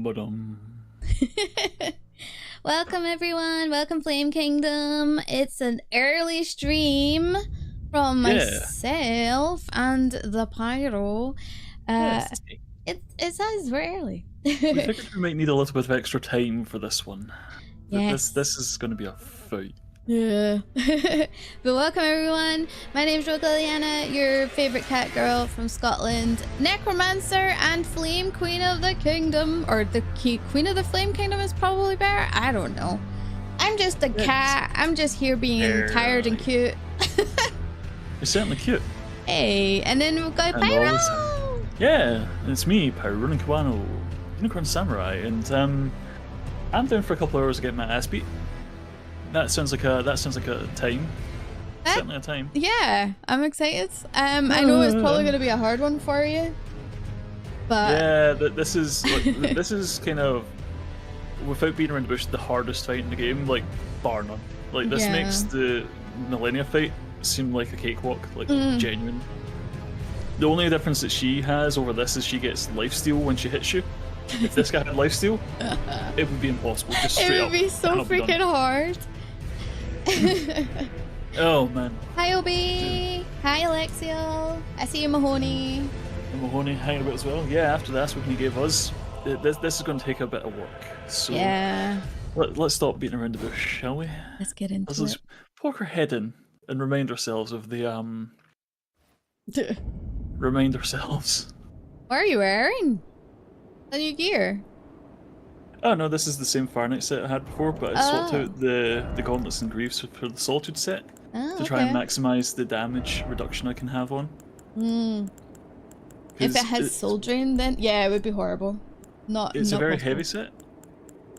Ba-dum. Welcome everyone, welcome Flame Kingdom. It's an early stream from myself and the Pyro. It's us, we're early. We figured we might need a little bit of extra time for this one. Yes. This is going to be a fight. Yeah. But welcome everyone. My name's Liliana, your favourite cat girl from Scotland, necromancer and flame queen of the kingdom. Or the queen of the flame kingdom is probably better. I don't know. I'm just a cat. I'm just here being tired and cute. You're certainly cute. Hey, and then we've got Pyro. Yeah, it's me, Pyronin Kiwano, Unicorn Samurai, and I'm down for a couple hours to get my ass beat. That sounds like a time. Certainly a time. Yeah, I'm excited. I know it's probably going to be a hard one for you, but yeah, this is kind of, without being around the bush, the hardest fight in the game, like bar none. Like this makes the Millennia fight seem like a cakewalk, like genuine. The only difference that she has over this is she gets lifesteal when she hits you. If this guy had lifesteal, it would be impossible. Just straight up. It would be so freaking hard. Oh man. Hi Obi. Hi Alexio. I see you, Mahoney. And Mahoney hanging about as well. Yeah, after that's what he gave us. This is going to take a bit of work. So yeah. Let's stop beating around the bush, shall we? Let's get into it. Let's poke our head in and remind ourselves of the Remind ourselves. What are you wearing? A new gear? Oh no, this is the same Fahrenheit set I had before, but I swapped out the gauntlets and greaves for the Solitude set to try and maximize the damage reduction I can have on. If it has soul drain, then yeah, it would be horrible. It's a very possible. heavy set,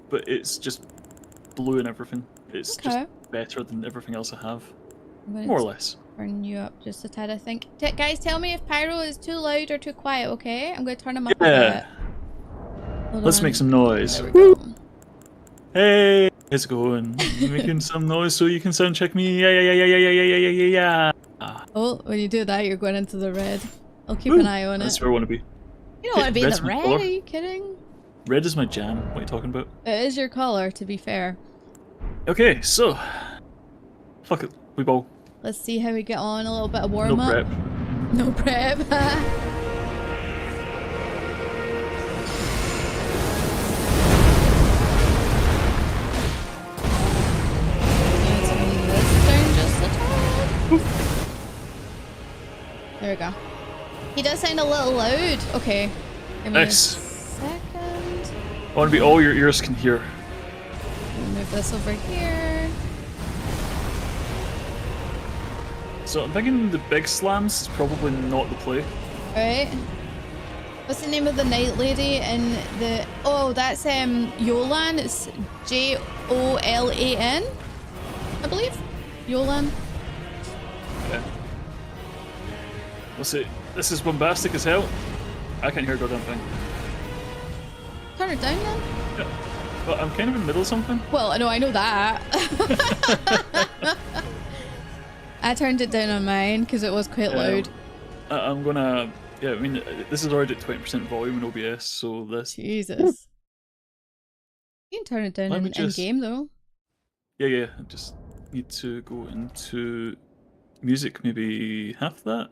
but it's just blue and everything. It's just better than everything else I have, more or less. Turn you up just a tad, I think. Guys, tell me if Pyro is too loud or too quiet, okay? I'm going to turn him up a bit. Let's make some noise. Hey, how's it going? Making some noise so you can sound check me. Yeah. Oh, when you do that, you're going into the red. I'll keep an eye on it. That's where I want to be. You don't want to be in the red, are you kidding? Red is my jam. What are you talking about? It is your color, to be fair. Okay, so fuck it, we bowl. Let's see how we get on. A little bit of warm up. No prep. No prep. There we go. He does sound a little loud. Okay. Give me a second. I want to be all your ears can hear. Move this over here. So I'm thinking the big slams is probably not the play. Right. What's the name of the night lady in the... Oh, that's Yolan. It's Jolan, I believe. Yolan. Okay. We'll see. This is bombastic as hell. I can't hear a goddamn thing. Turn it down then. Yeah. Well, I'm kind of in the middle of something. Well, I know that. I turned it down on mine because it was quite loud. I'm gonna... Yeah, I mean, this is already at 20% volume in OBS, so this... Jesus. You can turn it down in game though. Yeah, I just need to go into music, maybe half that.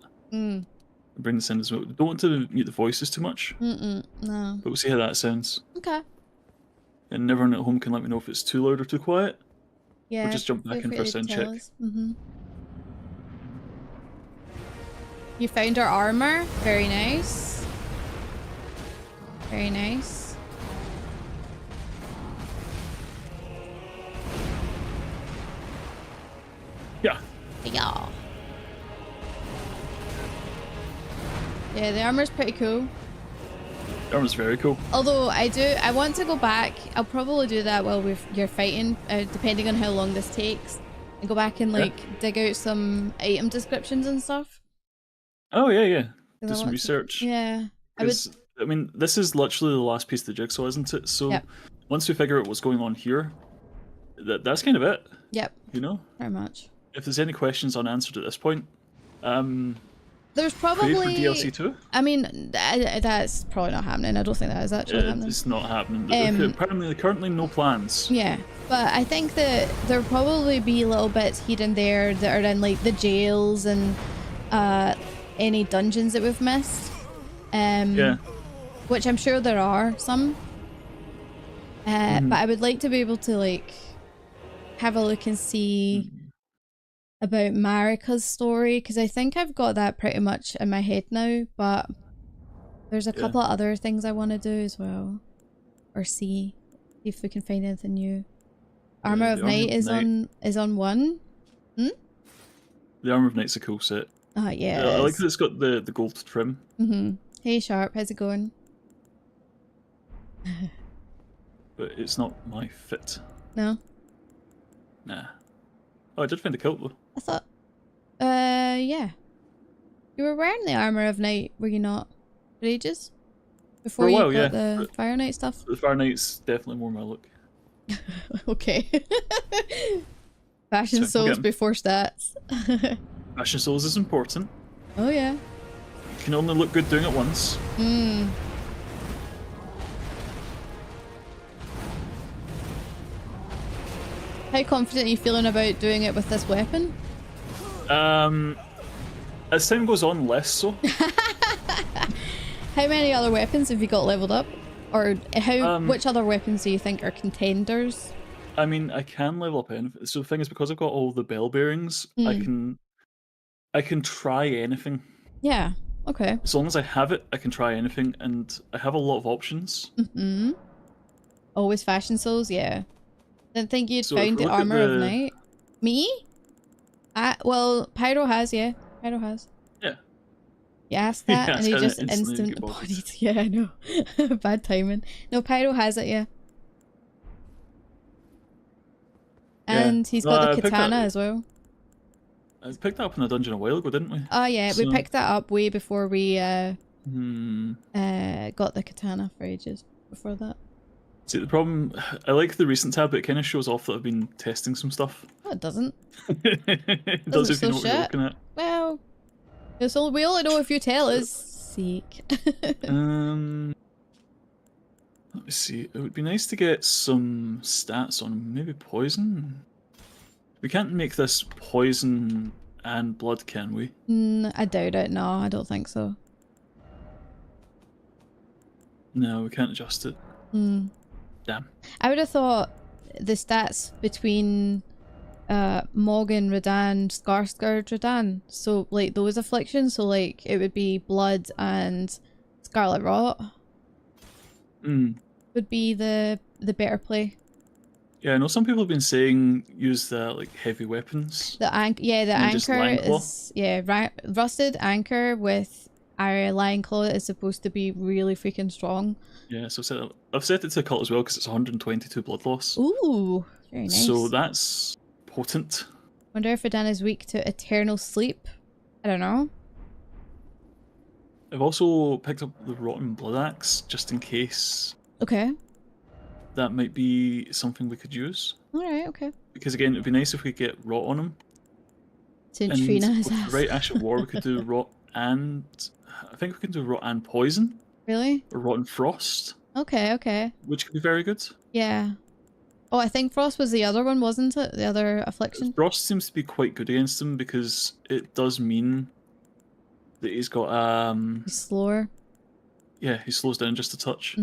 Bring the sound as well. Don't want to mute the voices too much. No. But we'll see how that sounds. Okay. And everyone at home can let me know if it's too loud or too quiet. Yeah. Or just jump back in for a sound check. You found our armor. Very nice. Very nice. Yeah. Yeah. Yeah, the armor's pretty cool. The armor's very cool. Although I want to go back. I'll probably do that while you're fighting, depending on how long this takes, and go back and dig out some item descriptions and stuff. Oh yeah. Do some research. Yeah. I mean, this is literally the last piece of the jigsaw, isn't it? So once we figure out what's going on here, that's kind of it. Yep. You know? Very much. If there's any questions unanswered at this point, There's Prayed probably for DLC 2? I mean, that's probably not happening. I don't think that is actually happening. It's not happening. Apparently, currently no plans. Yeah, but I think that there'll probably be little bits here and there that are in like the jails and any dungeons that we've missed. Yeah. Which I'm sure there are some. But I would like to be able to like have a look and see about Marika's story, because I think I've got that pretty much in my head now, but there's a couple of other things I want to do as well, or see if we can find anything new. Armor of Night is on 1. The Armor of Night's a cool set. Yeah. I like that it's got the gold trim. Hey Sharp, how's it going? But it's not my fit. No? Nah. Oh, I did find a kilt though. I thought, yeah. You were wearing the Armor of Night, were you not? For ages? Before you got the Fire Knight stuff? The Fire Knight's definitely more my look. Okay. Fashion souls before stats. Fashion souls is important. Oh yeah. You can only look good doing it once. How confident are you feeling about doing it with this weapon? As time goes on, less so. How many other weapons have you got leveled up? Or which other weapons do you think are contenders? I mean, I can level up anything. So the thing is, because I've got all the bell bearings, I can try anything. Yeah, okay. As long as I have it, I can try anything, and I have a lot of options. Always fashion souls, yeah. Didn't think you'd found the Armor of Night. Me? Well, Pyro has, yeah. Pyro has. Yeah. You asked that and he just instant bodied. Yeah, I know. Bad timing. No, Pyro has it, yeah. And he's got the katana as well. I picked that up in a dungeon a while ago, didn't we? Oh yeah, we picked that up way before we got the katana for ages before that. See, the problem, I like the recent tab, but it kind of shows off that I've been testing some stuff. No, it doesn't. It does if you know what you're looking at. Well, we only know if you tell us. Seek. Let me see. It would be nice to get some stats on maybe poison. We can't make this poison and blood, can we? I doubt it. No, I don't think so. No, we can't adjust it. Damn. I would have thought the stats between Morgan, Radahn, Skarsgård, Radahn, so like those afflictions, so like it would be blood and scarlet rot would be the better play. Yeah, I know some people have been saying use the like heavy weapons. The anchor is rusted anchor with our lion claw is supposed to be really freaking strong. Yeah, so I've set it to cult as well because it's 122 blood loss. Ooh, very nice. So that's potent. Wonder if Radahn is weak to eternal sleep. I don't know. I've also picked up the rotten blood axe just in case. Okay. That might be something we could use. Alright, okay. Because again, it'd be nice if we get rot on him. Since Trina has asked. Right, Ash of War, we could do rot and... I think we can do rot and poison. Really? Or rot and frost. Okay, okay. Which could be very good. Yeah. Oh, I think frost was the other one, wasn't it? The other affliction? Frost seems to be quite good against him because it does mean that he's got... He's slower. Yeah, he slows down just a touch.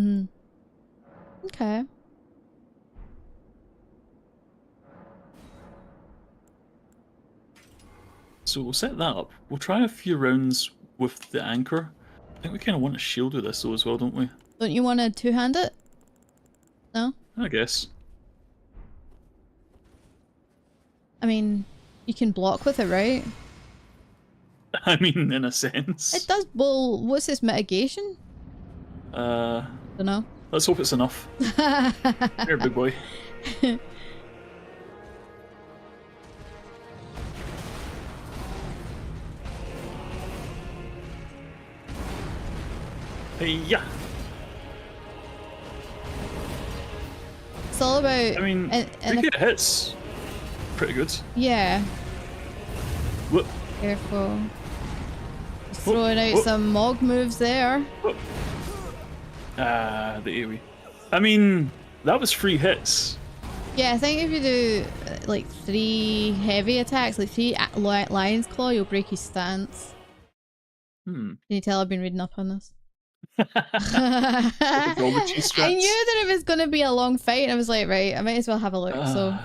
Okay. So we'll set that up. We'll try a few rounds with the anchor. I think we kind of want a shield with this though as well, don't we? Don't you want to two-hand it? No? I guess. I mean, you can block with it, right? I mean, in a sense. It does. Well, what's this mitigation? Dunno. Let's hope it's enough. Here, big boy. Hey, yeah. It's all about. I mean, we get hits. Pretty good. Yeah. Whoop. Careful. Throwing out some Mog moves there. The AoE. I mean, that was 3 hits. Yeah, I think if you do like 3 heavy attacks, like 3 Lion's Claw, you'll break his stance. Can you tell I've been reading up on this? I knew that it was going to be a long fight, and I was like, right, I might as well have a look. So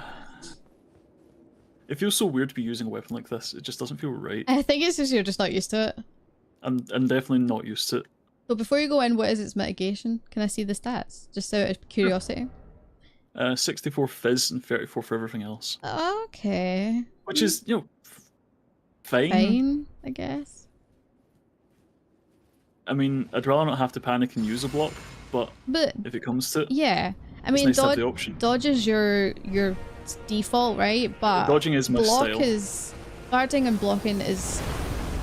it feels so weird to be using a weapon like this. It just doesn't feel right. I think it's just you're just not used to it. I'm definitely not used to it. So before you go in, what is its mitigation? Can I see the stats? Just out of curiosity. 64 fizz and 34 for everything else. Okay. Which is, you know, fine. Fine, I guess. I mean, I'd rather not have to panic and use a block, but if it comes to it, yeah. I mean, nice to have the option. Dodge is your default, right? But dodging is my style. Guarding and blocking is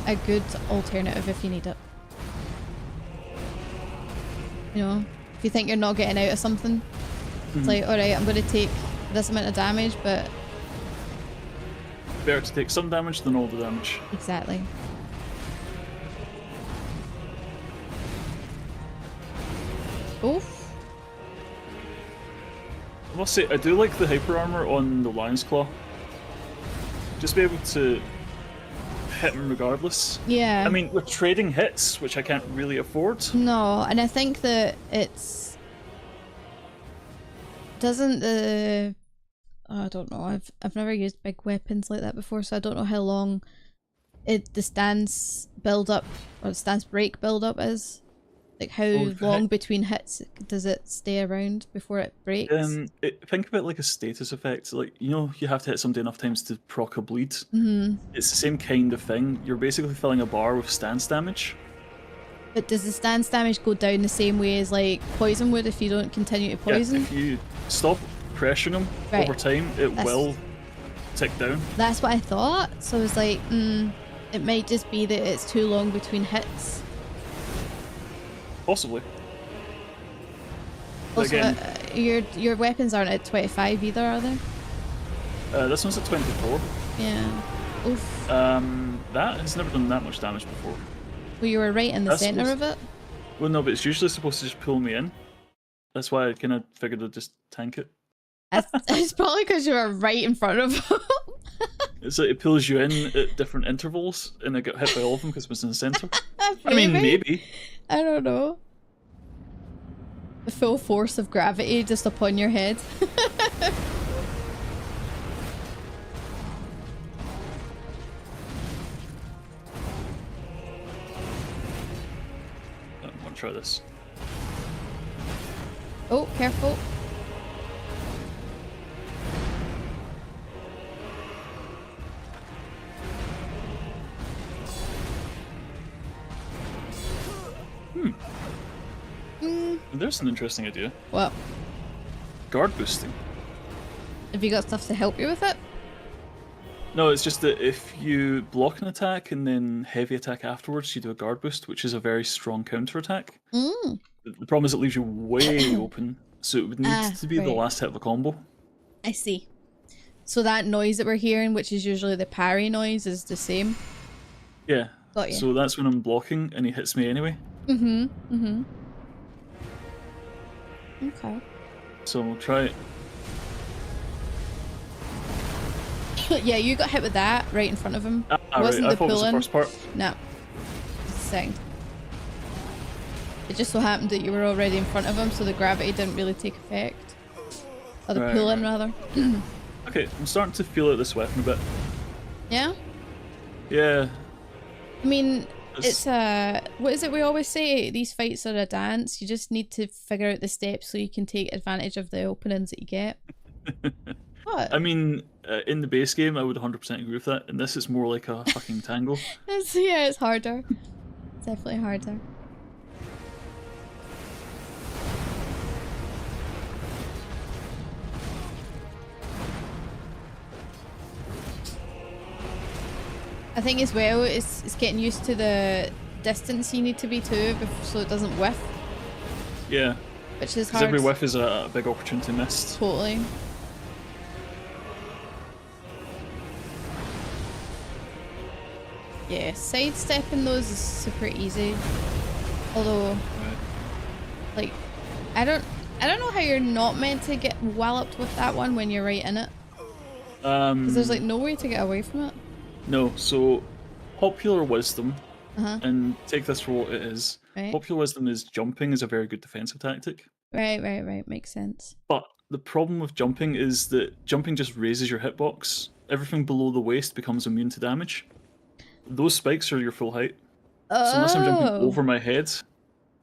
a good alternative if you need it. You know, if you think you're not getting out of something, it's like, alright, I'm going to take this amount of damage, but... better to take some damage than all the damage. Exactly. Oof. I must say, I do like the hyper armor on the Lion's Claw. Just be able to hit him regardless. Yeah. I mean, we're trading hits, which I can't really afford. No, and I think that it's... Doesn't the... I don't know, I've never used big weapons like that before, so I don't know how long the stance build up, or the stance break build up is. Like how long between hits does it stay around before it breaks? Think of it like a status effect. Like, you know, you have to hit somebody enough times to proc a bleed. It's the same kind of thing. You're basically filling a bar with stance damage. But does the stance damage go down the same way as like poison would if you don't continue to poison? Yeah, if you stop pressuring them over time, it will tick down. That's what I thought. So I was like, it might just be that it's too long between hits. Possibly. Also, again, your weapons aren't at 25 either, are they? This one's at 24. Yeah. Oof. That has never done that much damage before. Well, you were right in the center of it. Well, no, but it's usually supposed to just pull me in. That's why I kind of figured I'd just tank it. It's probably because you were right in front of him. It's like it pulls you in at different intervals, and I got hit by all of them because it was in the center. I mean, maybe. I don't know. The full force of gravity just upon your head. I want to try this. Oh, careful. There's an interesting idea. What? Guard boosting. Have you got stuff to help you with it? No, it's just that if you block an attack and then heavy attack afterwards, you do a guard boost, which is a very strong counter attack. The problem is it leaves you way open, so it would need to be the last hit of a combo. I see. So that noise that we're hearing, which is usually the parry noise, is the same? Yeah. Got you. So that's when I'm blocking and he hits me anyway. Okay. So we'll try it. Yeah, you got hit with that right in front of him. Wasn't right. I thought it was the first part. No. Just a second. It just so happened that you were already in front of him, so the gravity didn't really take effect. Or the pull-in, rather. Okay, I'm starting to feel out this weapon a bit. Yeah? Yeah. I mean, it's what is it we always say? These fights are a dance. You just need to figure out the steps so you can take advantage of the openings that you get. What? I mean, in the base game, I would 100% agree with that. In this, it's more like a fucking tango. It's harder. It's definitely harder. I think as well, it's getting used to the distance you need to be to so it doesn't whiff. Yeah. Which is hard. Every whiff is a big opportunity missed. Totally. Yeah, sidestepping those is super easy. Although, like, I don't know how you're not meant to get walloped with that one when you're right in it. Because there's like no way to get away from it. No, so popular wisdom, Uh-huh. and take this for what it is. Right. Popular wisdom is jumping is a very good defensive tactic. Right. Makes sense. But the problem with jumping is that jumping just raises your hitbox. Everything below the waist becomes immune to damage. Those spikes are your full height. Oh. So unless I'm jumping over my head,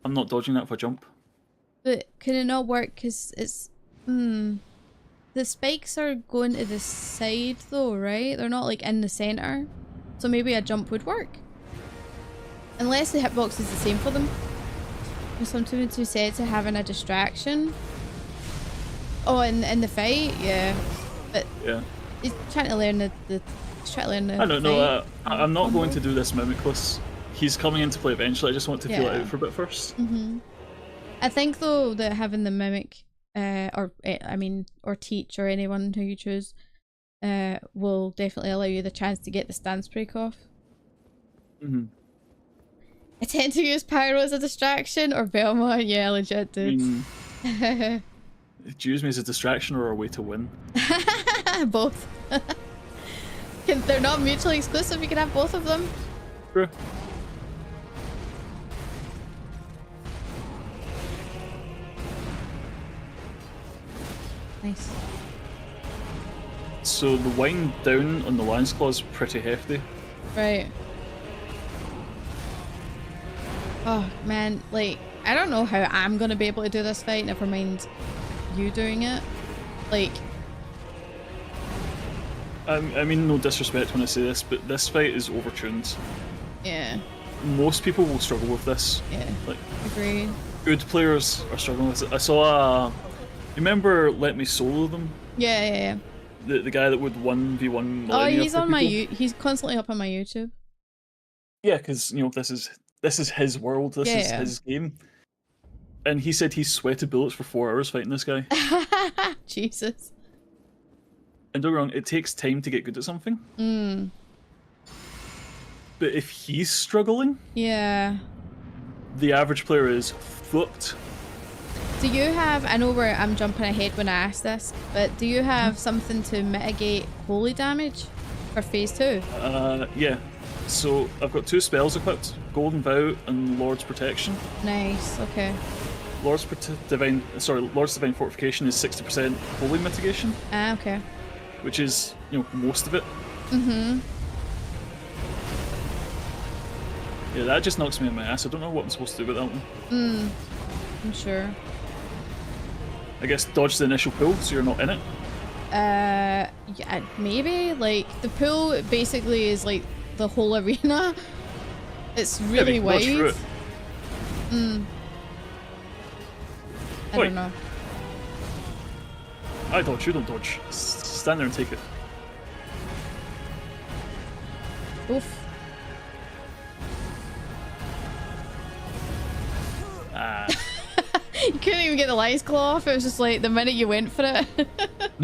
I'm not dodging that if I jump. But can it not work because it's... The spikes are going to the side though, right? They're not like in the center. So maybe a jump would work. Unless the hitbox is the same for them. There's something to say to having a distraction. Oh, in the fight? Yeah. But yeah. He's trying to learn the I don't know. I'm not going to do this mimicless. He's coming into play eventually. I just want to feel it out for a bit first. I think though that having the mimic, or teach, or anyone who you choose, will definitely allow you the chance to get the stance break off. I tend to use Pyro as a distraction, or Belmont. Yeah, legit, dude. Do you use me as a distraction or a way to win? Both. They're not mutually exclusive. You can have both of them. True. Nice. So the wind down on the Lion's Claw is pretty hefty. Right. Oh man, like, I don't know how I'm gonna be able to do this fight, never mind you doing it. Like... I mean, no disrespect when I say this, but this fight is overtuned. Yeah. Most people will struggle with this. Yeah. Like, agreed. Good players are struggling with it. I saw you remember Let Me Solo Them? Yeah. The guy that would 1v1 Millennia. Oh, he's on my he's constantly up on my YouTube. Yeah, because you know this is his world. This is his game. And he said he sweated bullets for 4 hours fighting this guy. Jesus. And don't get me wrong, it takes time to get good at something. But if he's struggling, yeah, the average player is fucked. Do you have, I know I'm jumping ahead when I ask this, but do you have something to mitigate holy damage for phase 2? Yeah. So I've got 2 spells equipped, Golden Vow and Lord's Protection. Nice, okay. Lord's Divine Fortification is 60% holy mitigation. Ah, okay. Which is, you know, most of it. Yeah, that just knocks me in my ass. I don't know what I'm supposed to do with that one. I'm sure. I guess dodge the initial pull so you're not in it. Yeah, maybe. Like, the pool basically is like the whole arena. It's really wide. I don't know. I dodge, you don't dodge. Stand there and take it. Oof. You couldn't even get the Lion's Claw off, it was just like the minute you went for it.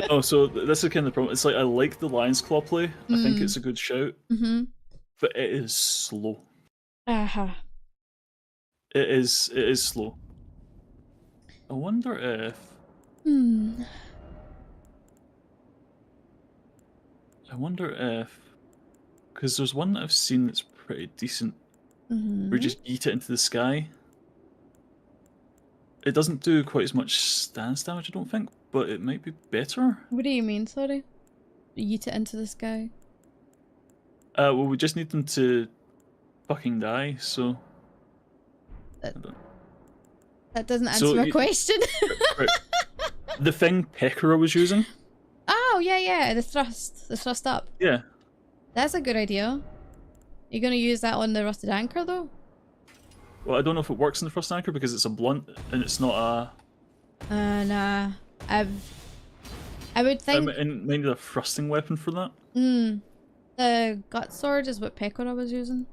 No, so this is kind of the problem. It's like I like the Lion's Claw play. I think it's a good shout. But it is slow. It is slow. I wonder if... I wonder if... Because there's one that I've seen that's pretty decent. Where you just eat it into the sky. It doesn't do quite as much stance damage, I don't think, but it might be better. What do you mean, sorry? Yeet it into the sky? Well, we just need them to fucking die, so... That doesn't answer my question. Right. The thing Pekora was using. Oh, yeah, the thrust up. Yeah. That's a good idea. You're gonna use that on the Rusted Anchor, though? Well, I don't know if it works in the Thrust Anchor because it's a blunt and it's not a... Nah. I would think... I need a thrusting weapon for that. The Gut Sword is what Pekora was using.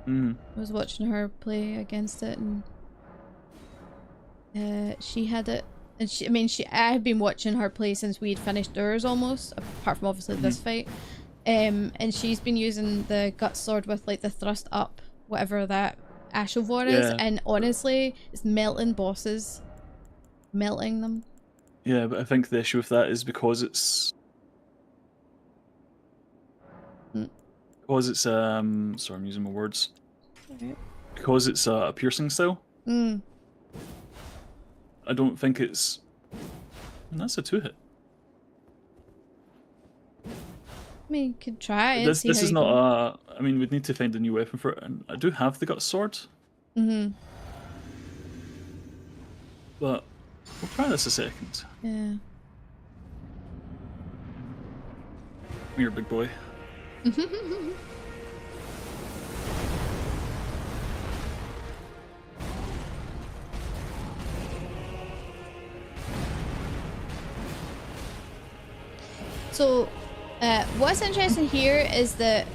I was watching her play against it, and she had it. And I had been watching her play since we'd finished ours almost, apart from obviously this fight. And she's been using the gut sword with like the thrust up, whatever that Ashovor is, and honestly, it's melting bosses. Melting them. Yeah, but I think the issue with that is because it's sorry, I'm using my words. Okay. Because it's a piercing style. I don't think it's. And that's a 2-hit. I mean, you could try and This see how is you not go. a. I mean, we'd need to find a new weapon for it, and I do have the gut sword. Mm-hmm. But we'll try this a second. Yeah. You're a big boy. So, what's interesting here is that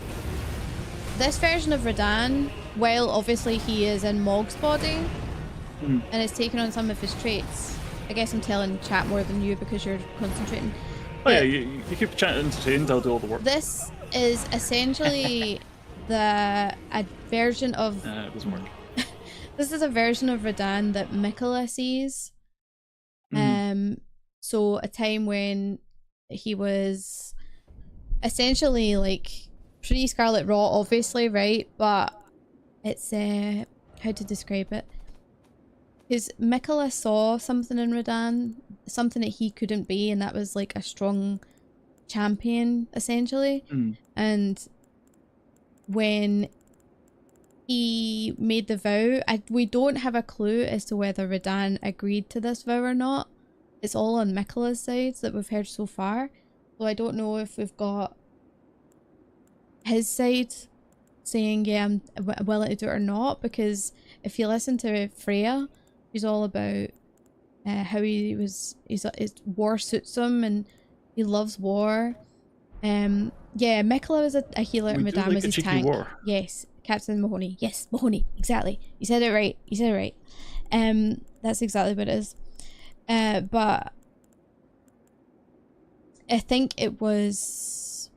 this version of Radahn, while obviously he is in Mog's body and is taking on some of his traits. I guess I'm telling chat more than you because you're concentrating. Oh yeah, you keep chatting entertained, I'll do all the work. This is essentially a version of... it doesn't work. This is a version of Radahn that Mikola sees. So a time when he was essentially like pre-Scarlet Rot, obviously, right? But it's how to describe it? Because Mikola saw something in Radahn, something that he couldn't be, and that was like a strong champion, essentially. And when he made the vow, we don't have a clue as to whether Radahn agreed to this vow or not. It's all on Mikola's side that we've heard so far. So I don't know if we've got his side saying, yeah, I'm willing to do it or not, because if you listen to Freya, she's all about how his war suits him and he loves war. Yeah, Mikola was a healer and Radahn was his tank. War. Yes, Captain Mahoney. Yes, Mahoney, exactly. You said it right. You said it right. That's exactly what it is. But I think it was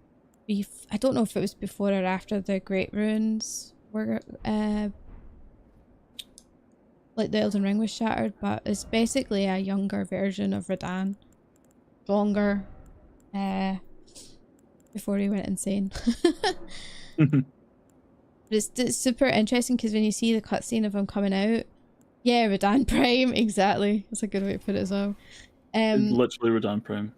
I don't know if it was before or after the Great Runes were like the Elden Ring was shattered, but it's basically a younger version of Radahn. Stronger. Before he went insane. It's super interesting because when you see the cutscene of him coming out, yeah, Radahn Prime, exactly. That's a good way to put it as well. Literally Radahn Prime.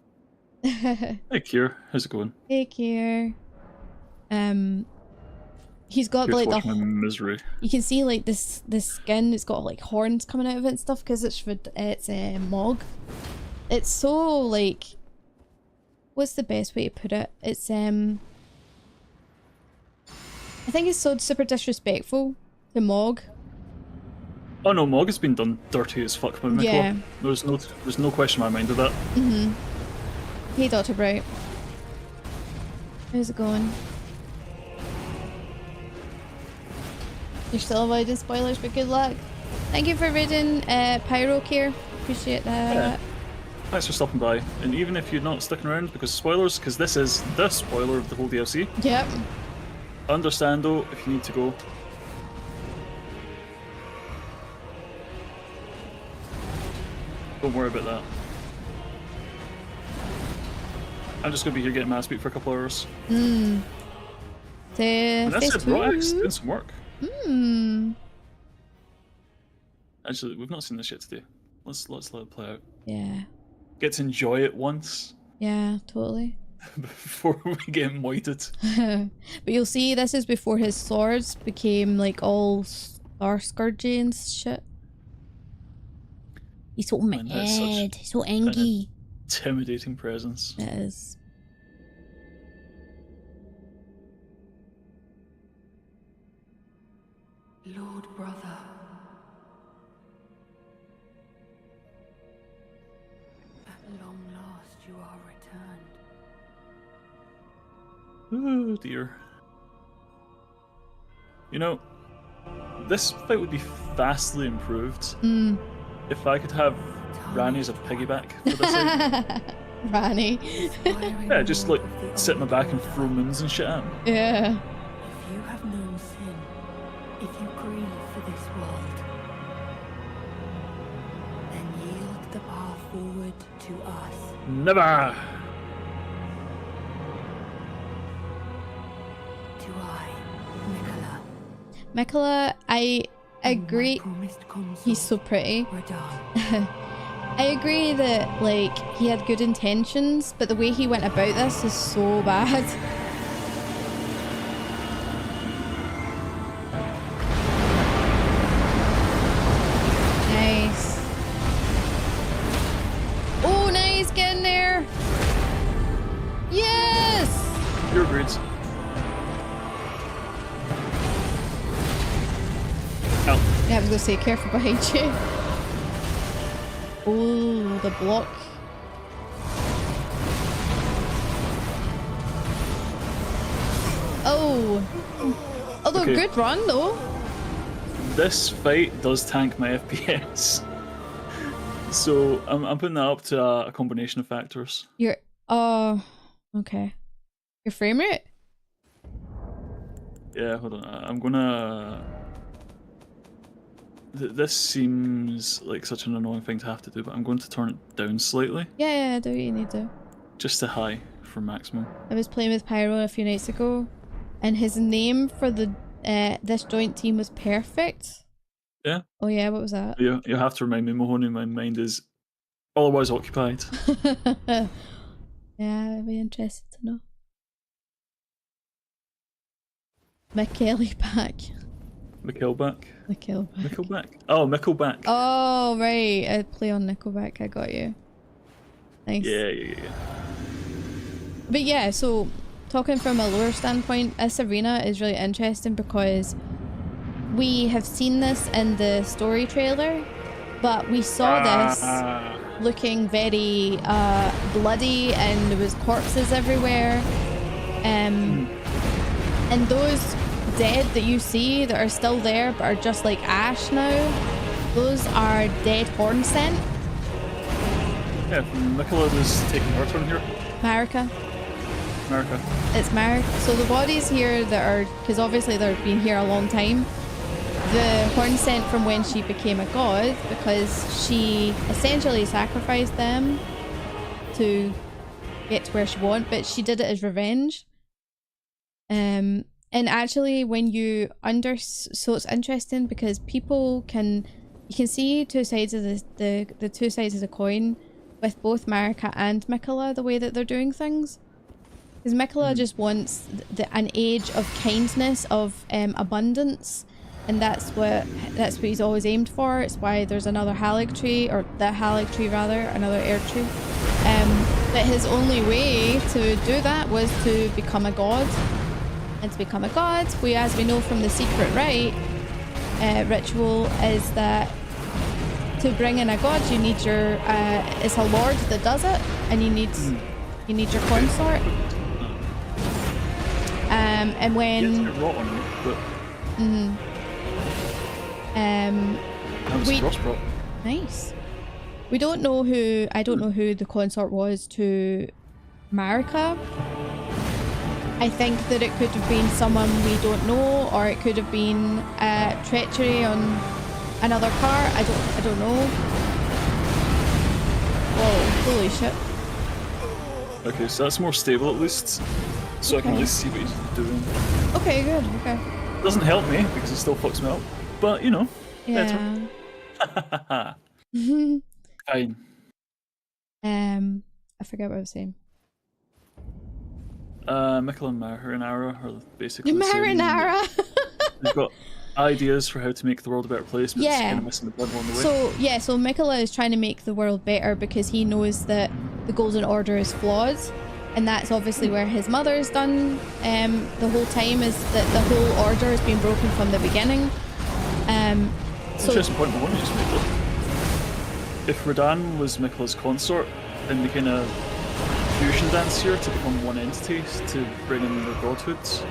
Hey Kier, how's it going? Hey Kier. He's got Here's like my misery. You can see like this skin. It's got like horns coming out of it and stuff because it's Mog. It's so like, what's the best way to put it? It's I think it's so super disrespectful to Mog. Oh no, Mog has been done dirty as fuck by Mikola. Yeah. There's no question in my mind of that. Hey Dr. Bright. How's it going? You're still avoiding spoilers, but good luck. Thank you for reading Pyro Care. Appreciate that. Yeah. Thanks for stopping by. And even if you're not sticking around because of spoilers, because this is the spoiler of the whole DLC. Yep. Understand though if you need to go. Don't worry about that. I'm just gonna be here getting mass beat for a couple hours. And that's it, Roax doing some work. Actually, we've not seen this yet today. Let's let it play out. Yeah. Get to enjoy it once. Yeah, totally. Before we get moited. But you'll see this is before his swords became like all star scourgy and shit. He's so mad. He's so angry. Intimidating presence. It is. Lord brother. At long last you are returned. Oh dear. You know, this fight would be vastly improved if I could have Rani as a piggyback for this. Rani. Yeah, just like sit on my back and throw moons and shit at him. Yeah. If you have known sin, if you grieve for this world, then yield the path forward to us. Never! To I, Nicola. Mikola, I and my agree. promised consort, He's so pretty. Radahn. I agree that, like, he had good intentions, but the way he went about this is so bad. Nice. Oh, nice, get in there. Yes! You're great. Oh, Yeah, I was gonna say, careful behind you. Oh, the block. Oh. Although, Okay. good run, though. this fight does tank my FPS. So I'm putting that up to a combination of factors. Your... Oh, okay. Your frame rate? Yeah, hold on. I'm gonna... This seems like such an annoying thing to have to do, but I'm going to turn it down slightly. Yeah, do what you need to. Just to high for maximum. I was playing with Pyro a few nights ago, and his name for the this joint team was Perfect. Yeah. Oh yeah, what was that? You have to remind me, Mahoney, my mind is otherwise occupied. Yeah, I'd be interested to know. McKelly back. Nickelback? Nickelback. Nickelback? Oh, Nickelback. Oh, right. I play on Nickelback. I got you. Nice. Yeah. But yeah, so talking from a lore standpoint, this arena is really interesting because we have seen this in the story trailer, but we saw this looking very bloody and there was corpses everywhere. And those dead that you see that are still there but are just like ash now, those are dead horn scent. Yeah, Nicola was taking her turn here. Marika. It's Marika. So the bodies here that are, because obviously they've been here a long time, the horn scent from when she became a god, because she essentially sacrificed them to get to where she wanted, but she did it as revenge. And actually when you so it's interesting because people can, you can see two sides of the two sides of the coin with both Marika and Mikola, the way that they're doing things. Because Mikola just wants an age of kindness, of abundance, and that's what he's always aimed for. It's why there's another Halig tree, or the Halig tree rather, another Erdtree. But his only way to do that was to become a god. And to become a god, as we know from the secret rite ritual, is that to bring in a god, you need your it's a lord that does it, and you need your consort. And when nice. We don't know who, I don't know who the consort was to Marika. I think that it could have been someone we don't know, or it could have been treachery on another part. I don't know. Whoa, holy shit. Okay, so that's more stable at least. So I can at least see what he's doing. Okay, good, okay. Doesn't help me because it still fucks me up. But you know, Yeah. better. Fine. I forget what I was saying. Mikkel and Marinara are basically Marinara! They've got ideas for how to make the world a better place, but it's kind of missing the blood along the way. So Mikola is trying to make the world better because he knows that the Golden Order is flawed, and that's obviously where his mother's done the whole time, is that the whole order has been broken from the beginning. Interesting point I want to just make though. If Radahn was Mikkela's consort, then they kind of fusion dance here to become one entity to bring in their godhoods.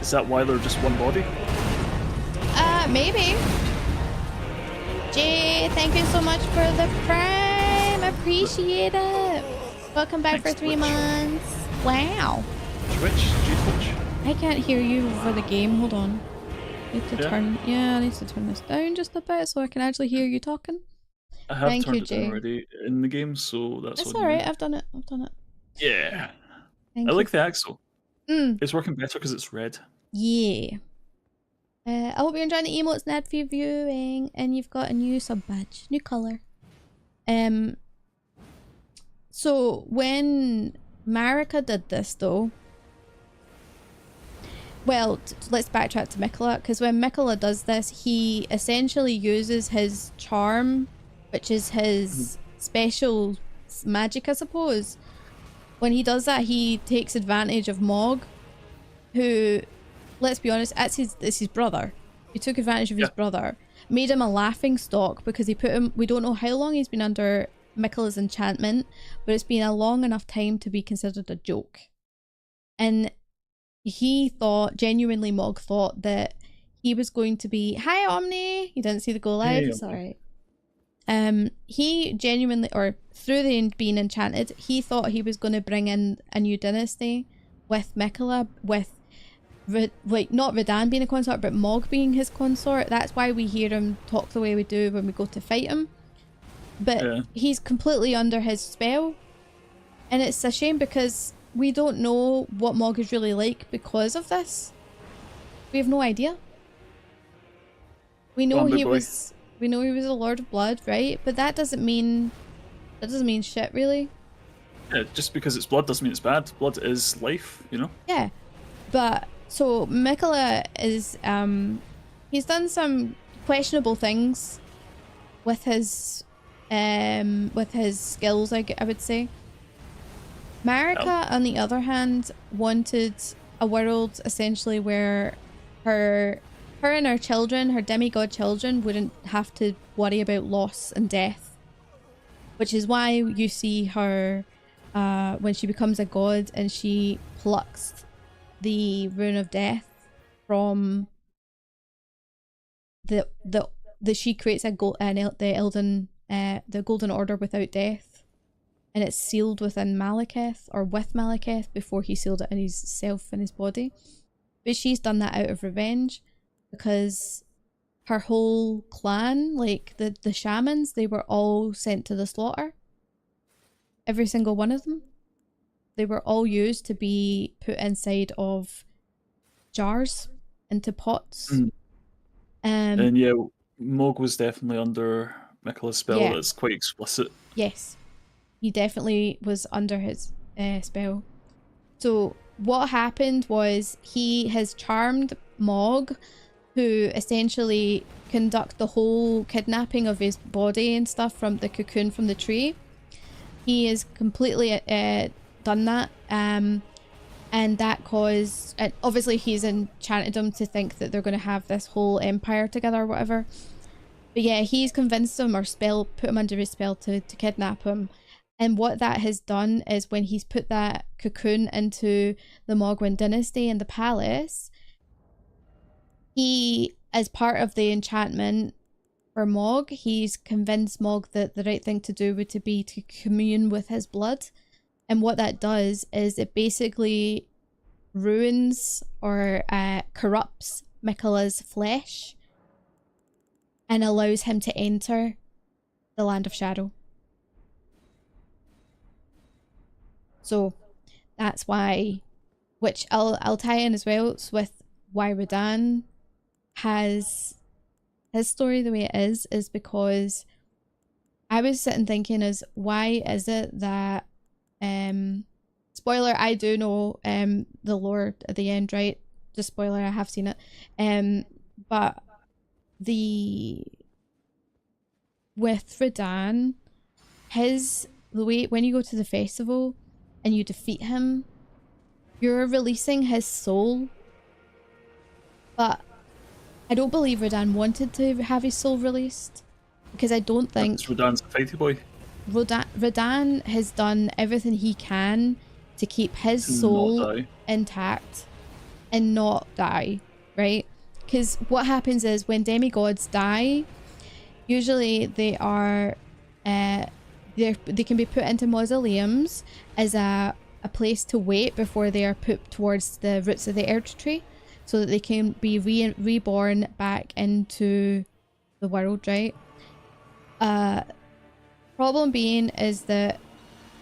Is that why they're just one body? Maybe. Jay, thank you so much for the prime. Appreciate it. Welcome back Thanks, for 3 Twitch. months. Wow. Twitch? Do you Twitch? I can't hear you over the game. Hold on. I need to Yeah? turn. Yeah, I need to turn this down just a bit so I can actually hear you talking. I have Thank turned you, it down Jay. already in the game, so that's It's on alright. you. I've done it. I've done it. Yeah. Thank I you. like the Axle. Mm. It's working better because it's red. Yeah. I hope you're enjoying the emotes, Ned, for your viewing, and you've got a new sub badge, new color. So when Marika did this, though, well, let's backtrack to Mikola, because when Mikola does this, he essentially uses his charm, which is his special magic, I suppose. When he does that, he takes advantage of Mog, who, let's be honest, it's his brother. He took advantage of his brother, made him a laughing stock because he put him, we don't know how long he's been under Mikola's enchantment, but it's been a long enough time to be considered a joke. And he thought, genuinely Mog thought that he was going to be, hi Omni, you didn't see the go live, it's alright. He genuinely, or through the being enchanted, he thought he was going to bring in a new dynasty with Mikola, with like not Radan being a consort, but Mog being his consort. That's why we hear him talk the way we do when we go to fight him. But he's completely under his spell, and it's a shame because we don't know what Mog is really like because of this. We have no idea. We know he was a Lord of Blood, right? But that doesn't mean shit, really. Yeah, just because it's blood doesn't mean it's bad. Blood is life, you know? Yeah. But so Mikola is he's done some questionable things with his skills, I would say. Marika, on the other hand, wanted a world essentially where her and her children, her demigod children, wouldn't have to worry about loss and death. Which is why you see her when she becomes a god and she plucks the rune of death from she creates the golden order without death, and it's sealed within Malekith, or with Malekith, before he sealed it in himself and his body. But she's done that out of revenge because her whole clan, like the shamans, they were all sent to the slaughter. Every single one of them. They were all used to be put inside of jars, into pots. And yeah, Mog was definitely under Mikola's spell. Yeah. That's quite explicit. Yes, he definitely was under his spell. So what happened was he has charmed Mog, who essentially conduct the whole kidnapping of his body and stuff from the cocoon from the tree. He has completely done that, and that caused, and obviously he's enchanted them to think that they're going to have this whole empire together or whatever. But yeah, he's convinced them, or put him under his spell to kidnap him. And what that has done is when he's put that cocoon into the Mogwin dynasty in the palace, he, as part of the enchantment for Mog, he's convinced Mog that the right thing to do would be to commune with his blood. And what that does is it basically ruins or corrupts Mikola's flesh and allows him to enter the Land of Shadow. So that's why, which I'll tie in as well with why Radan has his story the way it is because I was sitting thinking why is it that spoiler, I do know the lore at the end, right? Just spoiler, I have seen it. But with Radan, the way when you go to the festival and you defeat him, you're releasing his soul. But I don't believe Radan wanted to have his soul released, because I don't think Radan's a fighty boy. Radan has done everything he can to keep his soul intact and not die, right? Because what happens is when demigods die, usually they are they can be put into mausoleums as a place to wait before they are put towards the roots of the Erdtree, so that they can be reborn back into the world, right? Problem being is that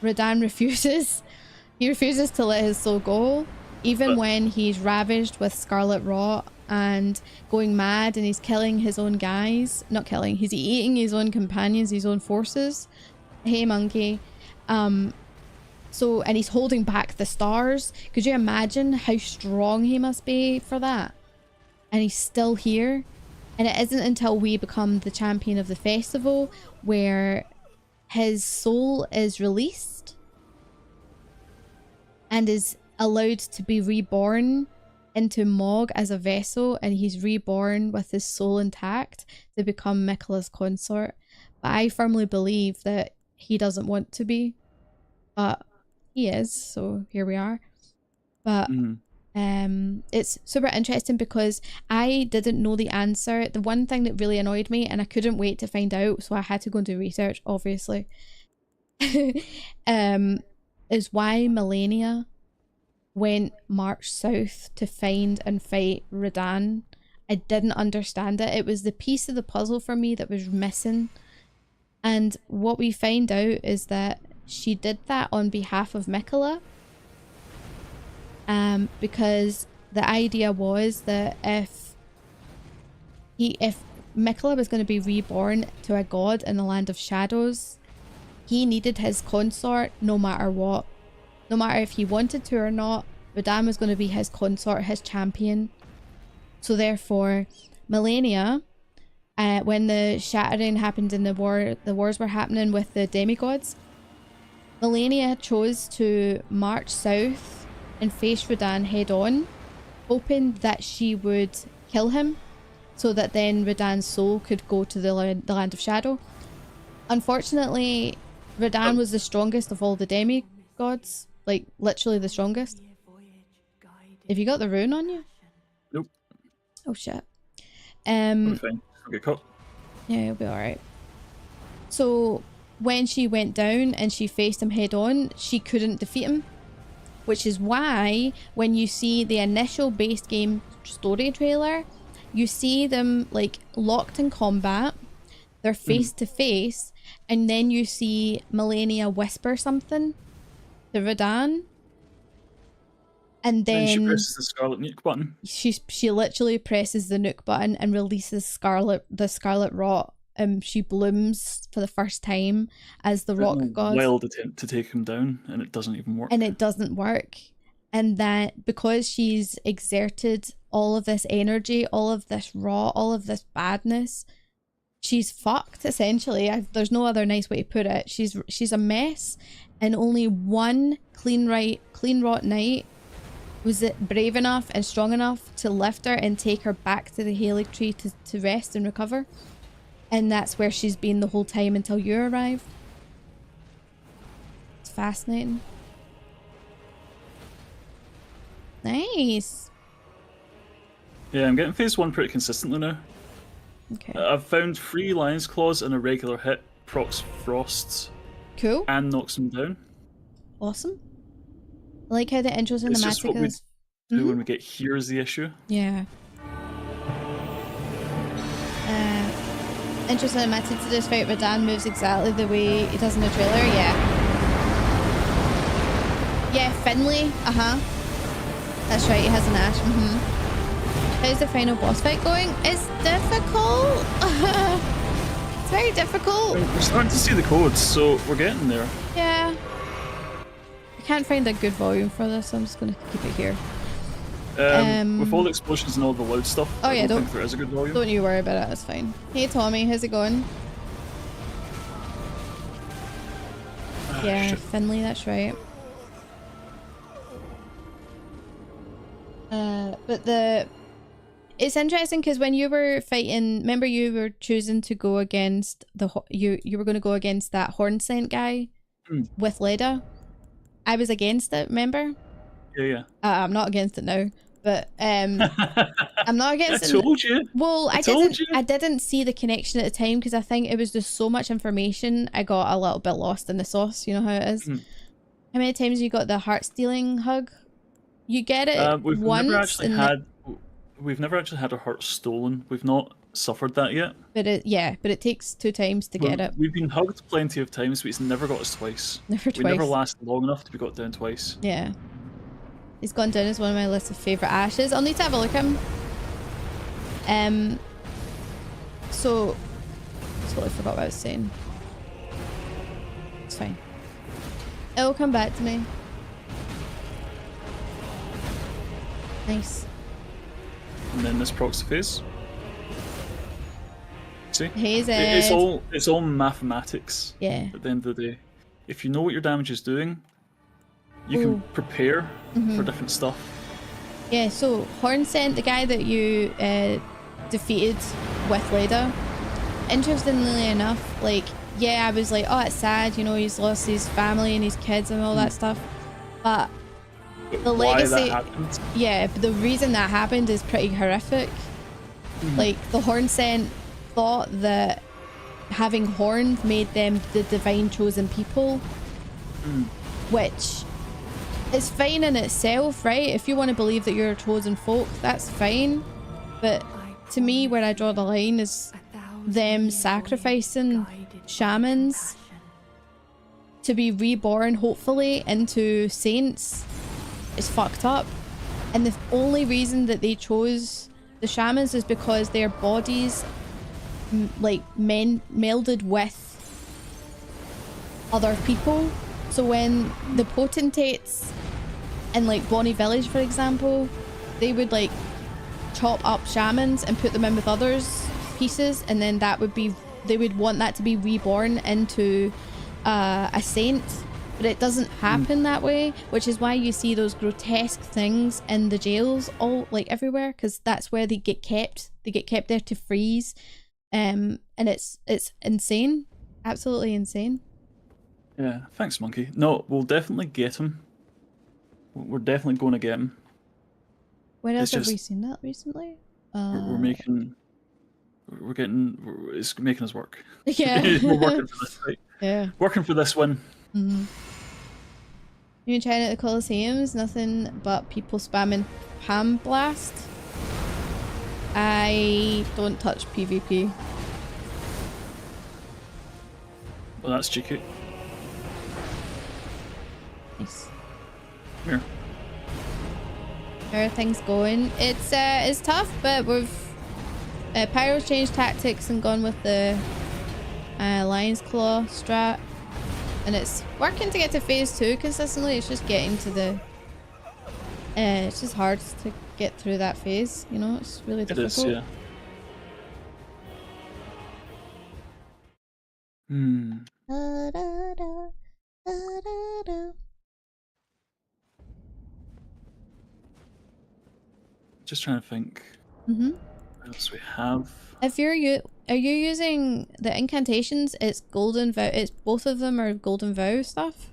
Radahn refuses. He refuses to let his soul go, even when he's ravaged with scarlet rot and going mad, and he's killing his own guys. Not killing, he's eating his own companions, his own forces. Hey monkey. So, and he's holding back the stars. Could you imagine how strong he must be for that? And he's still here. And it isn't until we become the champion of the festival where his soul is released and is allowed to be reborn into Mog as a vessel, and he's reborn with his soul intact to become Miquella's consort. But I firmly believe that he doesn't want to be, but he is, so here we are. But it's super interesting because I didn't know the answer. The one thing that really annoyed me, and I couldn't wait to find out, so I had to go and do research, obviously, is why Malenia marched south to find and fight Radahn. I didn't understand it. It was the piece of the puzzle for me that was missing. And what we find out is that she did that on behalf of Miquella. Because the idea was that if Miquella was going to be reborn to a god in the land of shadows, he needed his consort no matter what. No matter if he wanted to or not, Radahn was going to be his consort, his champion. So therefore, Malenia, when the shattering happened in the wars were happening with the demigods, Malenia chose to march south and face Radahn head on, hoping that she would kill him, so that then Radahn's soul could go to the land of shadow. Unfortunately, Radahn was the strongest of all the demigods, like literally the strongest. Have you got the rune on you? Nope. Oh shit. I'm fine. I'll get caught. Yeah, you'll be alright. So when she went down and she faced him head on, she couldn't defeat him. Which is why when you see the initial base game story trailer, you see them like locked in combat, they're face to face, and then you see Malenia whisper something to Radahn, and then she presses the scarlet nuke button. She literally presses the nuke button and releases the scarlet rot. She blooms for the first time as the rock god. Wild attempt to take him down, and it doesn't even work. And it doesn't work. And that because she's exerted all of this energy, all of this rot, all of this badness, she's fucked essentially. There's no other nice way to put it. She's a mess, and only one clean rot knight was brave enough and strong enough to lift her and take her back to the Erdtree to rest and recover. And that's where she's been the whole time until you arrived. It's fascinating. Nice. Yeah, I'm getting phase 1 pretty consistently now. Okay. I've found 3 Lion's Claws and a regular hit procs Frosts. Cool. And knocks them down. Awesome. I like how the intro cinematic It's just what we do when we get here is the issue. Yeah. Intro cinematic to this fight, Radahn moves exactly the way he does in the trailer. Yeah. Yeah, Finley. That's right, he has an ash. How's the final boss fight going? It's difficult. It's very difficult. We're starting to see the codes, so we're getting there. Yeah. I can't find a good volume for this, so I'm just going to keep it here. With all the explosions and all the loud stuff, I don't think there is a good volume. Don't you worry about it, it's fine. Hey Tommy, how's it going? Yeah, shit. Finley, that's right. But it's interesting because when you were fighting, remember you were choosing to go against you were going to go against that horn scent guy with Leda. I was against it, remember? Yeah. I'm not against it now, But I'm not against it. I told you. Well, I told you. I didn't see the connection at the time because I think it was just so much information. I got a little bit lost in the sauce. You know how it is. Mm. How many times you got the heart stealing hug? You get it We've once. We've never actually had our heart stolen. We've not suffered that yet. But it takes 2 times to get it. We've been hugged plenty of times, but it's never got us twice. Never twice. We never last long enough to be got down twice. Yeah. He's gone down as one of my list of favourite ashes. I'll need to have a look at him. So totally forgot what I was saying. It's fine. It'll come back to me. Nice. And then this procs the phase. See? Haze it's all mathematics. Yeah. At the end of the day. If you know what your damage is doing, you can prepare for different stuff. Yeah, so Hornsent, the guy that you defeated with Leda, interestingly enough, like, yeah, I was like, oh, it's sad, you know, he's lost his family and his kids and all that stuff. But the legacy, yeah, but the reason that happened is pretty horrific. Like, the Hornsent thought that having horns made them the divine chosen people, which is fine in itself, right? If you want to believe that you're a chosen folk, that's fine. But to me, where I draw the line is them sacrificing shamans to be reborn, hopefully, into saints is fucked up. And the only reason that they chose the shamans is because their bodies like melded with other people. So when the potentates in like Bonnie Village, for example, they would like chop up shamans and put them in with others pieces, and then that would be, they would want that to be reborn into a saint. But it doesn't happen that way, which is why you see those grotesque things in the jails all like everywhere, because that's where they get kept. They get kept there to freeze, and it's insane, absolutely insane. Yeah, thanks, Monkey. No, we'll definitely get him. We're definitely going to get him. Where else have we seen that recently? It's making us work. Yeah. We're working for this, right? Yeah. Working for this one. Mm-hmm. You in China at the Colosseums, nothing but people spamming Palm Blast. I don't touch PvP. Well, that's cheeky. Nice. Here. How are things going? It's tough, but we've Pyro's changed tactics and gone with the Lion's Claw strat, and it's working to get to phase 2 consistently. It's just getting to the it's just hard to get through that phase, you know. It's really difficult. It is, yeah. Just trying to think. What else we have? If are you using the incantations? It's Golden Vow. It's both of them are Golden Vow stuff.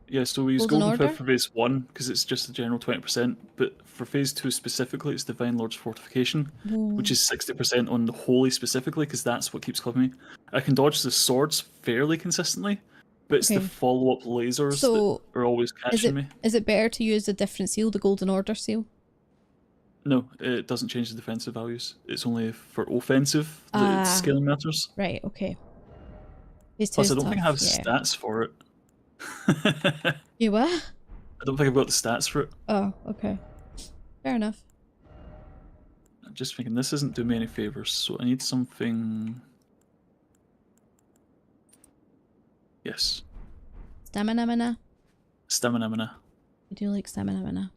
Yeah, so we use Golden Vow for phase 1 because it's just a general 20%, but for phase 2 specifically, it's Divine Lord's Fortification, which is 60% on the Holy specifically, because that's what keeps clipping me. I can dodge the swords fairly consistently, but it's the follow-up lasers that are always catching me. Is it better to use a different seal, the Golden Order seal? No, it doesn't change the defensive values. It's only for offensive that scaling matters. Right, okay. Plus, I don't think I have stats for it. You what? I don't think I've got the stats for it. Oh, okay. Fair enough. I'm just thinking, this isn't doing me any favors, so I need something... Yes. Stamina-mana? Stamina-mana. I do like stamina-mana.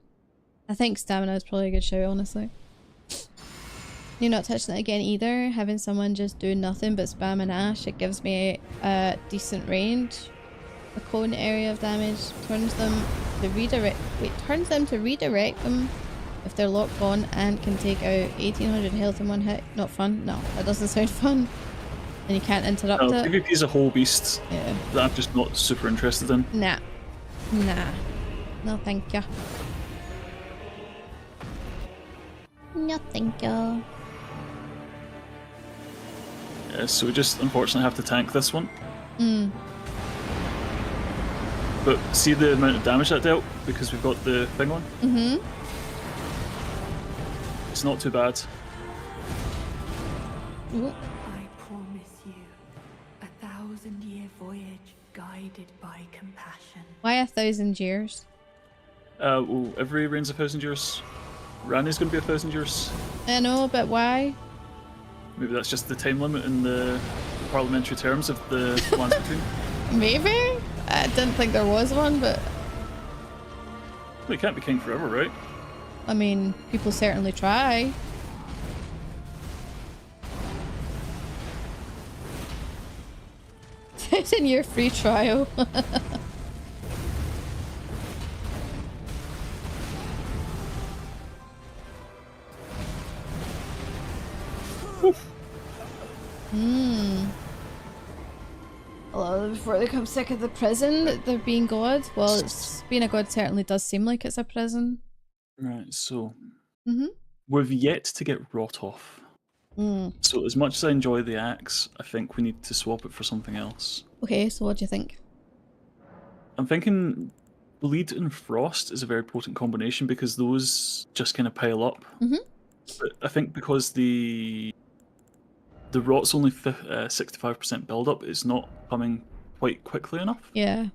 I think stamina is probably a good show, honestly. You're not touching it again either. Having someone just do nothing but spam an ash, it gives me a decent range. A cone area of damage turns them to redirect. Wait, turns them to redirect them if they're locked on and can take out 1800 health in one hit. Not fun. No, that doesn't sound fun. And you can't interrupt it. PvP is a whole beast. Yeah. That I'm just not super interested in. Nah. Nah. No, thank ya. No, thank you. Yeah, so we just unfortunately have to tank this one. Mm. But see the amount of damage that dealt because we've got the thing on? Mm-hmm. It's not too bad. Ooh. I promise you, 1,000-year voyage guided by compassion. Why 1,000 years? Well, every reign's 1,000 years. Rani's going to be 1,000 years. I know, but why? Maybe that's just the time limit in the parliamentary terms of the lands between. Maybe? I didn't think there was one, but... Well, you can't be king forever, right? I mean, people certainly try. It's in your free trial. Well, before they come sick of the prison that they're being god. Well, being a god certainly does seem like it's a prison. Right, so Mm-hmm. we've yet to get rot off. So as much as I enjoy the axe, I think we need to swap it for something else. Okay, so what do you think? I'm thinking bleed and frost is a very potent combination because those just kind of pile up. Mm-hmm. But I think because the rot's only 65% build up, it's not coming quite quickly enough. Yeah.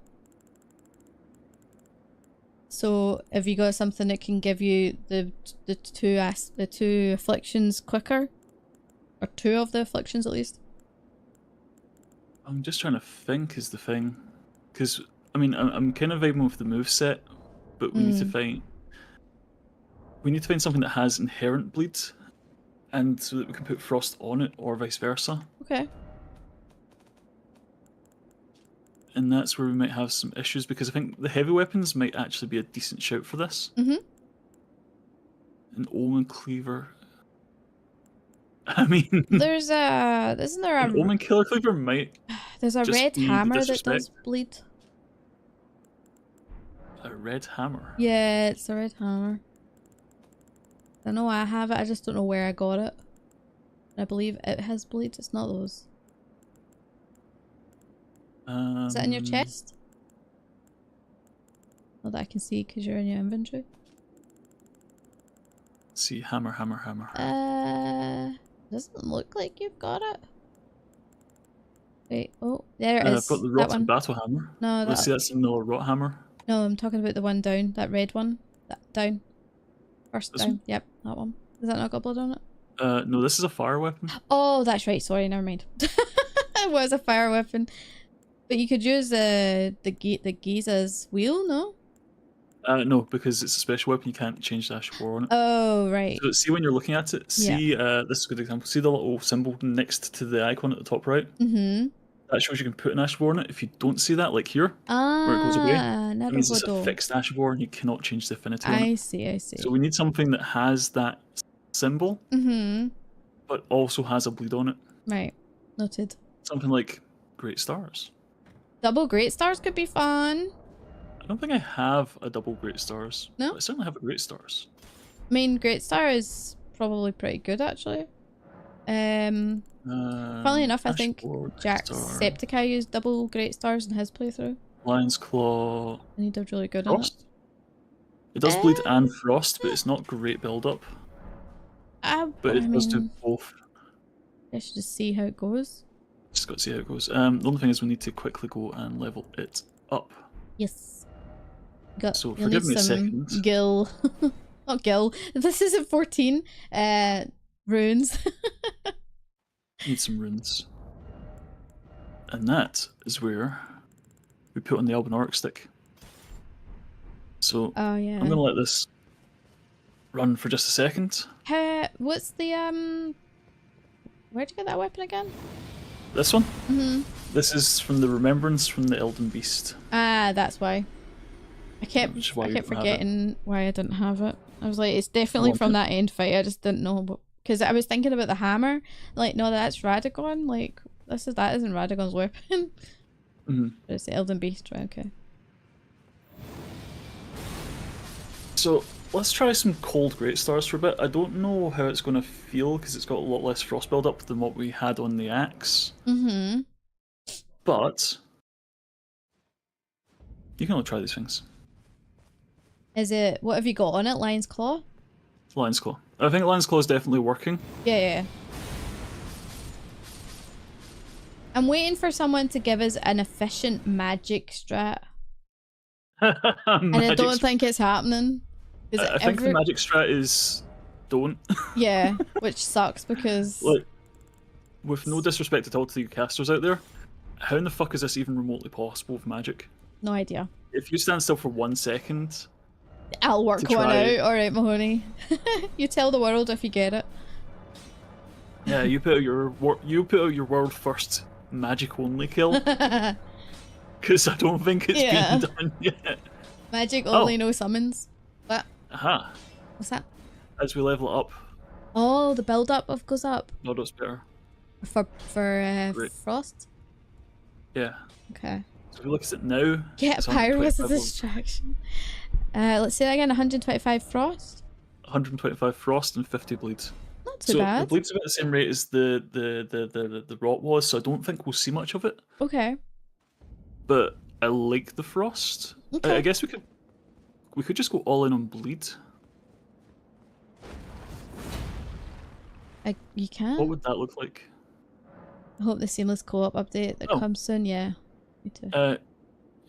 So have you got something that can give you the two afflictions quicker? Or two of the afflictions at least? I'm just trying to think is the thing. Because, I mean, I'm kind of vibing with the moveset, but we need to find... We need to find something that has inherent bleed, and so that we can put frost on it, or vice versa. Okay. And that's where we might have some issues, because I think the heavy weapons might actually be a decent shout for this. Mm-hmm. An Omen Cleaver... I mean... There's a... Isn't there a... An Omen Killer Cleaver might... There's a just red be hammer that disrespect. does bleed. A red hammer? Yeah, it's a red hammer. I know I have it, I just don't know where I got it. I believe it has bleed, it's not those. Is that in your chest? Not that I can see because you're in your inventory. Let's see, hammer. Doesn't look like you've got it. Wait, oh, there it is. I've got the That Rotten one. Battle Hammer. No, Let's see, that's another Rot Hammer. No, I'm talking about the one down, that red one. That down. First This down. one? Yep, that one. Has that not got blood on it? No, this is a fire weapon. Oh, that's right. Sorry, never mind. It was a fire weapon. But you could use the Giza's wheel, no? No, because it's a special weapon, you can't change the Ash of War on it. Oh, right. So see when you're looking at it, see, this is a good example, see the little symbol next to the icon at the top right? Mm-hmm. That shows you can put an Ash of War on it. If you don't see that, like here, where it goes away, that means it's a fixed Ash of War and you cannot change the affinity on it. I see. So we need something that has that symbol, but also has a bleed on it. Right. Noted. Something like Great Stars. Double Great Stars could be fun. I don't think I have a double Great Stars. No? But I certainly have a Great Stars. I mean, Great Star is probably pretty good, actually. Funnily enough, I think Jacksepticeye used double Great Stars in his playthrough. Lion's Claw. And he did really good on it. Frost? It does bleed and frost, but it's not great build up. But it does do both. I should just see how it goes. Just got to see how it goes. The only thing is we need to quickly go and level it up. Yes. So forgive me a second. Gil. Not Gil. This isn't 14. Runes. Need some runes. And that is where we put on the Albinoric stick. So oh yeah. I'm gonna let this run for just a second. What's the where'd you get that weapon again? This one? This is from the Remembrance from the Elden Beast. Ah, that's why. I kept forgetting why I didn't have it. I was like, it's definitely from that end fight. I just didn't know, because I was thinking about the hammer. Like, no, that's Radagon. Like, that isn't Radagon's weapon. But it's the Elden Beast, right? Okay. So let's try some cold great stars for a bit. I don't know how it's going to feel because it's got a lot less frost buildup than what we had on the axe. Mm-hmm. But you can only try these things. Is it, what have you got on it? Lion's Claw? Lion's Claw. I think Lion's Claw is definitely working. Yeah. I'm waiting for someone to give us an efficient magic strat. And I don't think it's happening. I think the magic strat is don't. Yeah, which sucks because... Like, with no disrespect at all to the casters out there, how in the fuck is this even remotely possible with magic? No idea. If you stand still for 1 second... I'll work one out. Alright, Mahoney. You tell the world if you get it. Yeah, you put out your world first magic only kill. Because I don't think it's been done yet. Magic only, no summons. What? Aha. What's that? As we level up. Oh, the build up goes up. No, that's better. For Frost? Yeah. Okay. So if you look at it now... Get Pyro as a distraction. Let's say that again, 125 Frost? 125 Frost and 50 Bleed. Not too bad. The Bleed's about the same rate as the Rot was, so I don't think we'll see much of it. Okay. But I like the Frost. Okay. I guess we could just go all in on Bleed. You can? What would that look like? I hope the seamless co-op update that comes soon, yeah. Me too.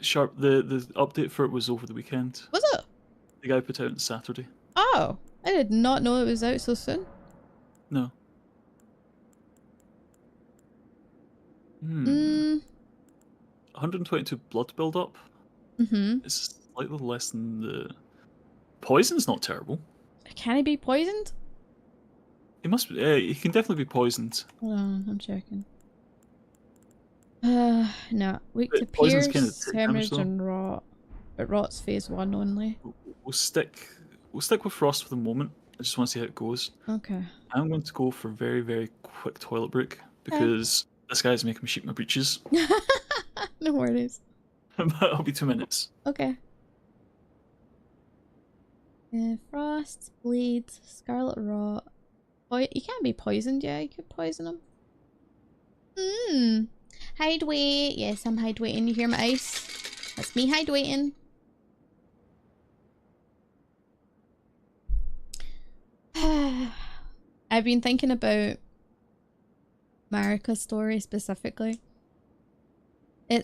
Sharp, the update for it was over the weekend. Was it? The guy put it out on Saturday. Oh, I did not know it was out so soon. No. 122 blood build up. It's slightly less than the... Poison's not terrible. Can he be poisoned? He must be. He can definitely be poisoned. Hold on, I'm checking. No. Weak to Poison's pierce, kind of hemorrhage, and rot. But rot's phase 1 only. We'll stick with Frost for the moment. I just want to see how it goes. Okay. I'm going to go for a very, very quick toilet break because this guy's making me sheet my breeches. No worries. I'll be 2 minutes. Okay. Frost, bleed, scarlet rot. You can't be poisoned, yeah, you could poison him. Hide wait. Yes, I'm hide waiting. You hear my ice? That's me hide waiting. I've been thinking about Marika's story specifically.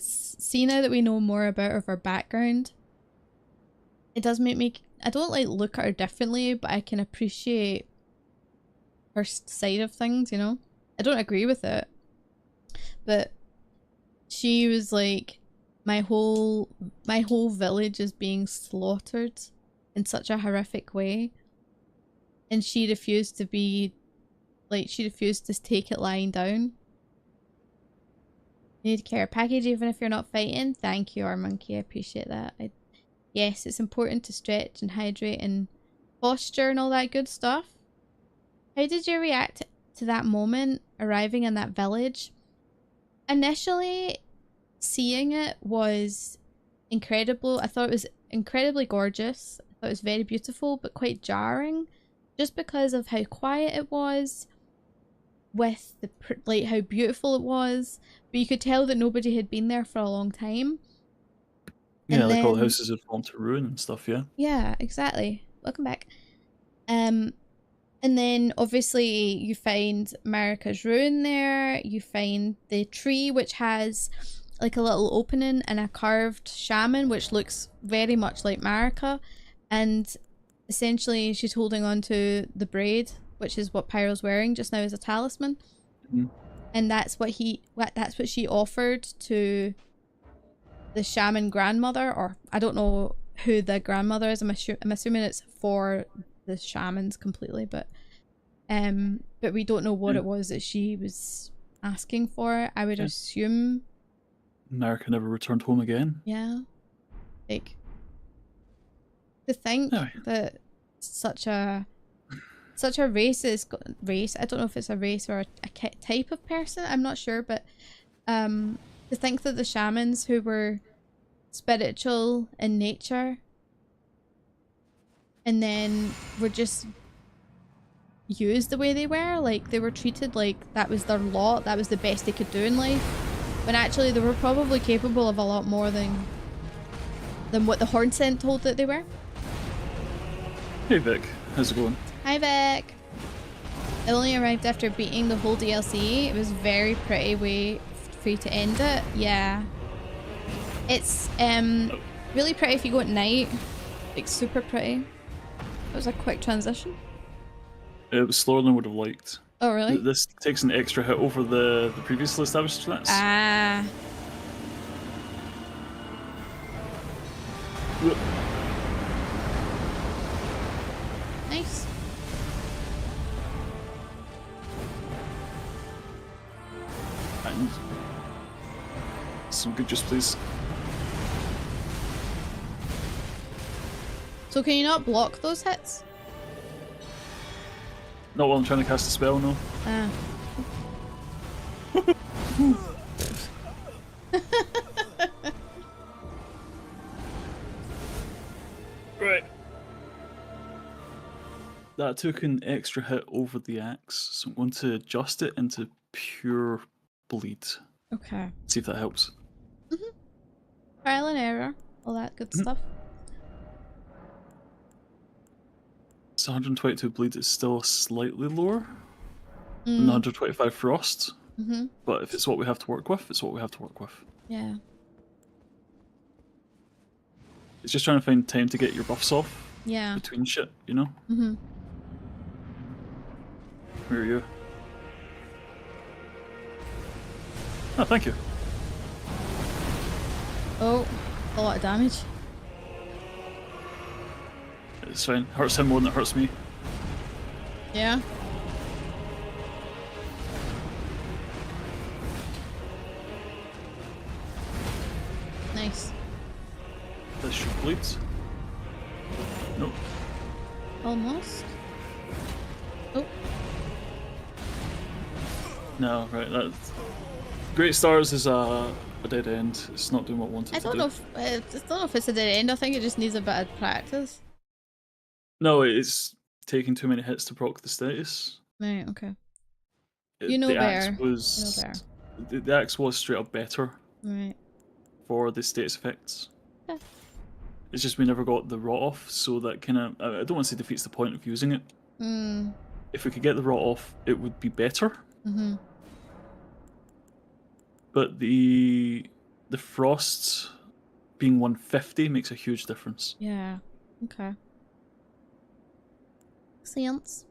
See now that we know more about her background, it does make me, I don't like look at her differently, but I can appreciate her side of things, you know? I don't agree with it, but she was like, my whole village is being slaughtered in such a horrific way, and she refused to be, like, she refused to take it lying down. You need to care package even if you're not fighting. Thank you, our monkey. I appreciate that. Yes, it's important to stretch and hydrate and posture and all that good stuff. How did you react to that moment, arriving in that village? Initially, seeing it was incredible. I thought it was incredibly gorgeous. I thought it was very beautiful, but quite jarring, just because of how quiet it was, with the like how beautiful it was. But you could tell that nobody had been there for a long time. Yeah, and like all the houses had fallen to ruin and stuff. Yeah. Yeah, exactly. Welcome back. And then obviously you find Marika's ruin there. You find the tree, which has like a little opening and a carved shaman, which looks very much like Marika. And essentially she's holding on to the braid, which is what Pyro's wearing just now as a talisman. And that's what she offered to the shaman grandmother, or I don't know who the grandmother is. I'm assuming it's for the shamans completely, but we don't know what it was that she was asking for. I would assume Marika never returned home again. Yeah, like to think that such a race. I don't know if it's a race or a type of person. I'm not sure, but to think that the shamans who were spiritual in nature and then were just used the way they were. Like, they were treated like that was their lot, that was the best they could do in life, when actually they were probably capable of a lot more than what the Horn Scent told that they were. Hey Vic, how's it going? Hi Vic. It only arrived after beating the whole DLC. It was very pretty way for you to end it. Yeah. It's really pretty if you go at night. Like, super pretty. It was a quick transition. It was slower than I would have liked. Oh really? This takes an extra hit over the previously established stats. Ah. Nice. And some good juice, please. So can you not block those hits? Not while I'm trying to cast a spell, no. Ah. Right. That took an extra hit over the axe, so I'm going to adjust it into pure bleed. Okay. See if that helps. Trial and error. All that good stuff. It's 122 bleed, it's still slightly lower than the 125 frost. But if it's what we have to work with, it's what we have to work with. Yeah. It's just trying to find time to get your buffs off between shit, you know? Where are you? Oh, thank you. Oh, a lot of damage. It's fine. Hurts him more than it hurts me. Yeah. Nice. This should bleed. Nope. Almost. Oh. No, right. That's... Great Stars is a dead end. It's not doing what I wanted to do. I don't know if it's a dead end. I think it just needs a bit of practice. No, it's taking too many hits to proc the status. Right, okay. You know the better. Axe was, the axe was straight up better for the status effects. Yeah. It's just we never got the rot off, so that kind of, I don't want to say defeats the point of using it. If we could get the rot off, it would be better. But the frost being 150 makes a huge difference. Yeah, okay. Sense.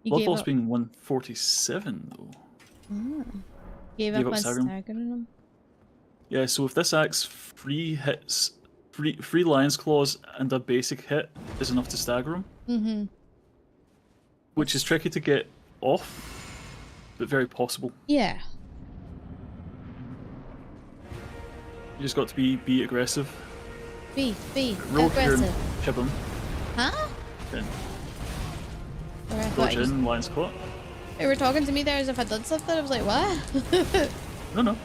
Blood loss being 147 though. Gave up on staggering him. Yeah, so if this axe free Lion's Claws and a basic hit is enough to stagger him. Which is tricky to get off, but very possible. Yeah. You just got to be aggressive. Be Roll aggressive. here and chip him. Huh? Okay. Dodge in, Lion's Claw. They were talking to me there as if I did something. I was like, what? No.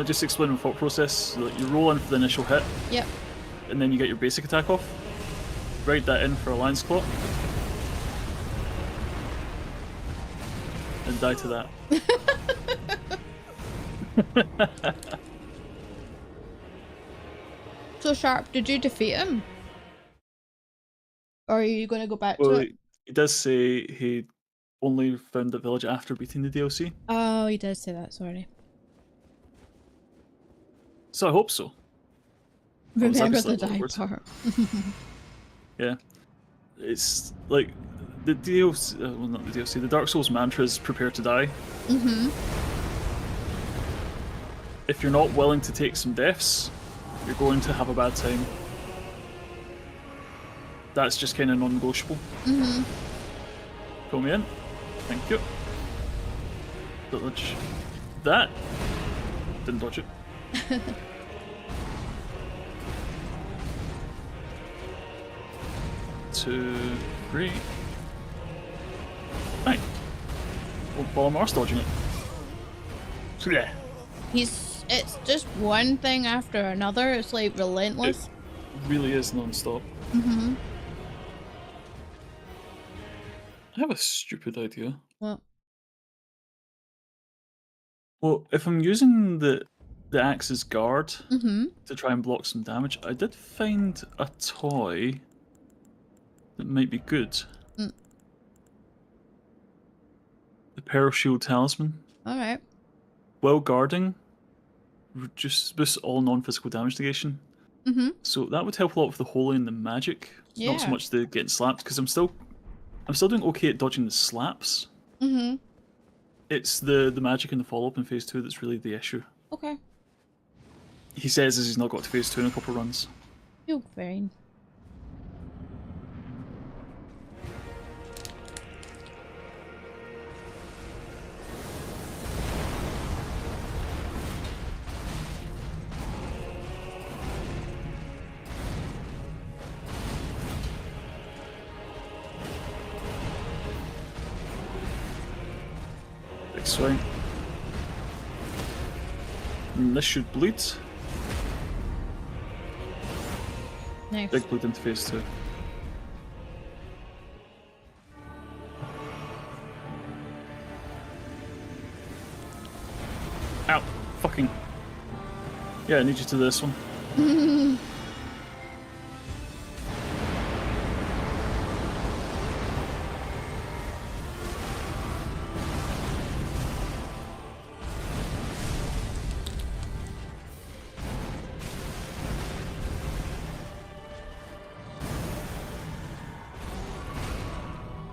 Just explain the thought process. Like, you roll in for the initial hit. Yep. And then you get your basic attack off. Ride that in for a Lion's Claw. And die to that. So Sharp, did you defeat him? Or are you going to go back to it? He does say he only found the village after beating the DLC. Oh, he does say that, sorry. So I hope so. Remember the die part. Yeah. It's like the DLC, well not the DLC, the Dark Souls mantra is prepare to die. If you're not willing to take some deaths, you're going to have a bad time. That's just kind of non-negotiable. Pull me in. Thank you. Dodge that. Didn't dodge it. 2, 3. Right. Well, Balmar's dodging it. So yeah. It's just one thing after another. It's like relentless. It really is non-stop. Mm-hmm. I have a stupid idea. Well. Well, if I'm using the axe's guard Mm-hmm. to try and block some damage, I did find a toy that might be good. Mm. The Peril Shield Talisman. All right. While guarding, boosts all non-physical damage negation. Mm-hmm. So that would help a lot with the holy and the magic. Not so Yeah. much the getting slapped, because I'm still doing okay at dodging the slaps. Mm-hmm. It's the magic and the follow-up in phase 2 that's really the issue. Okay. He says as he's not got to phase 2 in a couple runs. You're fine. Big swing. And this should bleed. Nice. Big bleed into phase 2. Ow! Fucking. Yeah, I need you to do this one.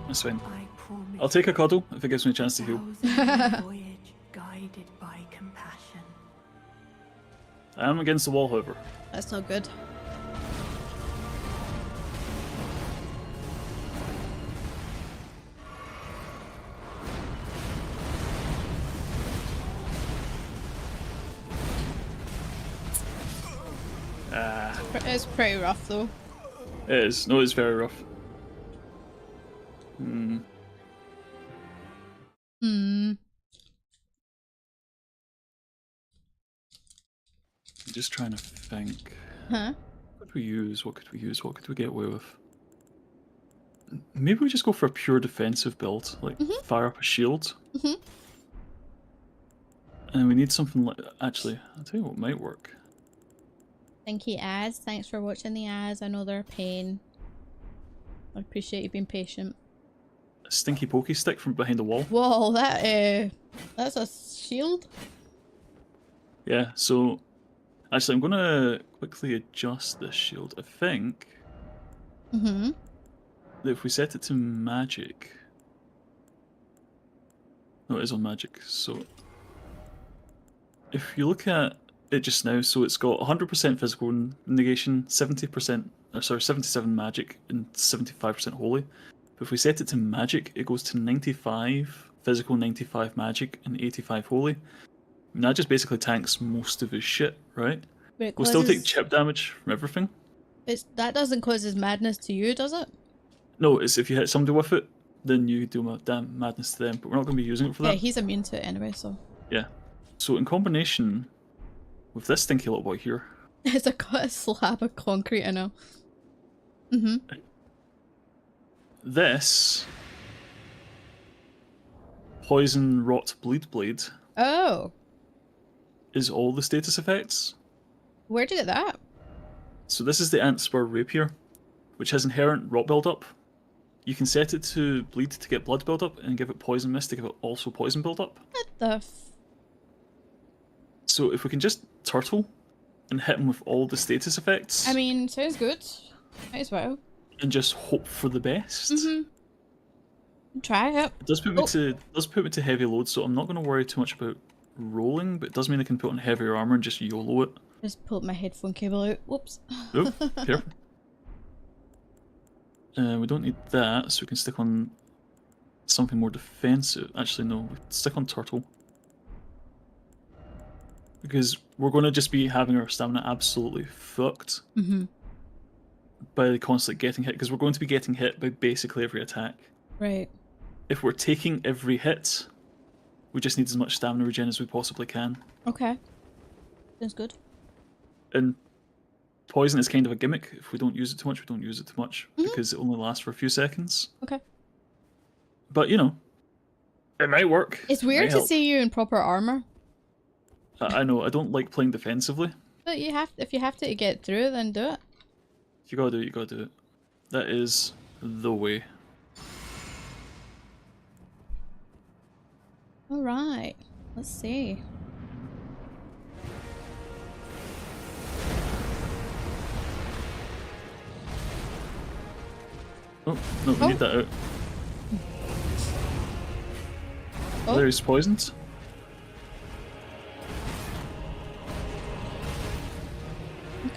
That's fine. I promise. I'll take a cuddle if it gives me a chance to heal. Voyage guided by compassion. I am against the wall, however. That's not good. It's pretty rough though. It is. No, it's very rough. Hmm. Hmm. I'm just trying to think. Huh? What could we use? What could we use? What could we get away with? Maybe we just go for a pure defensive build, like fire up a shield. Mm-hmm. And we need something like. Actually, I'll tell you what might work. Thank you, ads. Thanks for watching the ads. I know they're a pain. I appreciate you being patient. A stinky pokey stick from behind the wall. Whoa, that's a shield? Yeah, so actually I'm gonna quickly adjust this shield. I think Mm-hmm. that if we set it to magic. No, it is on magic, so if you look at it just now, so it's got 100% physical negation, 77 magic, and 75% holy. But if we set it to magic, it goes to 95 physical, 95 magic, and 85 holy. And that just basically tanks most of his shit, right? But We'll still take chip damage from everything. That doesn't cause his madness to you, does it? No, it's if you hit somebody with it, then you do damn madness to them. But we're not going to be using it for Yeah, that. he's immune to it anyway, so. Yeah. So in combination with this stinky little boy here. It's a slab of concrete, I know. Mm-hmm. This poison, rot, bleed blade Oh. is all the status effects. Where'd you get that? So this is the Ant Spur Rapier, which has inherent rot build-up. You can set it to bleed to get blood build-up, and give it poison mist to give it also poison build-up. What the So if we can just turtle and hit him with all the status effects, I mean, sounds good. Might as well. and just hope for the best. Mm-hmm. Try it. It does put me to heavy load, so I'm not going to worry too much about rolling, but it does mean I can put on heavier armor and just YOLO it. Just pulled my headphone cable out. Whoops. Oh, careful. We don't need that, so we can stick on something more defensive. Actually, no, we stick on turtle. Because we're going to just be having our stamina absolutely fucked by constantly getting hit, because we're going to be getting hit by basically every attack. Right. If we're taking every hit, we just need as much stamina regen as we possibly can. Okay. Sounds good. And poison is kind of a gimmick. If we don't use it too much, we don't use it too much because it only lasts for a few seconds. Okay. But you know, it might work. It's weird to help. see you in proper armor. I know. I don't like playing defensively. But you have, if you have to get through, then do it. If you gotta do it, you gotta do it. That is the way. All right. Let's see. Oh no, we need that out. Oh. There's poisons.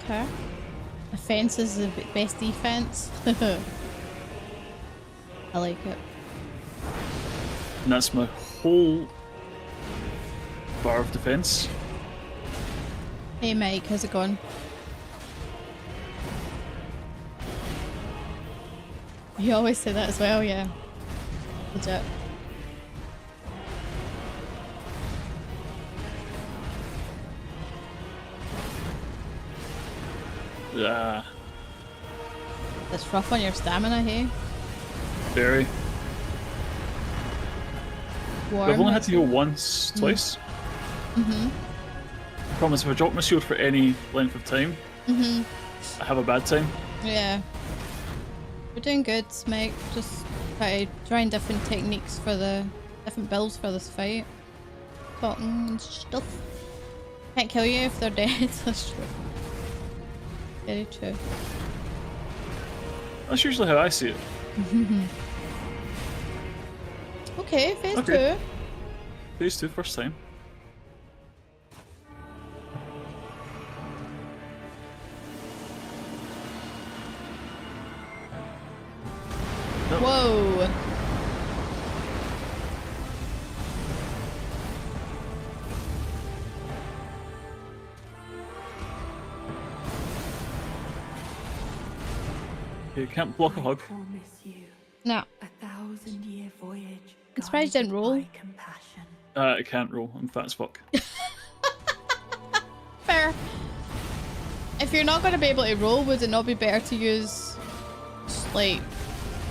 Okay. Offense is the best defense. I like it. And that's my whole bar of defense. Hey Mike, how's it going? You always say that as well, yeah. Legit. Yeah. That's rough on your stamina, hey? Very. Warm, I've only had to heal once, twice. Mm-hmm. I promise if I drop my shield for any length of time, I have a bad time. Yeah. We're doing good, Mike. Just trying different techniques for the different builds for this fight. Cotton and stuff. Can't kill you if they're dead. That's true. Very true. That's usually how I see it. Okay, phase Okay. 2. Phase 2, first time. No. Whoa. You can't block a hug. Promise you No. 1,000-year voyage. I'm surprised you didn't roll. By compassion. I can't roll. I'm fat as fuck. Fair. If you're not going to be able to roll, would it not be better to use, like,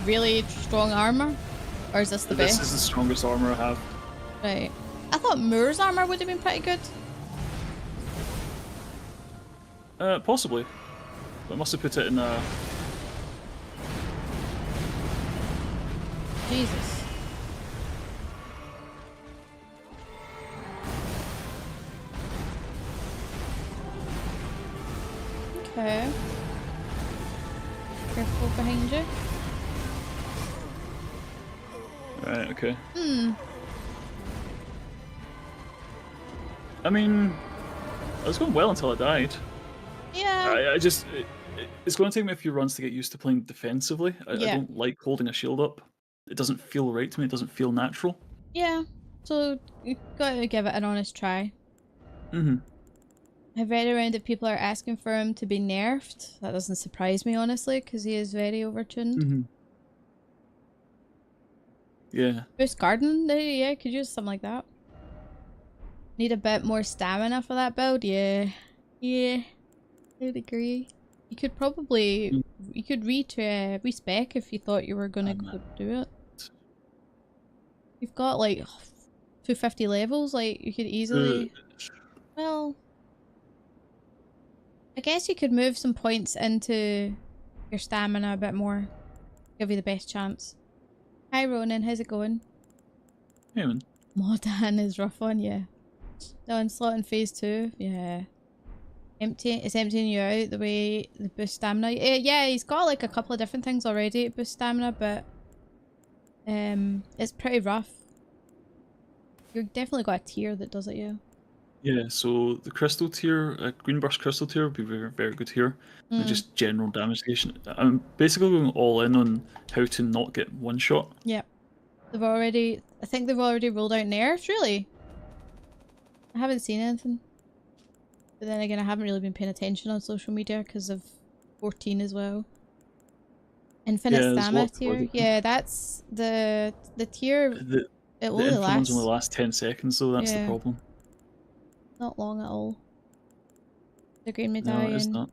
really strong armor? Or is this the This best? is the strongest armor I have. Right. I thought Moor's armor would have been pretty good. Possibly. But I must have put it in Jesus. Okay. Careful behind you. Right, okay. Hmm. I mean, I was going well until I died. Yeah. I just... It's going to take me a few runs to get used to playing defensively. I don't like holding a shield up. It doesn't feel right to me. It doesn't feel natural. Yeah. So you gotta give it an honest try. Mm-hmm. I've read around that people are asking for him to be nerfed. That doesn't surprise me, honestly, because he is very overtuned. Mm-hmm. Yeah. Boost Garden? Yeah, could use something like that. Need a bit more stamina for that build? Yeah. Yeah. I would agree. You could probably... You could respec if you thought you were gonna do it. You've got like 250 levels, like you could easily... Well... I guess you could move some points into your stamina a bit more. Give you the best chance. Hi Ronan, how's it going? Hey man. Modan is rough on you. The onslaught in phase 2, yeah. It's emptying you out the way the boost stamina. Yeah, he's got like a couple of different things already to boost stamina, but it's pretty rough. You've definitely got a tier that does it, yeah. Yeah, so the crystal tier, green burst crystal tier would be very, very good here. And just general damage station. I'm basically going all in on how to not get one shot. Yep. I think they've already rolled out nerfs, really. I haven't seen anything. But then again, I haven't really been paying attention on social media because of 14 as well. Infinite stamina tier. Yeah, that's the tier. The only infinite ones lasts. only last 10 seconds, though. That's the problem. Not long at all. The green No, medallion. it's not.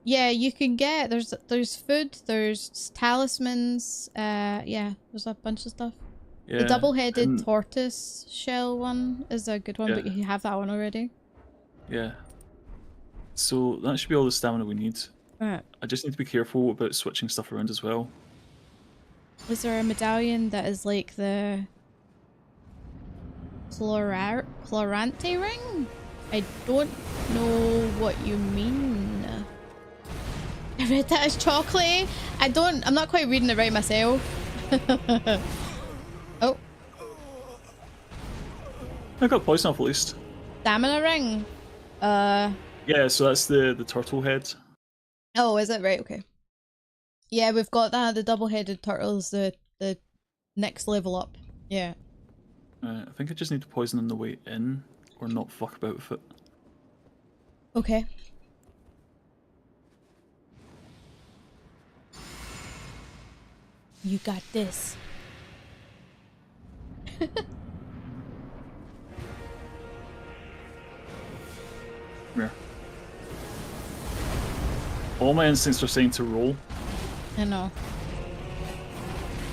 Yeah, you can get there's food, there's talismans, yeah, there's a bunch of stuff. Yeah. The double-headed and- tortoise shell one is a good one, but Yeah. you have that one already. Yeah. So that should be all the stamina we need. Right. I just need to be careful about switching stuff around as well. Is there a medallion that is like the Chlorante ring? I don't know what you mean. I read that as chocolate. I'm not quite reading it right myself. Oh. I got poison off at least. Stamina ring? Yeah, so that's the turtle head. Oh, is it? Right, okay. Yeah, we've got that. The double-headed turtle's the next level up. Yeah. I think I just need to poison on the way in, or not fuck about with it. Okay. You got this. Yeah. All my instincts are saying to roll. I know.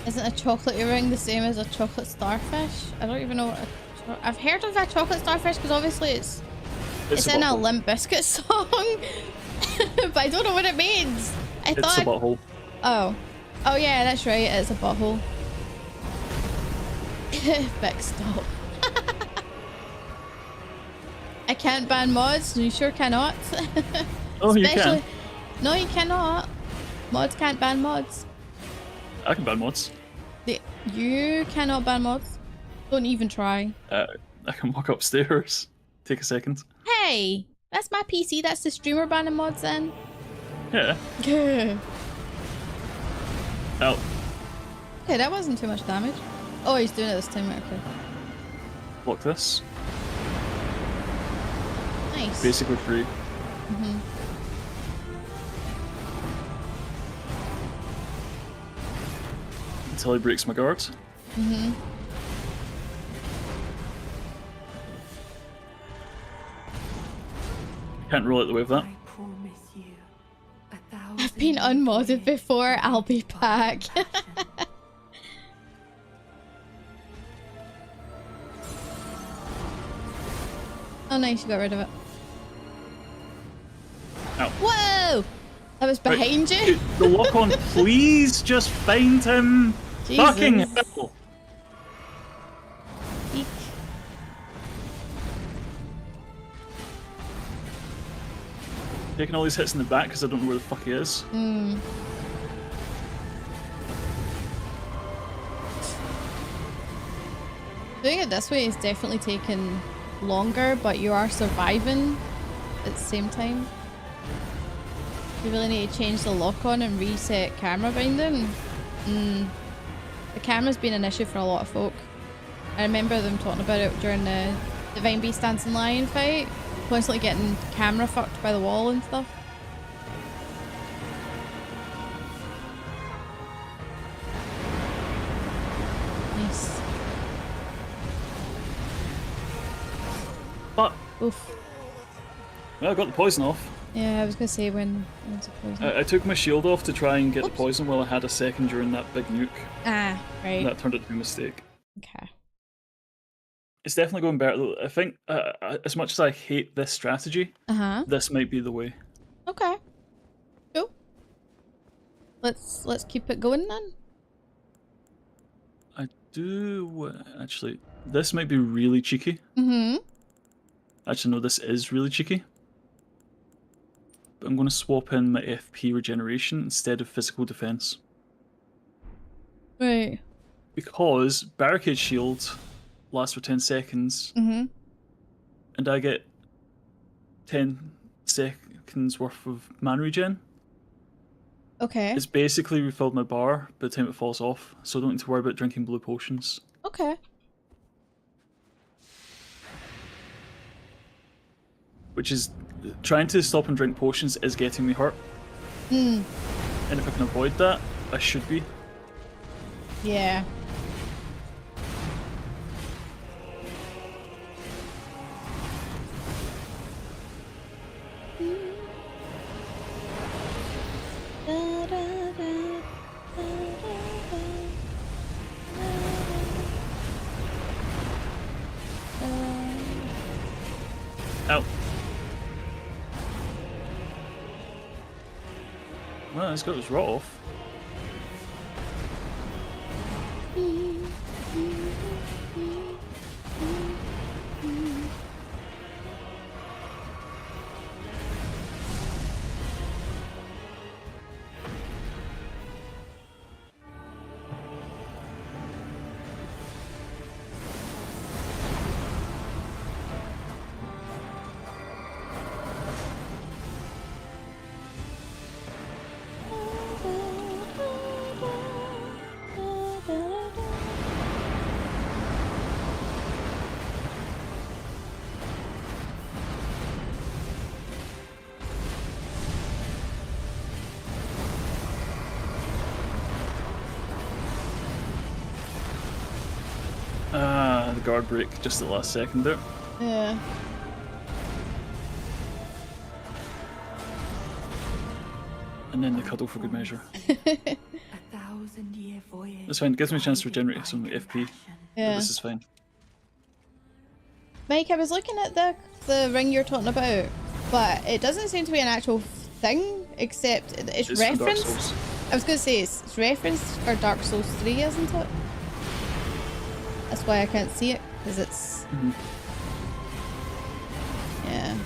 Isn't a chocolatey ring the same as a chocolate starfish? I don't even know what I've heard of a chocolate starfish because obviously it's in a Limp Bizkit song. But I don't know what it means. It's a butthole. Oh. Oh yeah, that's right, it's a butthole. Vic, stop. I can't ban mods, you sure cannot. Oh, you can. No, you cannot. Mods can't ban mods. I can ban mods. You cannot ban mods. Don't even try. I can walk upstairs. Take a second. Hey! That's my PC, that's the streamer banning mods then. Yeah. Out. Okay, that wasn't too much damage. Oh, he's doing it this time, okay. Block this. Nice. Basically free. Until he breaks my guard. Can't roll out the way of that. I promise you, I've been unmodded before, I'll be back. Oh nice, you got rid of it. Ow. Whoa! That was behind you? The lock on, please just find him. Jesus. Fucking hell. Eek. Taking all these hits in the back because I don't know where the fuck he is. Doing it this way is definitely taking longer, but you are surviving at the same time. You really need to change the lock on and reset camera binding. The camera's been an issue for a lot of folk. I remember them talking about it during the Divine Beast Dancing Lion fight. Constantly getting camera fucked by the wall and stuff. Nice. But Oof. well, I got the poison off. Yeah, I was gonna say when's the poison? I took my shield off to try and get the poison while I had a second during that big nuke. Ah, right. That turned out to be a mistake. Okay. It's definitely going better though. I think as much as I hate this strategy, this might be the way. Okay. Cool. Let's keep it going then. I do actually. This might be really cheeky. Actually, no, this is really cheeky. But I'm going to swap in my FP regeneration instead of physical defense. Right. Because barricade shield lasts for 10 seconds. And I get 10 seconds worth of mana regen. Okay. It's basically refilled my bar by the time it falls off, so I don't need to worry about drinking blue potions. Okay. Which is, trying to stop and drink potions is getting me hurt. And if I can avoid that, I should be. Yeah. Ow. Well, it's got his rot off. The guard break just at the last second there. Yeah. And then the cuddle for good measure. 1,000-year voyage. That's fine, it gives me a chance to regenerate some FP. Yeah. This is fine. Mike, I was looking at the ring you're talking about, but it doesn't seem to be an actual thing, except it's It's from Dark referenced. Souls. I was going to say it's referenced for Dark Souls 3, isn't it? That's why I can't see it, because it's... Yeah.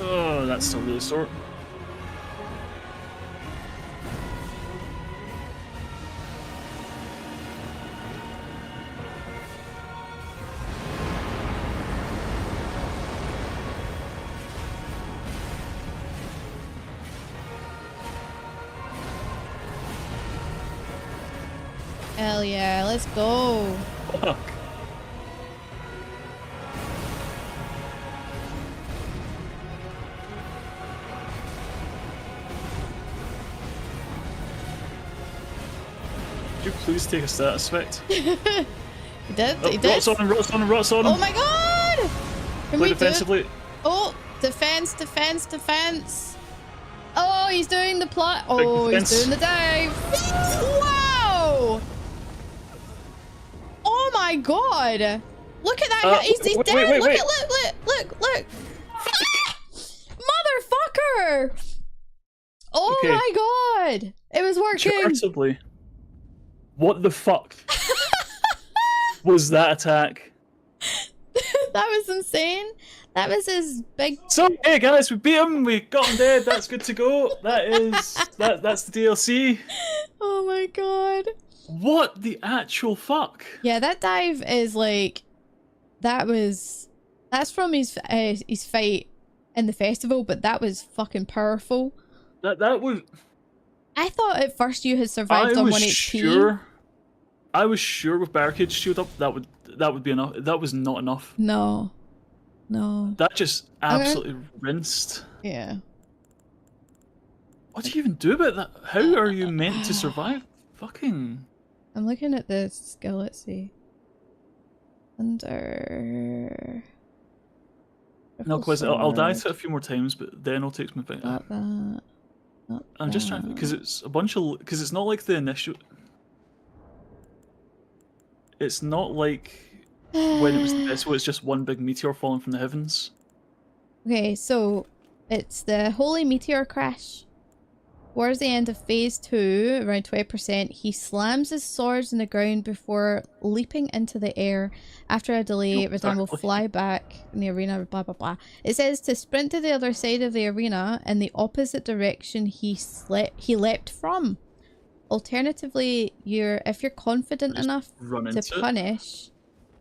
Oh, that's still really sore. Hell yeah, let's go. Fuck. Could you please take a status effect? He did, Oh, he did. rots on him, rots on him, rots on him! Oh my god! Can Play we do it? defensively. Oh, defense, defense, defense. Oh, he's doing the plot. Oh, he's defense. doing the dive. Wow! Oh my god! Look at that! He's wait, dead! wait, look wait. at look! Motherfucker! Oh Okay. my god! It was working. Charitably. What the fuck was that attack? That was insane. That was his big. So, hey guys, we beat him, we got him dead, that's good to go. That's the DLC. Oh my god. What the actual fuck? Yeah, that dive is like, that's from his fight in the festival, but that was fucking powerful. That was... I thought at first you had survived on 1 HP. I was sure with barricades shield up that would be enough. That was not enough. No. That just absolutely rinsed. Yeah. What do you even do about that? How are you meant to survive? Fucking... I'm looking at the skill, let's see. Under... No, because I'll die to it a few more times, but then it'll take me back. Not that. Not I'm just trying to... Because it's a bunch of... Because it's not like the initial... It's not like when it was the best, where it's just one big meteor falling from the heavens. Okay, so it's the Holy Meteor Crash. Towards the end of phase 2, around 20%, he slams his swords in the ground before leaping into the air. After a delay, Radan will fly back in the arena, blah blah blah. It says to sprint to the other side of the arena in the opposite direction he leapt from. Alternatively, if you're confident enough to punish,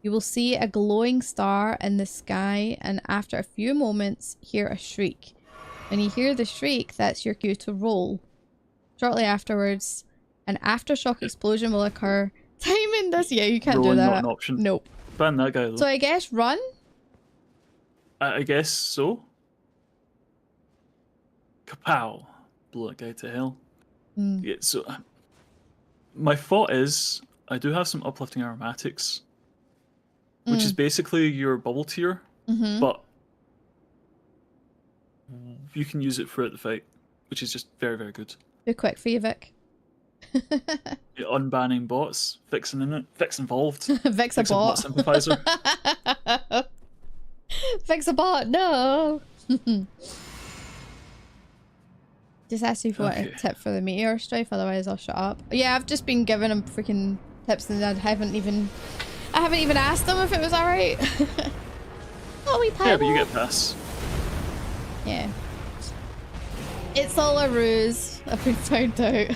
you will see a glowing star in the sky, and after a few moments, hear a shriek. When you hear the shriek, that's your cue to roll. Shortly afterwards, an aftershock explosion will occur. Timing this, yeah, you can't do that. Not an option. Nope. Ban that guy though. So I guess run? I guess so. Kapow! Blow that guy to hell. Yeah, so my thought is, I do have some uplifting aromatics, which is basically your bubble tier, but You can use it throughout the fight, which is just very, very good. Too quick for you, Vic. You're unbanning bots, fixing in it, Vic's involved. Vic's a bot. Sympathizer. Vic's a bot, no! Just ask you if you want a tip for the meteor strife, otherwise I'll shut up. Yeah, I've just been giving him freaking tips and I haven't even asked him if it was alright. Oh, we pebble. Yeah, but you get pass. Yeah. It's all a ruse, I've been found out.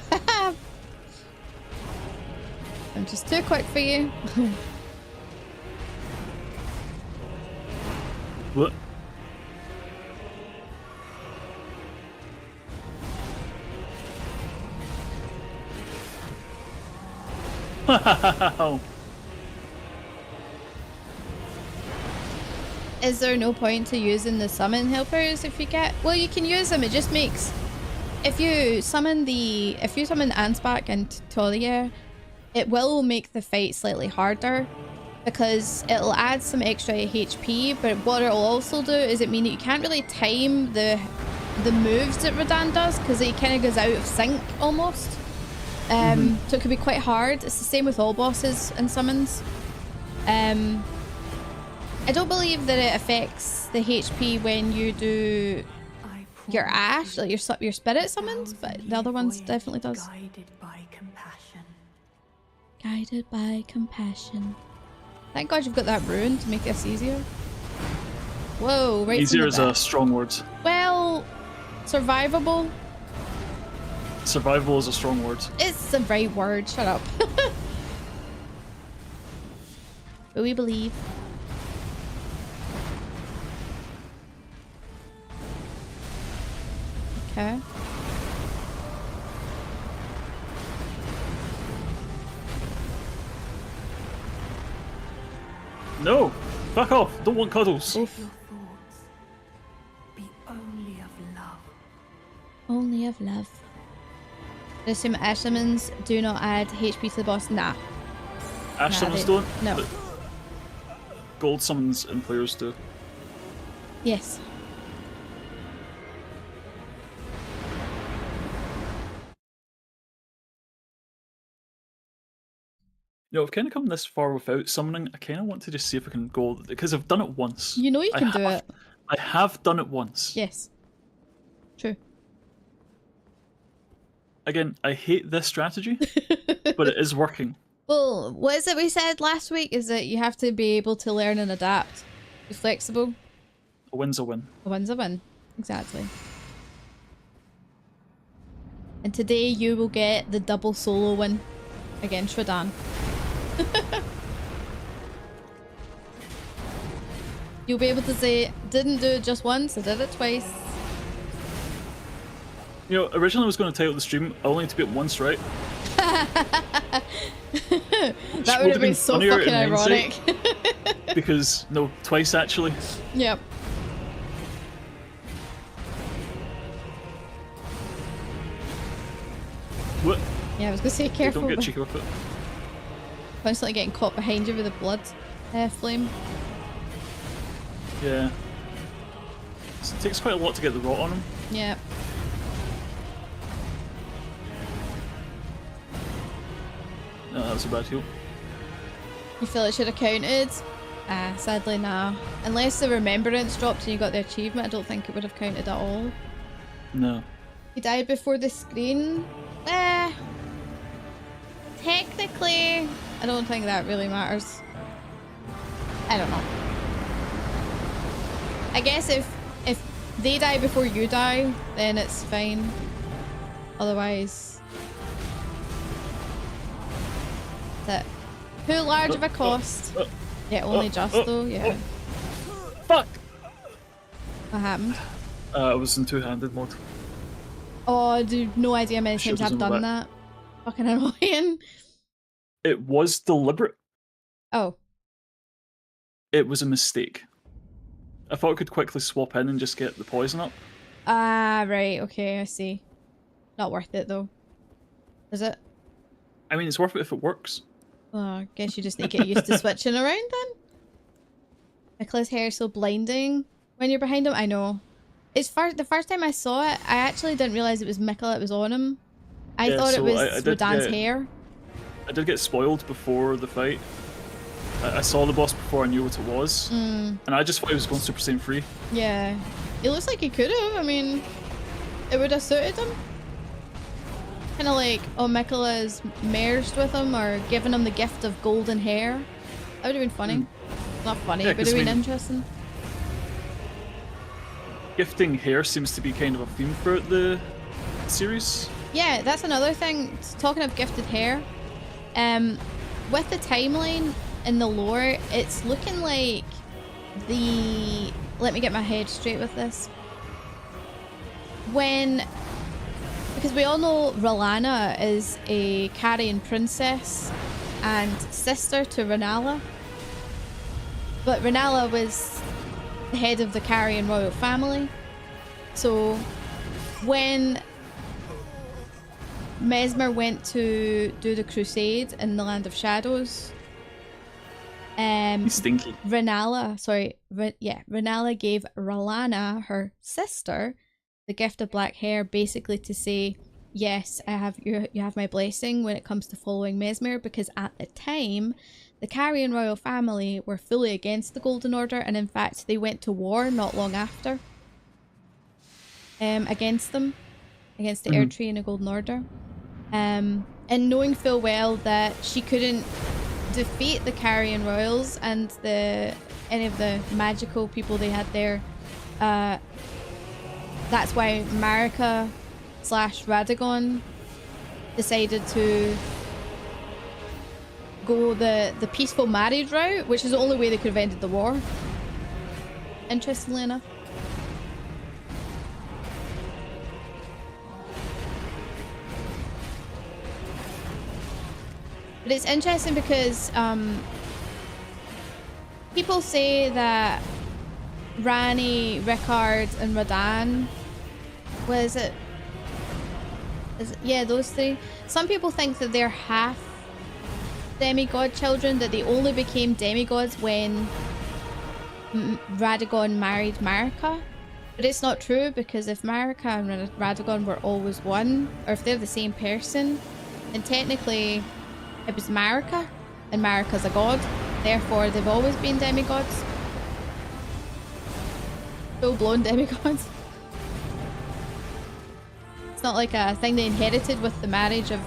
I'm just too quick for you. What? Wow. Is there no point to using the summon helpers if you get... Well, you can use them, it just makes... If you summon Ansbach and Tolia, it will make the fight slightly harder because it'll add some extra HP, but what it'll also do is it mean that you can't really time the moves that Radahn does because it kind of goes out of sync almost. So it could be quite hard. It's the same with all bosses and summons. I don't believe that it affects the HP when you do your Ash, like your spirit summons, but the other ones definitely does. Guided by compassion. Guided by compassion. Thank God you've got that rune to make this easier. Whoa, right. Easier is a strong word. Well, survivable. Survivable is a strong word. It's the right word. Shut up. But we believe. Okay. No! Fuck off! Don't want cuddles! Oof. Your thoughts be only of love. Only of love. I assume Ash summons do not add HP to the boss. Nah. Ash Nah, summons they- don't? no. But gold summons and players do. Yes. You know, I've kind of come this far without summoning. I kind of want to just see if I can go, because I've done it once. You know you can do it. I have done it once. Yes. True. Again, I hate this strategy, but it is working. Well, what is it we said last week? Is that you have to be able to learn and adapt. Be flexible. A win's a win. A win's a win. Exactly. And today you will get the double solo win against Radahn. You'll be able to say, didn't do it just once, I did it twice. You know, originally I was going to title the stream, I only need to beat it once, right? That would have been so funnier fucking in ironic. Because, no, twice actually. Yep. What? Yeah, I was gonna say careful. Don't get but cheeky with it. constantly getting caught behind you with a blood flame. Yeah. So it takes quite a lot to get the rot on him. Yeah. No, that was a bad heal. You feel it should have counted? Sadly, nah. Unless the remembrance dropped and you got the achievement, I don't think it would have counted at all. No. You died before the screen? Technically, I don't think that really matters. I don't know. I guess if they die before you die, then it's fine. Otherwise... That's it. Too large of a cost. Yeah, only just though, yeah. Fuck! What happened? I was in two-handed mode. Oh, I do no idea how many Shield times was I've on the done that. Fucking annoying. It was deliberate. Oh. It was a mistake. I thought I could quickly swap in and just get the poison up. Ah, right, okay, I see. Not worth it though. Is it? I mean, it's worth it if it works. Oh, I guess you just need to get used to switching around then. Nicholas' hair is so blinding when you're behind him. I know. The first time I saw it, I actually didn't realize it was Mikkel that was on him. I Yeah, thought so it was I did Rodan's get- hair. I did get spoiled before the fight. I saw the boss before I knew what it was, and I just thought he was going Super Saiyan 3. Yeah. It looks like he could have. I mean, it would have suited him. Kind of like, oh, Mikkel has merged with him or given him the gift of golden hair. That would have been funny. Not funny, Yeah, but it would 'cause, have I been mean, interesting. Gifting hair seems to be kind of a theme throughout the series. Yeah, that's another thing. Talking of gifted hair, with the timeline in the lore, it's looking like the... Let me get my head straight with this. Because we all know Liliana is a Carian princess and sister to Renala. But Renala was the head of the Carian royal family. So when Mesmer went to do the crusade in the Land of Shadows, He's stinky. Renala gave Liliana, her sister, the gift of black hair, basically to say, yes, you have my blessing when it comes to following Mesmer, because at the time the Carian royal family were fully against the Golden Order, and in fact they went to war not long after against them, against the Erdtree and the Golden Order, and knowing full well that she couldn't defeat the Carian royals and any of the magical people they had there. That's why Marika / Radagon decided to go the peaceful marriage route, which is the only way they could have ended the war. Interestingly enough. But it's interesting because people say that Rani, Rickard, and Radan, yeah, those three. Some people think that they're half demigod children, that they only became demigods when Radagon married Marika. But it's not true, because if Marika and Radagon were always one, or if they're the same person, then technically it was Marika, and Marika's a god. Therefore, they've always been demigods. Full-blown demigods. It's not like a thing they inherited with the marriage of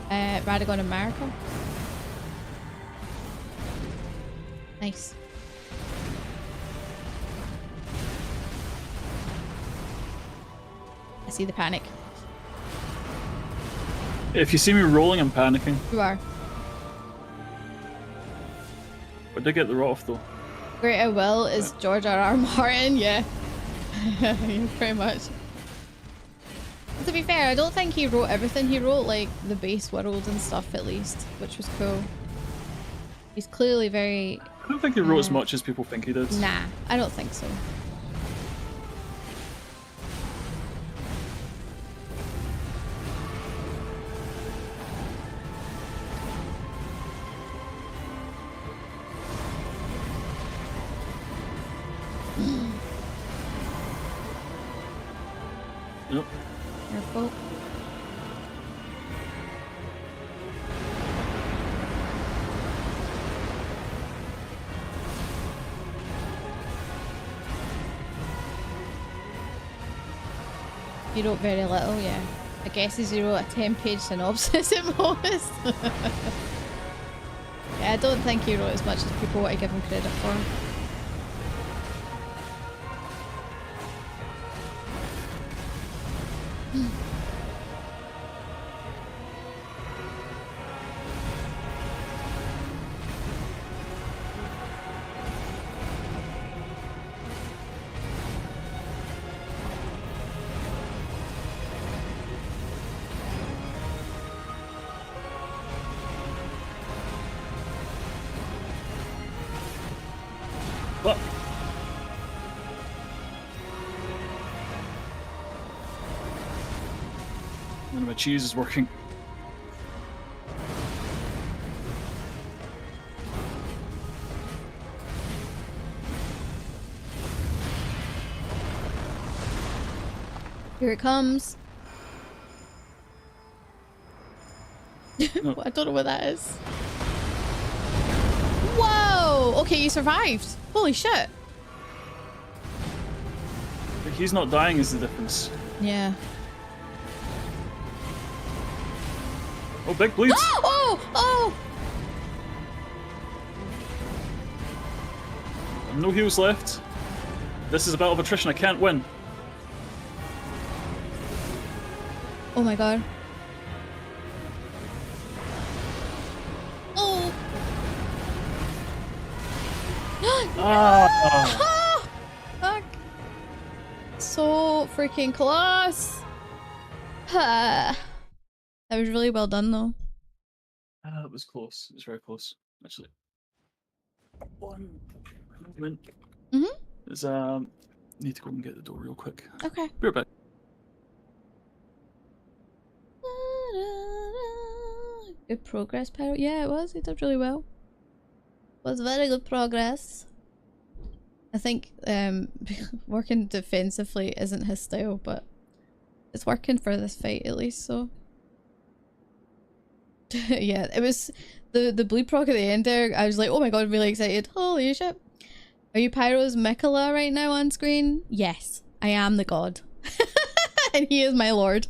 Radagon and Marika. Nice. I see the panic. If you see me rolling, I'm panicking. You are. I did get the rot off though. Greater Will is George R.R. Martin, yeah. Yeah, pretty much. To be fair, I don't think he wrote everything. He wrote like the base world and stuff at least, which was cool. He's clearly very... I don't think he wrote as much as people think he did. Nah, I don't think so. Yep. Careful. He wrote very little, yeah. I guess he wrote a 10-page synopsis at most. Yeah, I don't think he wrote as much as people want to give him credit for. What? None of my cheese is working. Here it comes. No. I don't know what that is. Whoa! Okay, you survived. Holy shit. He's not dying is the difference. Yeah. Oh, big bleeds. Oh! Oh! No heals left. This is a battle of attrition. I can't win. Oh my god. Oh! Ah! Fuck. So freaking close. That was really well done though. It was close. It was very close, actually. One moment. Is need to go and get the door real quick. Okay. Be right back. Good progress, Pyro. Yeah, it was. He did really well. It was very good progress. I think working defensively isn't his style, but it's working for this fight at least, so. Yeah, it was the bleed proc at the end there. I was like, oh my god, I'm really excited. Holy shit. Are you Pyro's Mikola right now on screen? Yes, I am the god. And he is my lord.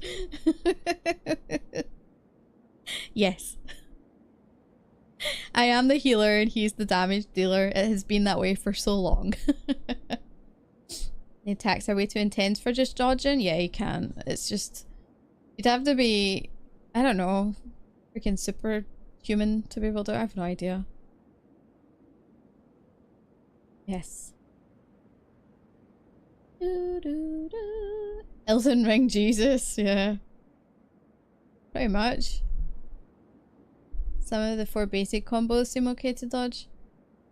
Yes. I am the healer and he's the damage dealer. It has been that way for so long. The attacks are way too intense for just dodging? Yeah, you can. It's just... You'd have to be... I don't know. Freaking superhuman to be able to... I have no idea. Yes. Elden Ring, Jesus, yeah. Pretty much. Some of the 4 basic combos seem okay to dodge.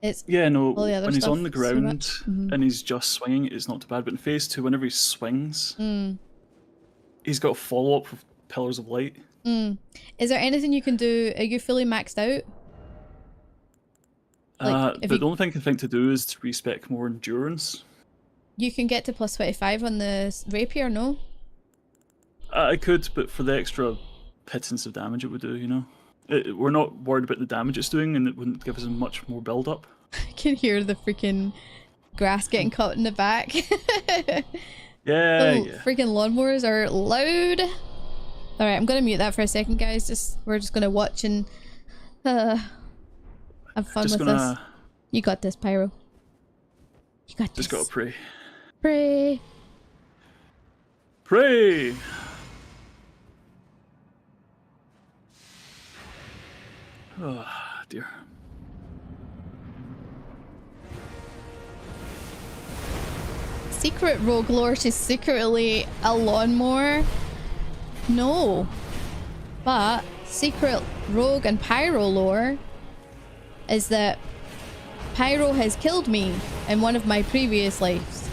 It's Yeah, no, all the other when he's stuff on the so ground much. and he's just swinging, it's not too bad. But in phase 2, whenever he swings, he's got a follow-up with Pillars of Light. Is there anything you can do? Are you fully maxed out? Like, But the only thing I can think to do is to respec more endurance. You can get to plus 25 on the rapier, no? I could, but for the extra pittance of damage it would do, you know? We're not worried about the damage it's doing, and it wouldn't give us much more build-up. I can hear the freaking grass getting cut in the back. Yeah, The freaking lawnmowers are loud. Alright, I'm gonna mute that for a second, guys. We're just gonna watch and have fun with this. You got this, Pyro. You got this. Just gotta pray. Pray. Pray! Oh, dear. Secret rogue lore, she's secretly a lawnmower? No. But secret rogue and pyro lore is that Pyro has killed me in one of my previous lives.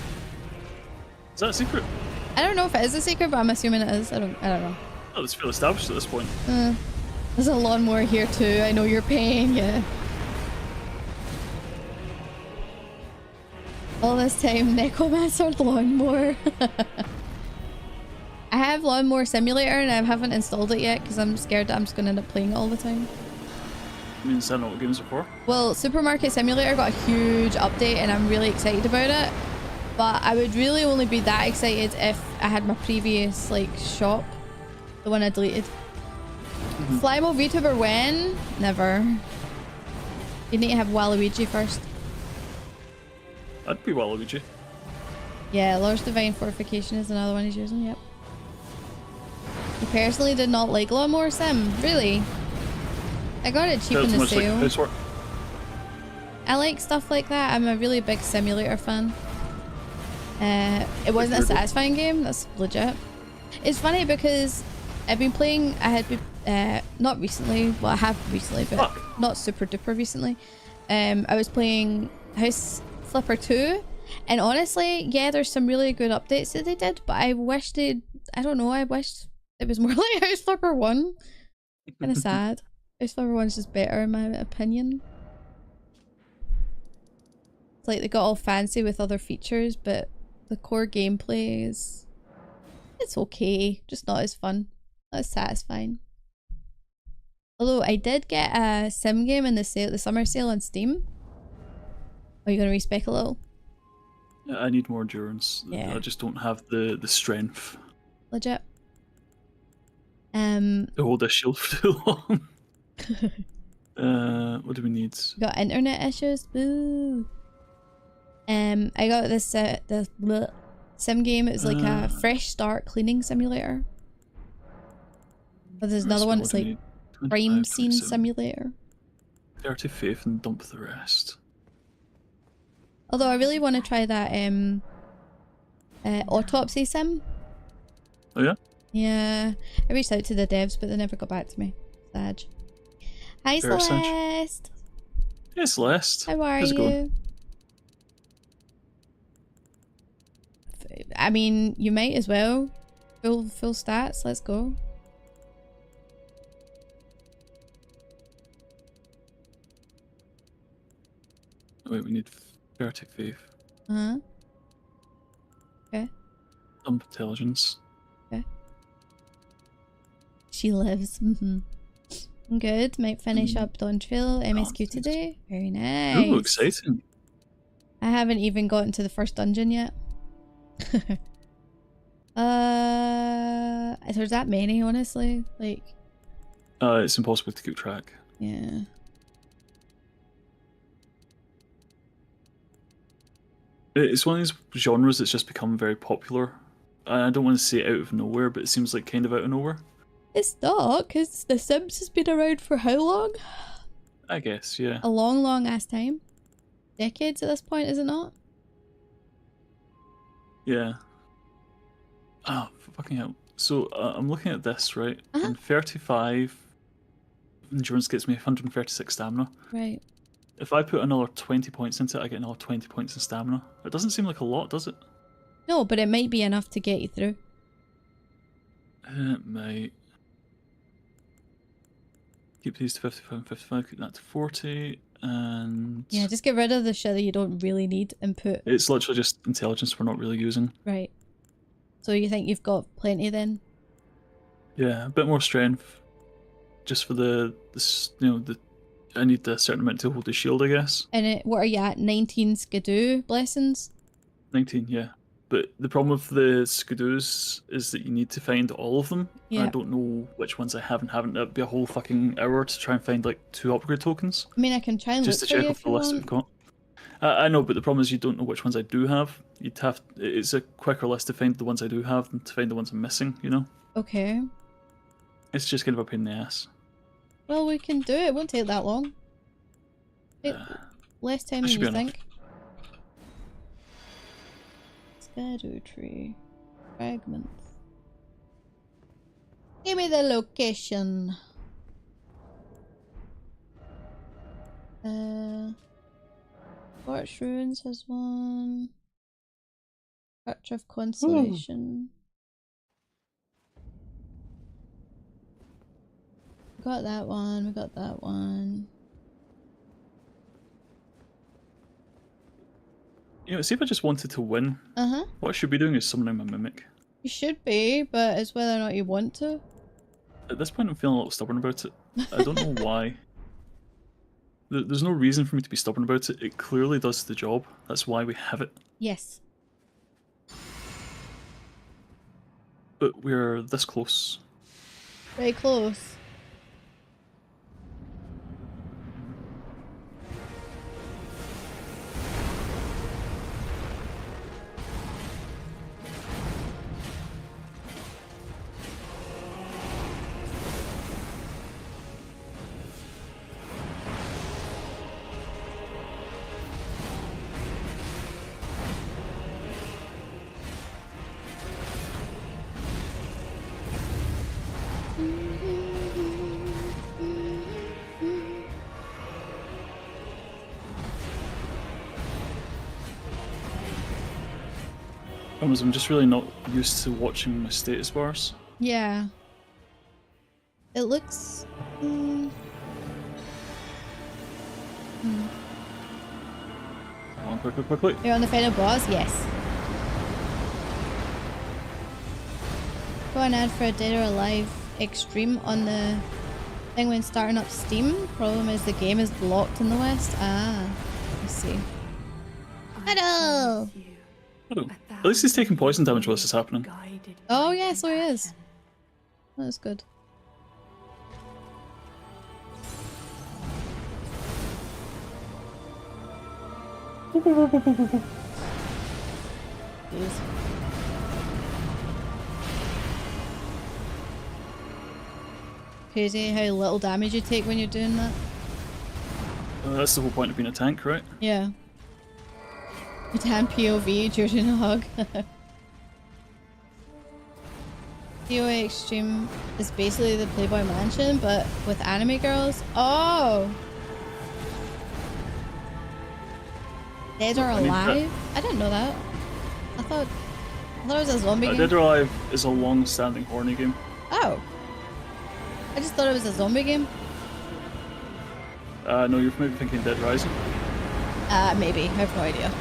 Is that a secret? I don't know if it is a secret, but I'm assuming it is. I don't know. Oh, it's fairly established at this point. There's a lawnmower here too. I know your pain, yeah. All this time, Necromancer lawnmower. I have Lawnmower Simulator and I haven't installed it yet because I'm scared that I'm just going to end up playing it all the time. I mean, I don't know what games are for. Well, Supermarket Simulator got a huge update and I'm really excited about it. But I would really only be that excited if I had my previous, like, shop. The one I deleted. Flymo VTuber when? Never. You need to have Waluigi first. I'd be Waluigi. Yeah, Lord's Divine Fortification is another one he's using, yep. You personally did not like Lawnmower Sim? Really? I got it cheap in the sale. Like I like stuff like that. I'm a really big simulator fan. It wasn't a satisfying game, that's legit. It's funny because I've been playing, I had been, not recently, well I have recently, but not super duper recently. I was playing House Flipper 2, and honestly, yeah, there's some really good updates that they did, but I wish I don't know, I wished it was more like House Flipper 1. Kind of sad. House Flipper 1's just better in my opinion. It's like they got all fancy with other features, but the core gameplay is It's okay, just not as fun, not as satisfying. Although I did get a sim game in the summer sale on Steam. Are you gonna respec a little? I need more endurance. Yeah. I just don't have the strength. Legit. To hold this shield for too long. What do we need? Got internet issues. Boo. I got this the sim game. It was like a fresh start cleaning simulator. But there's another one. It's like crime scene simulator. 30 faith and dump the rest. Although I really want to try that autopsy sim. Oh yeah? Yeah. I reached out to the devs, but they never got back to me. Sad. Hi, Celeste. Hey, Celeste. How are How's it you? going? I mean, you might as well. Full stats. Let's go. Wait, we need 30 faith. Uh-huh. Okay. Dump intelligence. Okay. She lives. Good. Might finish up Dawn Trail MSQ today. Very nice. Ooh, exciting. I haven't even gotten to the first dungeon yet. There's that many, honestly. Like, it's impossible to keep track. yeah. It's one of these genres that's just become very popular. I don't want to say out of nowhere, but it seems like kind of out of nowhere. It's not, because The Sims has been around for how long? I guess, yeah. A long, long ass time. Decades at this point, is it not? Yeah. Oh, fucking hell. So, I'm looking at this, right? And 35 endurance gets me 136 stamina. Right. If I put another 20 points into it, I get another 20 points in stamina. It doesn't seem like a lot, does it? No, but it might be enough to get you through. It might. Keep these to 55 and 55, keep that to 40, and... Yeah, just get rid of the shit that you don't really need and put... It's literally just intelligence we're not really using. Right. So you think you've got plenty then? Yeah, a bit more strength. Just for the I need a certain amount to hold the shield, I guess. And what are you at? 19 skidoo blessings? 19, yeah. But the problem with the skidoos is that you need to find all of them. Yeah. I don't know which ones I haven't. That'd be a whole fucking hour to try and find like 2 upgrade tokens. I mean, I can try and just look to for check you off if the you list want. we've got. I know, but the problem is you don't know which ones I do have. It's a quicker list to find the ones I do have than to find the ones I'm missing, you know? Okay. It's just kind of a pain in the ass. Well, we can do it. It won't take that long. Less time than you think. Erdtree fragments. Give me the location. Torch Ruins has one. Church of Consolation. We got that one. We got that one. You know, see if I just wanted to win. What I should be doing is summoning my mimic. You should be, but it's whether or not you want to. At this point, I'm feeling a little stubborn about it. I don't know why. There's no reason for me to be stubborn about it. It clearly does the job. That's why we have it. Yes. But we're this close. Very close. I'm just really not used to watching my status bars. Yeah. It looks... Come on, quickly. You're on the final boss? Yes. Got an ad for a Dead or Alive Extreme on the thing when starting up Steam. Problem is the game is blocked in the West. Ah, I see. Hello! Hello. At least he's taking poison damage while this is happening. Oh yeah, so he is. That's good. Jeez. Crazy how little damage you take when you're doing that. That's the whole point of being a tank, right? Yeah. You tan POV during a hug. DOA Extreme is basically the Playboy Mansion, but with anime girls. Oh! Dead or Alive? I didn't know that. I thought it was a zombie game. Dead or Alive is a long-standing horny game. Oh. I just thought it was a zombie game. No, you're maybe thinking Dead Rising. Maybe. I have no idea.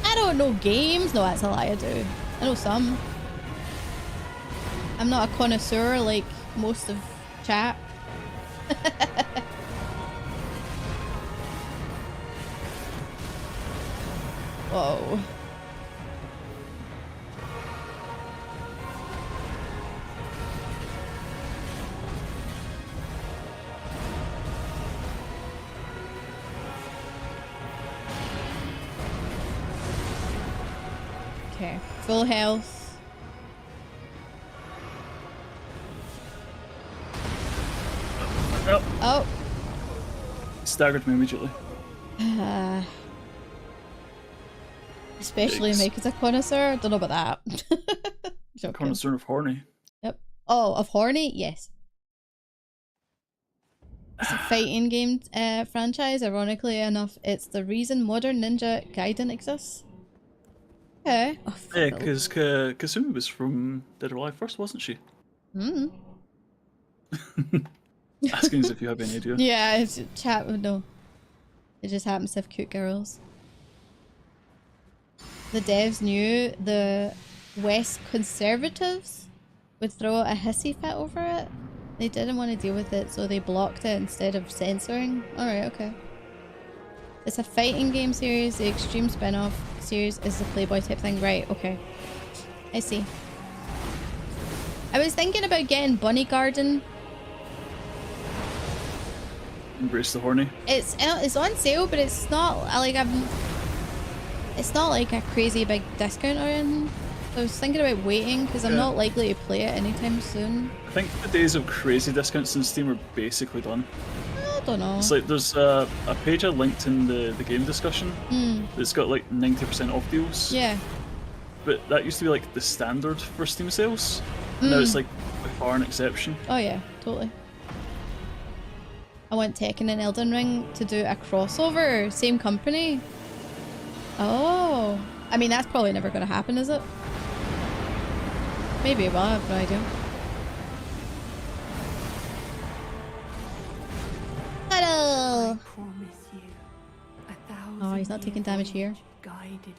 I don't know games. No, that's a lie, I do. I know some. I'm not a connoisseur like most of chat. Whoa. Okay, full health. Oh. Staggered me immediately. Especially Yikes. Mike is a connoisseur. Don't know about that. Joking. Connoisseur of horny. Yep. Oh, of horny? Yes. It's a fighting game franchise. Ironically enough, it's the reason modern Ninja Gaiden exists. Okay. Oh, Yeah, because Kasumi was from Dead or Alive first, wasn't she? Hmm. Asking as if you have any idea. Yeah, it's chat would know. It just happens to have cute girls. The devs knew the West conservatives would throw a hissy fit over it. They didn't want to deal with it, so they blocked it instead of censoring. Alright, okay. It's a fighting game series. The Extreme spin-off series is the Playboy type thing. Right, okay. I see. I was thinking about getting Bunny Garden. Embrace the horny. It's on sale, but it's not like it's not like a crazy big discount or anything. So I was thinking about waiting because I'm not likely to play it anytime soon. I think the days of crazy discounts in Steam are basically done. I don't know. It's like there's a page I linked in the game discussion that's got like 90% off deals. Yeah. But that used to be like the standard for Steam sales. Now it's like by far an exception. Oh yeah, totally. I want Tekken and Elden Ring to do a crossover, same company. Oh, I mean that's probably never going to happen, is it? Maybe, well, I have no idea. Hello. Oh, he's not taking damage here.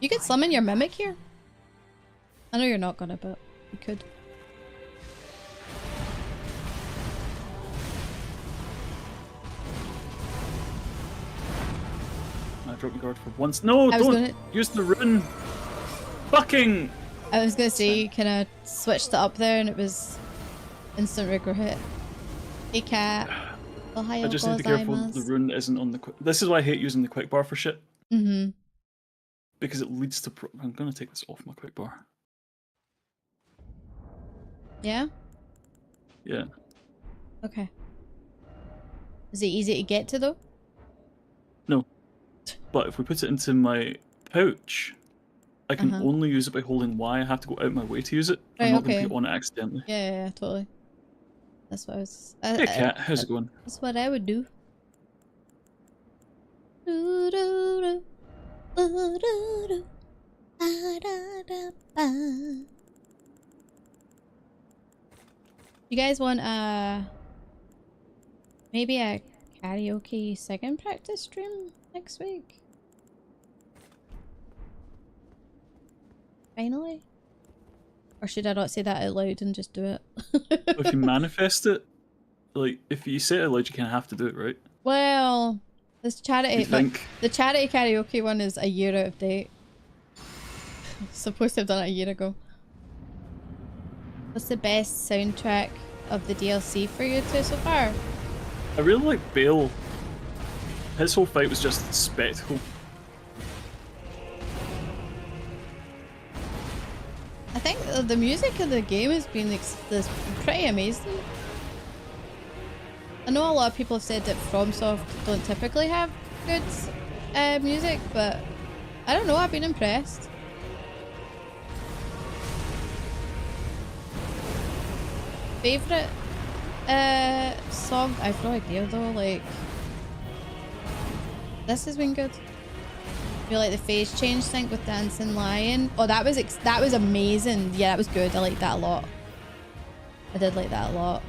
You could summon your mimic here. I know you're not gonna, but you could. I dropped my guard for once. No, don't use the rune. Fucking. I was gonna say you kind of switched it up there, and it was instant regret. Hey cat. I just need to be careful the rune isn't on the. This is why I hate using the quick bar for shit. Mm-hmm. Because it leads to. I'm gonna take this off my quick bar. Yeah. Yeah. Okay. Is it easy to get to though? No. But if we put it into my pouch, I can only use it by holding Y. I have to go out my way to use it. Right, I'm not going to be on it accidentally. Yeah, totally. That's what I was... Hey cat, how's it going? That's what I would do. You guys want maybe a karaoke second practice stream next week? Finally? Or should I not say that out loud and just do it? If you manifest it, like if you say it out loud, you kind of have to do it, right? Well, this charity, You think? the charity karaoke one is a year out of date. Supposed to have done it a year ago. What's the best soundtrack of the DLC for you two so far? I really like Bale. His whole fight was just spectacle. I think the music of the game has been pretty amazing. I know a lot of people have said that FromSoft don't typically have good music, but I don't know, I've been impressed. Favourite song? I've no idea though, like... This has been good. I feel like the phase change thing with Dancing Lion. Oh, that was amazing. Yeah, that was good. I liked that a lot. I did like that a lot.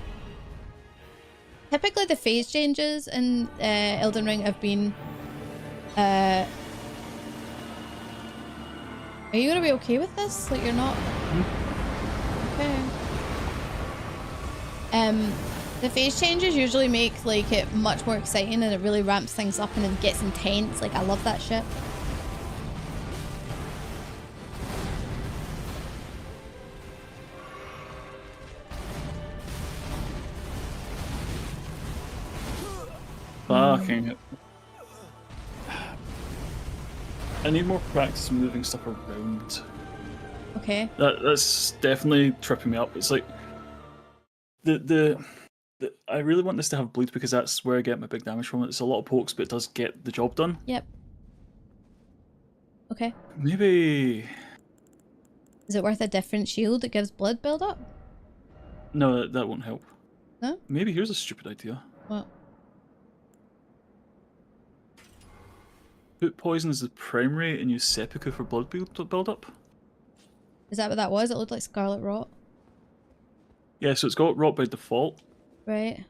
Typically the phase changes in Elden Ring have been... Are you gonna be okay with this? Like you're not... Okay. The phase changes usually make like it much more exciting and it really ramps things up and it gets intense. Like I love that shit. Fucking. I need more practice moving stuff around. Okay. That's definitely tripping me up. It's like I really want this to have bleed because that's where I get my big damage from. It's a lot of pokes, but it does get the job done. Yep. Okay. Maybe. Is it worth a different shield that gives blood build up? No, that won't help. No? Maybe here's a stupid idea. What? Put poison as the primary and use seppuku for blood build up. Is that what that was? It looked like Scarlet Rot. Yeah, so it's got rot by default. Right.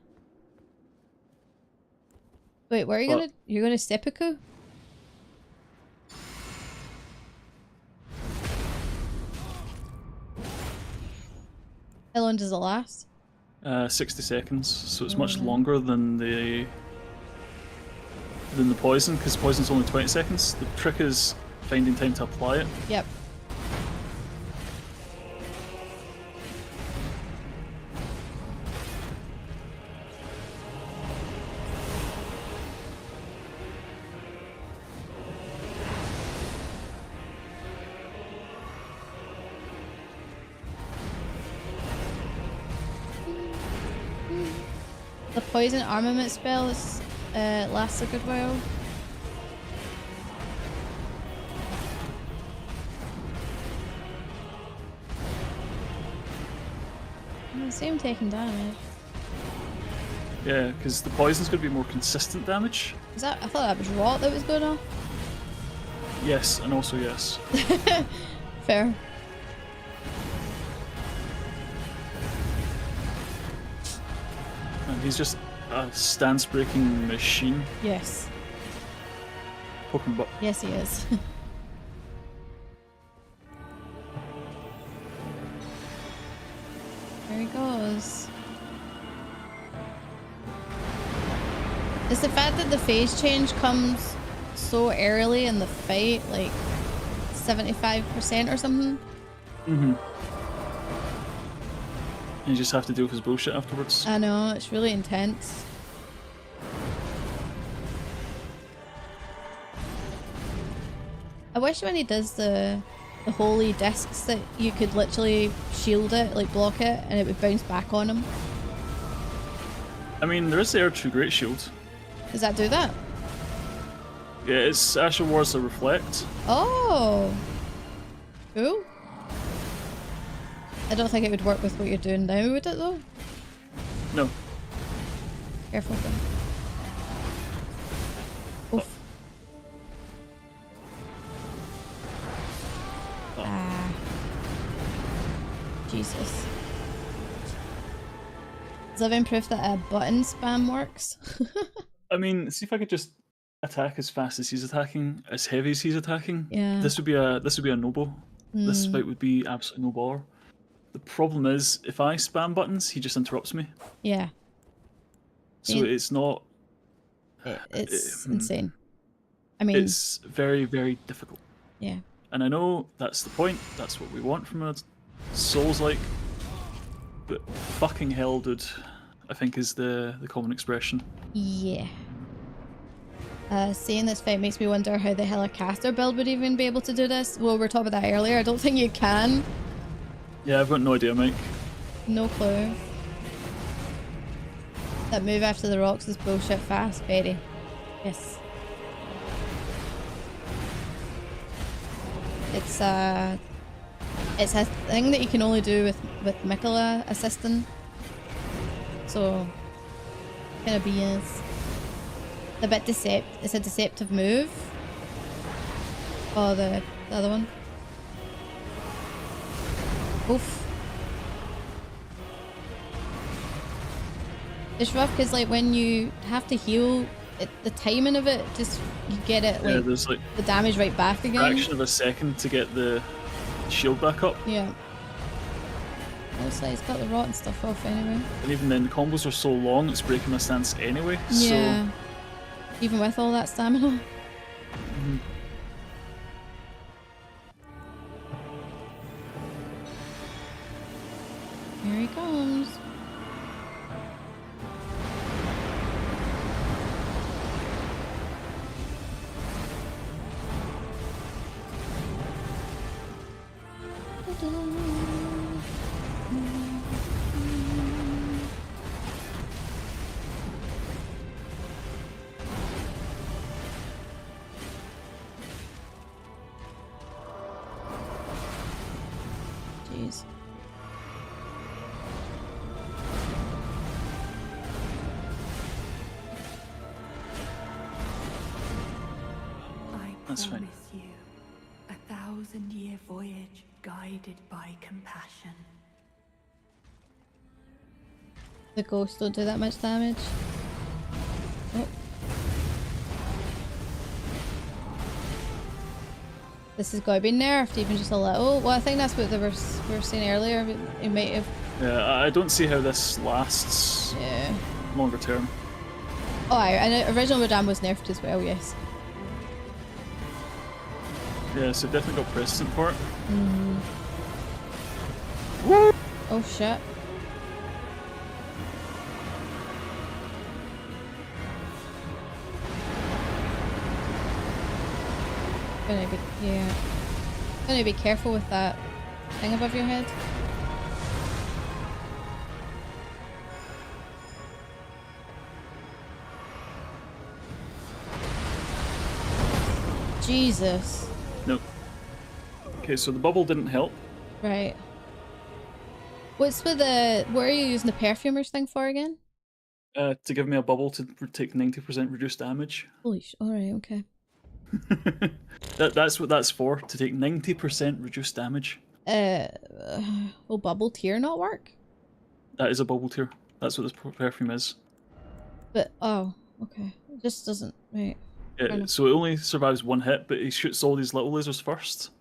Wait, where are you you're gonna seppuku? How long does it last? 60 seconds, so it's much longer than the poison, because poison's only 20 seconds. The trick is finding time to apply it. Yep. The poison armament spell is, lasts a good while. I see him taking damage. Yeah, because the poison's going to be more consistent damage. Is that? I thought that was rot that was going off. Yes, and also yes. Fair. And he's just a stance-breaking machine. Yes. Poking butt. Yes, he is. There he goes. It's the fact that the phase change comes so early in the fight, like 75% or something. Mm-hmm. And you just have to deal with his bullshit afterwards. I know, it's really intense. I wish when he does the holy discs that you could literally shield it, like block it, and it would bounce back on him. I mean, there is the Erdtree Great Shield. Does that do that? Yeah, it's Asher Wars that reflect. Oh! Cool. I don't think it would work with what you're doing now, would it though? No. Careful then. Oof. Oh. Ah. Jesus. Is living proof that a button spam works? I mean, see if I could just attack as fast as he's attacking, as heavy as he's attacking. Yeah. This would be a noble. This fight would be absolutely no bother. The problem is, if I spam buttons, he just interrupts me. Yeah. So Yeah. it's not... It's insane. I mean... It's very, very difficult. Yeah. And I know that's the point, that's what we want from a Souls-like, but fucking hell, dude, I think is the common expression. Yeah. Seeing this fight makes me wonder how the hell a caster build would even be able to do this. Well, we were talking about that earlier. I don't think you can. Yeah, I've got no idea, Mike. No clue. That move after the rocks is bullshit fast, very. Yes. It's a thing that you can only do with Mikola assisting. So kind of BS. A bit it's a deceptive move. Oh, the other one. Oof. It's rough because like when you have to heal, the timing of it, just you get it like, there's like the damage right back again. Fraction of a second to get the shield back up. Yeah. Looks like it's got the rotten stuff off anyway. And even then, the combos are so long, it's breaking my stance anyway. Yeah. So... Even with all that stamina. Here he comes. Jeez. That's fine. promise you a 1,000-year voyage guided by compassion. The ghosts don't do that much damage. Oh. This has got to be nerfed even just a little. Well, I think that's what we were saying earlier. It might have. Yeah, I don't see how this lasts Yeah. longer term. Oh, aye, and original Madame was nerfed as well, yes. Yeah, so definitely got precedent for it. Oh shit. Gonna be careful with that thing above your head. Jesus. Nope. Okay, so the bubble didn't help. Right. What are you using the perfumers thing for again? To give me a bubble to take 90% reduced damage. Holy alright, okay. That's what that's for, to take 90% reduced damage. Will bubble tier not work? That is a bubble tier. That's what this perfume is. But, oh, okay. It just doesn't, right. Yeah, so it only survives one hit, but he shoots all these little lasers first.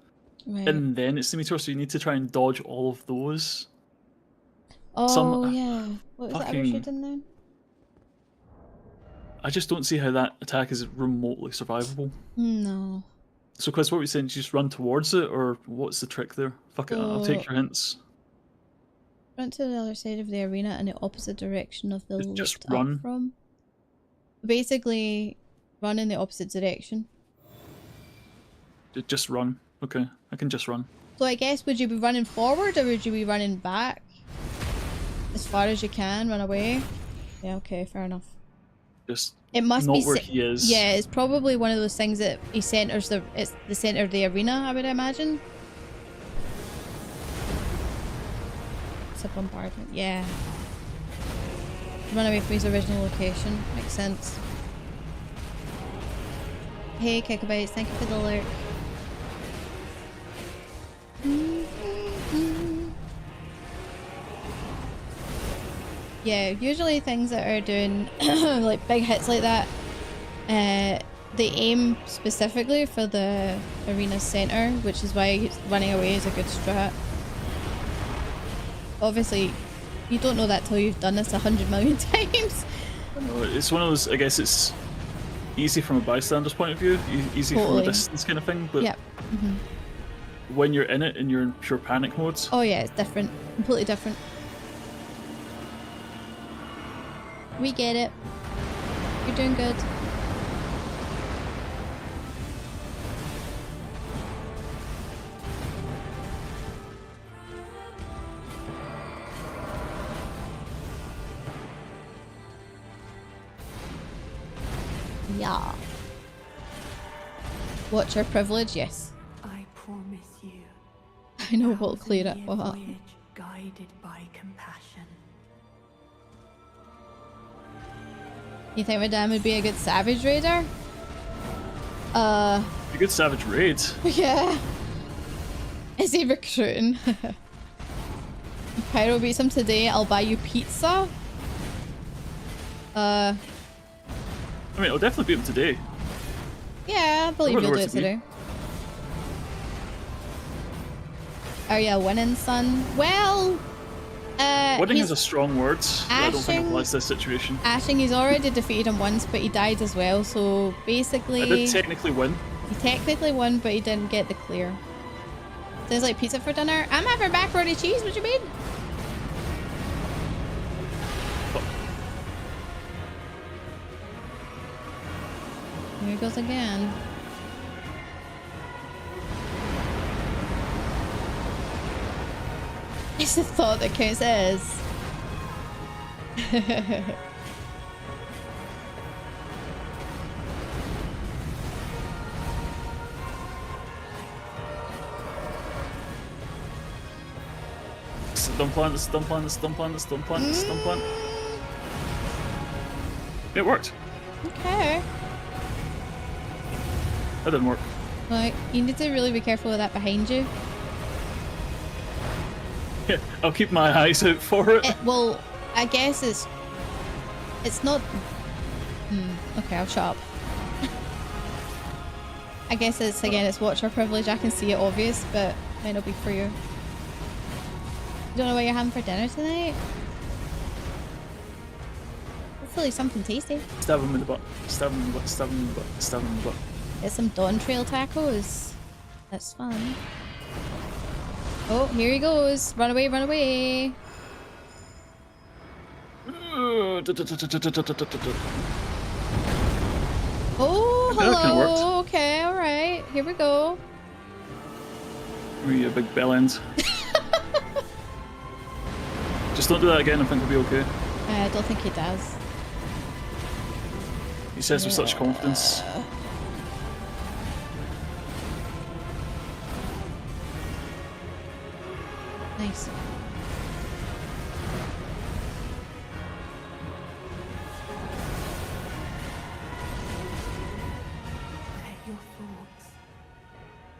Right. And then it's the meteor, so you need to try and dodge all of those. Oh, yeah. What was that ever shooting then? I just don't see how that attack is remotely survivable. No. So, Quiz, what were you saying? Just run towards it, or what's the trick there? Fuck it, I'll take your hints. Run to the other side of the arena in the opposite direction of the Just lift run. up from. Basically, run in the opposite direction. Just run. Okay, I can just run. So I guess, would you be running forward or would you be running back? As far as you can, run away? Yeah, okay, fair enough. Just it must not be where he is. Yeah, it's probably one of those things that he centers it's the center of the arena, I would imagine. It's a bombardment, yeah. Run away from his original location, makes sense. Hey Kickabites, thank you for the alert. Yeah, usually things that are doing like big hits like that, they aim specifically for the arena center, which is why running away is a good strat. Obviously, you don't know that till you've done this 100 million times. It's one of those, I guess it's easy from a bystander's point of view, easy from a distance kind of thing, but yep. when you're in it and you're in pure panic mode... Oh yeah, it's different. Completely different. We get it. You're doing good. Yeah. What's your privilege? Yes. I promise you. I know we'll clear it. Voyage guided by compassion. You think my dad would be a good savage raider? A good savage raid. Yeah. Is he recruiting? If Pyro beats him today, I'll buy you pizza. I mean, I'll definitely beat him today. Yeah, I believe you'll do it today. Are you winning, son? Well, winning is a strong word. I don't think it applies to this situation. Ashing, he's already defeated him once, but he died as well, so basically... I did technically win. He technically won, but he didn't get the clear. Sounds like pizza for dinner. I'm having macaroni cheese, what you mean? Here he goes again. It's the thought that counts as. Stun plant, stun plant, stun plant, stun plant, stun plant. It worked. Okay. That didn't work. Like, you need to really be careful with that behind you. Yeah, I'll keep my eyes out for it. Well, I guess it's not... okay, I'll shut up. I guess it's, again, it's watcher privilege. I can see it obvious, but it might not be for you. You don't know what you're having for dinner tonight? Hopefully something tasty. Stab him in the butt. Stab him in the butt. Stab him in the butt. Stab him in the butt. Get some Dawn Trail tacos. That's fun. Oh, here he goes. Run away, run away. Oh, hello. Okay, alright. Here we go. Give me a big bell end. Just don't do that again, I think we'll be okay. I don't think he does. He says with such confidence. Nice. Let your thoughts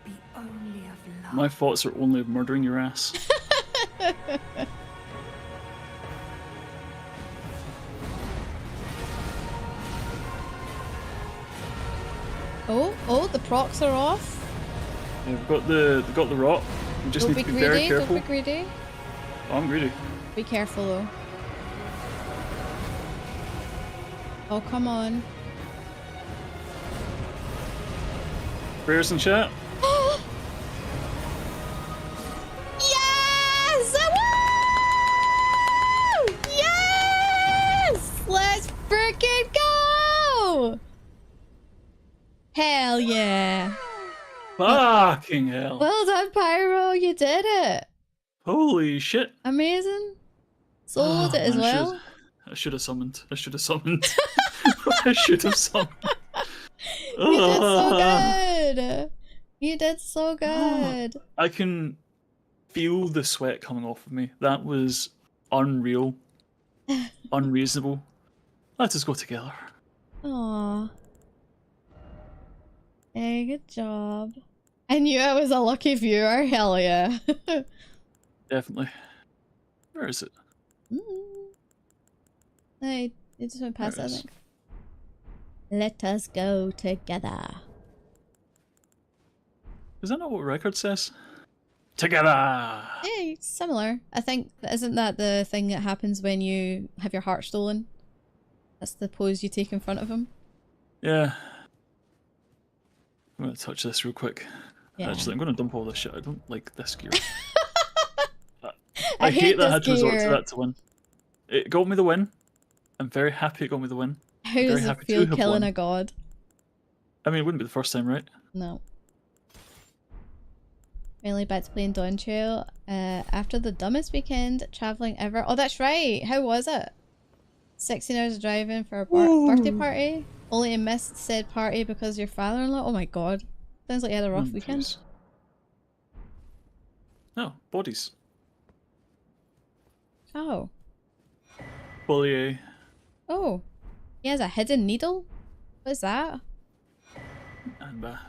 be only of love. My thoughts are only of murdering your ass. Oh, the procs are off. Yeah, we've got the rot. We just need to be very careful. Don't be greedy. Oh, I'm greedy. Be careful though. Oh, come on. Prayers in chat. Yes! Woo! Yes! Let's frickin' go! Hell yeah. Fucking hell. Well done, Pyro. You did it. Holy shit. Amazing. Soloed it as well. I should have summoned. I should have summoned. I should have summoned. You did so good. You did so good. I can feel the sweat coming off of me. That was unreal. Unreasonable. Let us go together. Aww. Hey, good job. I knew I was a lucky viewer. Hell yeah. Definitely. Where is it? It just went past, I think. Let us go together. Is that not what record says? Together! Yeah, similar. I think, isn't that the thing that happens when you have your heart stolen? That's the pose you take in front of him. Yeah. I'm going to touch this real quick. Yeah. Actually, I'm going to dump all this shit. I don't like this gear. I hate hate that I this had to resort to gear. that to win. It got me the win. I'm very happy it got me the win. How does it feel killing a god? I mean, it wouldn't be the first time, right? No. Mainly back to playing Dawn Trail after the dumbest weekend traveling ever. Oh, that's right. How was it? 16 hours of driving for a birthday party? Only to miss said party because your father-in-law? Oh my god. Sounds like you had a rough weekend. Geez. No, bodies. Oh. Bully. Oh. He has a hidden needle? What is that? And back.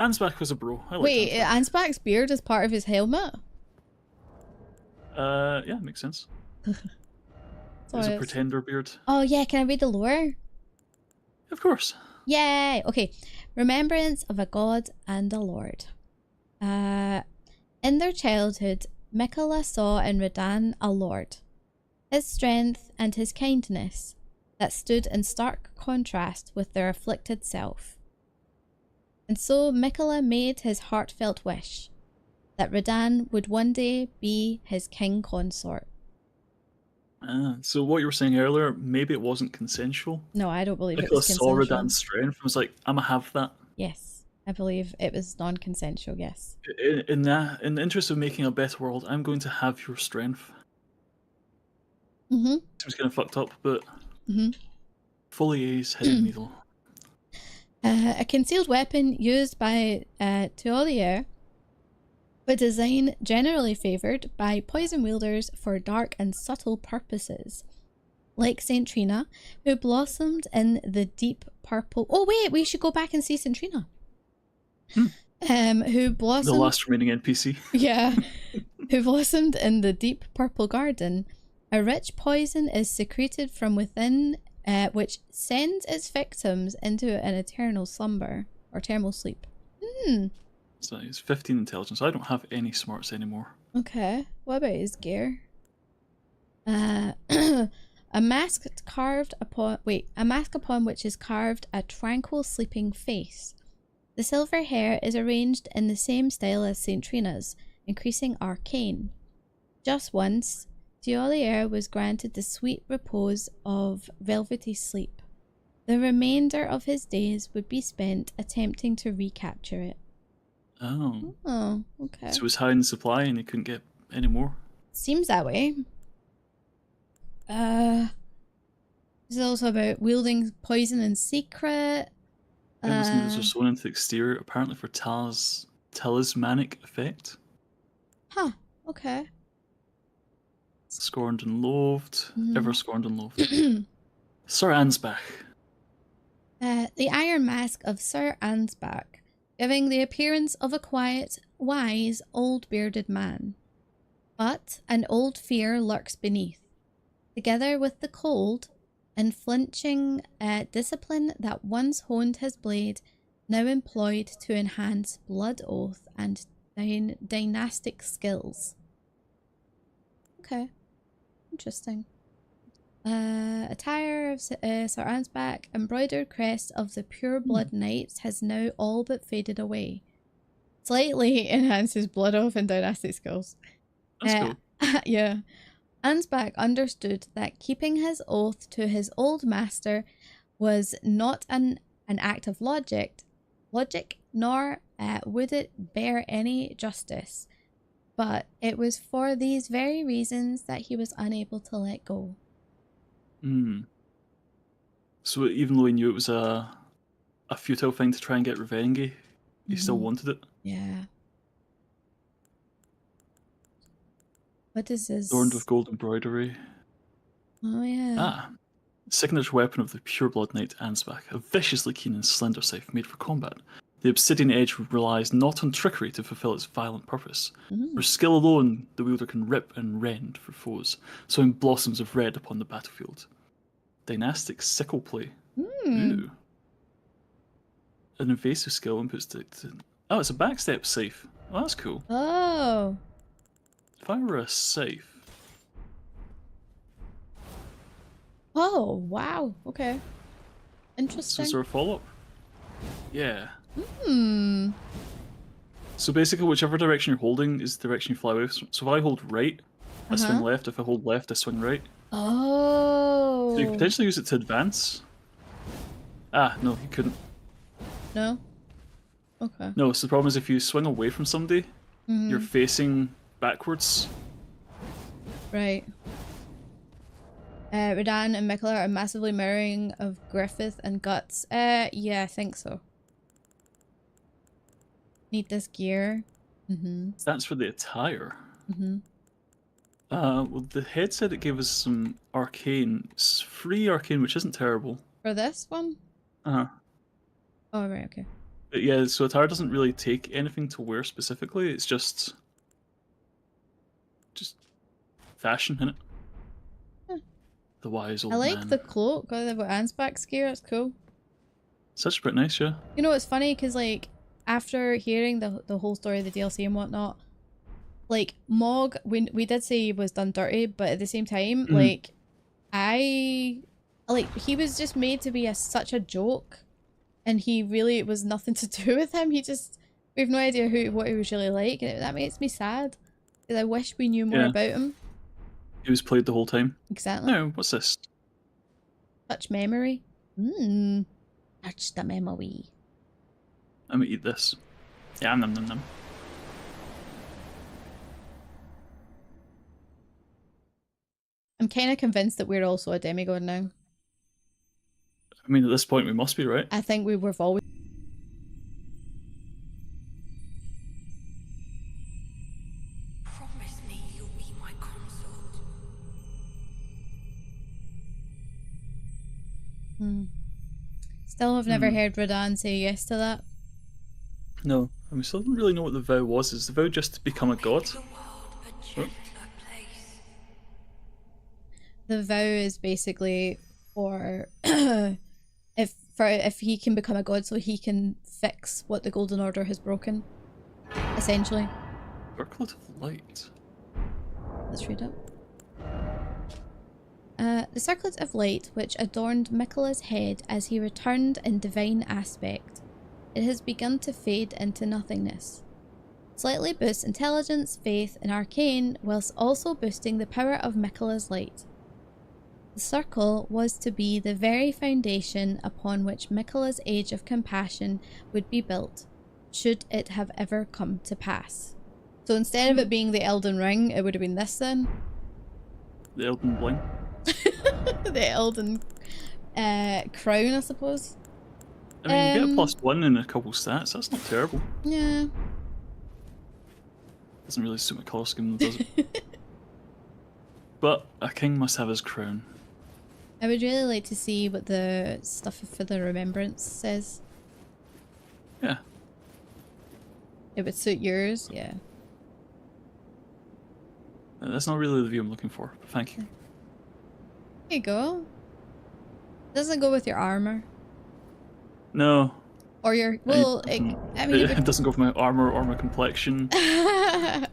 Ansbach was a bro. I like Wait, Ansbach's beard is part of his helmet? Yeah, makes sense. It's a pretender beard. Oh yeah, can I read the lore? Of course. Yay! Okay. Remembrance of a god and a lord. In their childhood, Mikola saw in Radan a lord. His strength and his kindness that stood in stark contrast with their afflicted self. And so Mikola made his heartfelt wish that Radan would one day be his king consort. So what you were saying earlier, maybe it wasn't consensual. No, I don't believe it Mikola was consensual. saw Radan's strength and was like, I'm gonna have that. Yes, I believe it was non-consensual, yes. In the interest of making a better world, I'm going to have your strength. Mm-hmm. Seems kind of fucked up, but Folier's hidden needle. A concealed weapon used by Tuolier, a design generally favoured by poison wielders for dark and subtle purposes. Like Saint Trina, who blossomed in the deep purple... Oh wait, we should go back and see Saint Trina. Who blossomed... The last remaining NPC. Yeah. Who blossomed in the deep purple garden. A rich poison is secreted from within, which sends its victims into an eternal slumber or thermal sleep. So he's 15 intelligence. I don't have any smarts anymore. Okay. What about his gear? A mask upon which is carved a tranquil sleeping face. The silver hair is arranged in the same style as Saint Trina's, increasing arcane. Just once, Tuolier was granted the sweet repose of velvety sleep. The remainder of his days would be spent attempting to recapture it. Oh. Oh, okay. So it was high in supply and he couldn't get any more? Seems that way. This is also about wielding poison in secret. Endless needles are sewn into the exterior, apparently for talismanic effect. Huh, okay. Scorned and loathed. Ever scorned and loathed. Sir Ansbach. The iron mask of Sir Ansbach, giving the appearance of a quiet, wise, old bearded man. But an old fear lurks beneath, together with the cold, unflinching discipline that once honed his blade, now employed to enhance blood oath and dynastic skills. Okay. Interesting. Attire of Sir Ansbach, embroidered crest of the pure blood knights has now all but faded away. Slightly enhances blood oath and dynastic skills. That's cool. Yeah. Ansbach understood that keeping his oath to his old master was not an act of logic, nor would it bear any justice. But it was for these very reasons that he was unable to let go. So even though he knew it was a futile thing to try and get revenge, he still wanted it? Yeah. What is this? Adorned with gold embroidery. Oh, yeah. Signature weapon of the pureblood knight Ansbach, a viciously keen and slender scythe made for combat. The obsidian edge relies not on trickery to fulfill its violent purpose. For skill alone, the wielder can rip and rend for foes, sowing blossoms of red upon the battlefield. Dynastic sickle play. Ooh. An invasive skill inputs to... Oh, it's a backstep scythe. Oh, that's cool. Oh. If I were a safe. Oh, wow. Okay. Interesting. So is there a follow-up? Yeah. Hmm. So basically, whichever direction you're holding is the direction you fly with. So if I hold right, I swing left. If I hold left, I swing right. Oh. So you could potentially use it to advance. Ah, no, you couldn't. No? Okay. No, so the problem is if you swing away from somebody, you're facing backwards. Right. Radan and Mikula are massively mirroring of Griffith and Guts. Yeah, I think so. Need this gear. That's for the attire. Mm-hmm. Well, the head said it gave us some arcane. It's free arcane, which isn't terrible. For this one? Uh-huh. Oh, right, okay. But yeah, so attire doesn't really take anything to wear specifically. It's just fashion, innit? Huh. The wise old I like man. the cloak. Oh, they've got Ansbach's gear. It's cool. Such pretty nice, yeah. You know, it's funny because, like, after hearing the whole story of the DLC and whatnot, like, Mog, we did say he was done dirty, but at the same time, like, he was just made to be such a joke, and he really, it was nothing to do with him. We have no idea what he was really like, and that makes me sad, because I wish we knew more about him. He was played the whole time. Exactly. No, what's this? Touch memory. Touch the memory. I'm gonna eat this. Yeah, nom nom nom. I'm kind of convinced that we're also a demigod now. I mean, at this point, we must be, right? I think we've always... Promise me you'll be my consort. Still have never heard Radan say yes to that. No, I mean, still don't really know what the vow was. Is the vow just to become a god? The world a gentler place. The vow is basically for if he can become a god, so he can fix what the Golden Order has broken, essentially. Circlet of light. Let's read it. The circlet of light which adorned Mikula's head as he returned in divine aspect. It has begun to fade into nothingness. Slightly boosts intelligence, faith, and arcane, whilst also boosting the power of Mikula's light. The circle was to be the very foundation upon which Mikula's age of compassion would be built, should it have ever come to pass. So instead of it being the Elden Ring, it would have been this then? The Elden Bling. The Elden crown, I suppose. I mean, you get a +1 in a couple stats. That's not terrible. Yeah. Doesn't really suit my colour scheme, does it? But a king must have his crown. I would really like to see what the stuff for the remembrance says. Yeah. It would suit yours, yeah. That's not really the view I'm looking for, but thank you. There you go. Doesn't go with your armor. No. Or your, well, I mean... It doesn't go with my armor or my complexion. Let's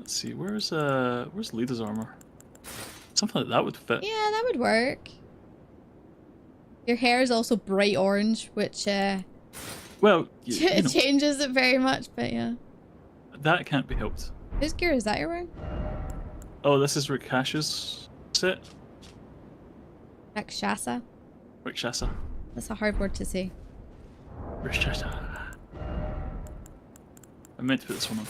see, where's Lida's armor? Something like that would fit. Yeah, that would work. Your hair is also bright orange, which well, you know, changes it very much, but yeah. That can't be helped. Whose gear is that you're wearing? Oh, this is Rikash's set. Rakshasa. Rikshasa. That's a hard word to say. Rikshasa. I meant to put this one on.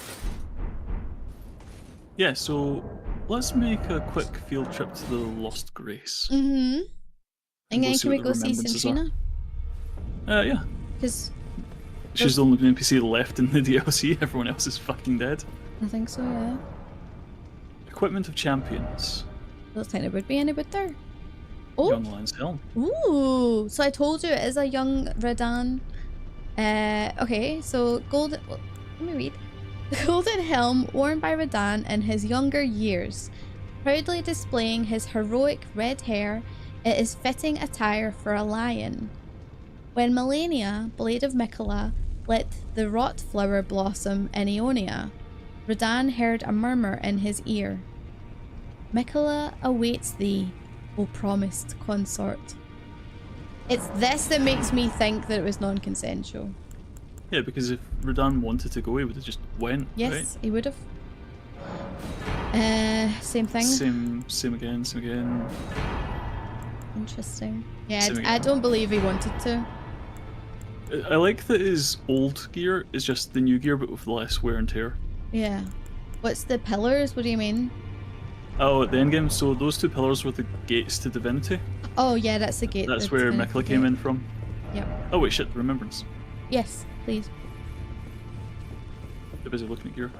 Yeah, so let's make a quick field trip to the Lost Grace. Mm-hmm. And then can we go see remembrances are. Centrina? Yeah. Because she's the only NPC left in the DLC. Everyone else is fucking dead. I think so, yeah. Equipment of champions. Looks like there would be any wood there. Oh! Young Lion's Helm. Ooh! So I told you it is a young Radan. Okay, so golden... Well, let me read. The golden helm worn by Radan in his younger years. Proudly displaying his heroic red hair, it is fitting attire for a lion. When Melania, Blade of Mikula, let the rot flower blossom in Aeonia. Radahn heard a murmur in his ear. Miquella awaits thee, O promised consort. It's this that makes me think that it was non-consensual. Yeah, because if Radahn wanted to go, he would have just went, Yes, right? he would have. Same thing. Same again. Interesting. Yeah, Same I again. don't believe he wanted to. I like that his old gear is just the new gear, but with less wear and tear. Yeah. What's the pillars? What do you mean? Oh, at the end game, so those two pillars were the gates to divinity. Oh yeah, that's the gate. That's the where Divinity Miquella came Gate. in from. Yep. Oh wait, shit, remembrance. Yes, please. Too busy looking at gear.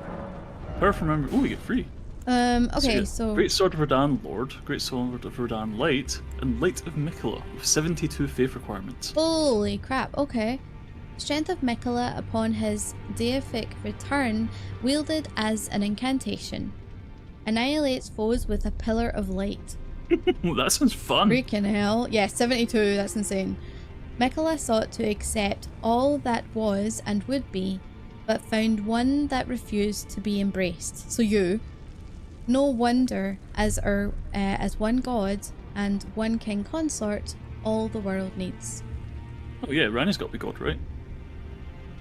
Power from remember. Oh, we get free. Okay, yeah, so Great Sword of Radahn Lord, Great Sword of Radahn Light, and Light of Miquella with 72 faith requirements. holy crap. Okay. Strength of Miquella upon his deific return, wielded as an incantation. Annihilates foes with a pillar of light. Oh, that sounds fun. Freaking hell. Yeah, 72, that's insane. Miquella sought to accept all that was and would be, but found one that refused to be embraced. So you. No wonder, as one god and one king consort, all the world needs. Oh yeah, Rani's got to be god, right?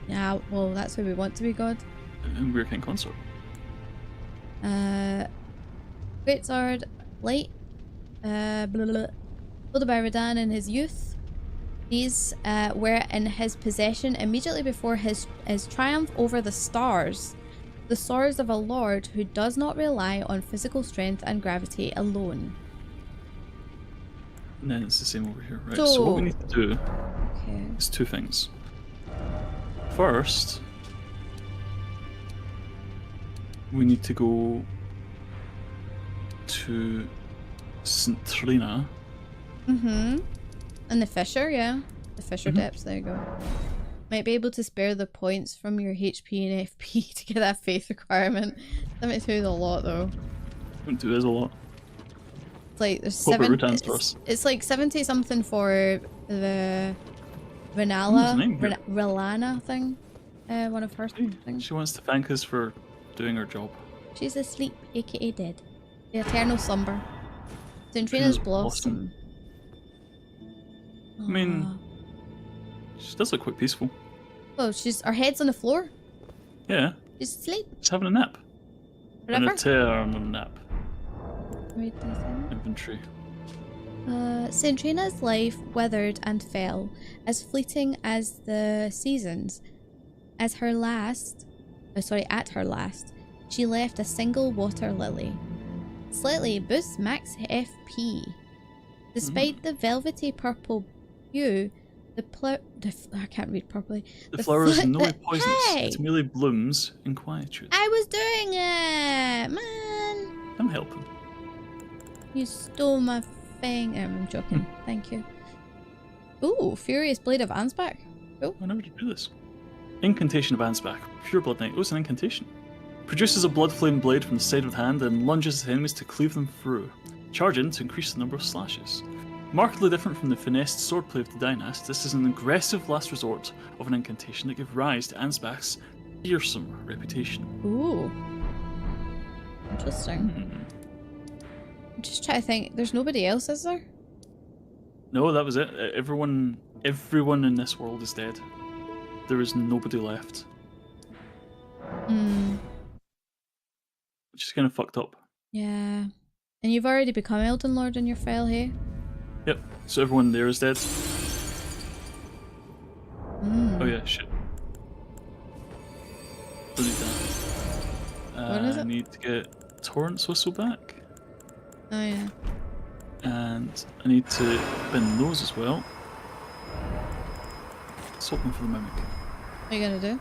Yeah, well, that's who we want to be god. And we're king consort. Great sword, light, wielded by Radahn in his youth. These were in his possession immediately before his triumph over the stars. The swords of a lord who does not rely on physical strength and gravity alone. And then it's the same over here, right? So what we need to do Okay. is two things. First, we need to go to St. Trina. Mm-hmm. And the Fisher, yeah. The Fisher depths, there you go. Might be able to spare the points from your HP and FP to get that faith requirement. 72 is a lot though. 72 is a lot. It's like there's Hope it 7 returns to us. it's like 70 something for the What's Renala the name here? Relana thing. One of her things. She wants to thank us for doing our job. She's asleep, aka dead. The eternal slumber. Centrina's blossom. I mean, Aw. she does look quite peaceful. Oh, her head's on the floor. Yeah, She's asleep. she's having a nap. An Whatever. eternal nap. Read this out. Inventory. Centrina's life withered and fell, as fleeting as the seasons. At her last, she left a single water lily. Slightly boosts max FP. Despite the velvety purple hue, I can't read properly. The flower is in no way the- poisonous. Hey! It merely blooms in quietude. I was doing it, man. I'm helping. You stole my thing. I'm joking. Thank you. Ooh, Furious Blade of Ansbach. Cool. I never did do this. Incantation of Ansbach. Pure Blood Knight. Oh, it's an incantation. Produces a blood flame blade from the side of the hand and lunges at enemies to cleave them through. Charge in to increase the number of slashes. Markedly different from the finessed swordplay of the Dynast, this is an aggressive last resort of an incantation that gives rise to Ansbach's fearsome reputation. Ooh. Interesting. I'm just trying to think. There's nobody else, is there? No, that was it. Everyone in this world is dead. There is nobody left. Hmm. Which is kind of fucked up. Yeah. And you've already become Elden Lord in your file, hey? Yep, so everyone there is dead. Mm. Oh yeah, shit. Don't need that. What is I it? need to get Torrent's Whistle back. Oh yeah. And I need to bin those as well. Swap them for the Mimic. What are you gonna do?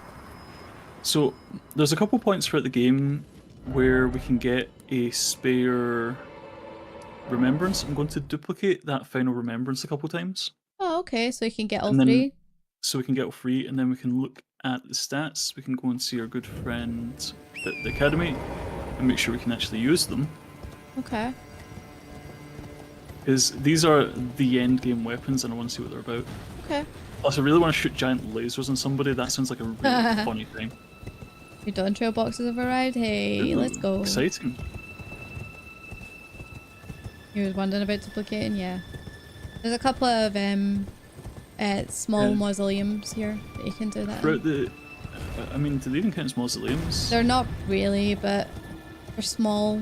So, there's a couple points throughout the game where we can get a spare remembrance. I'm going to duplicate that final remembrance a couple times. Oh, okay. So you can get all And then- 3. So we can get all 3, and then we can look at the stats. We can go and see our good friend at the academy and make sure we can actually use them. Okay. Because these are the end game weapons, and I want to see what they're about. Okay. Plus, I really want to shoot giant lasers on somebody. That sounds like a really funny thing. Your Dawn Trail boxes have arrived. Hey, let's go. Exciting. You was wondering about duplicating? Yeah. There's a couple of small mausoleums here that you can do that in. I mean, do they even count as mausoleums? They're not really, but they're small,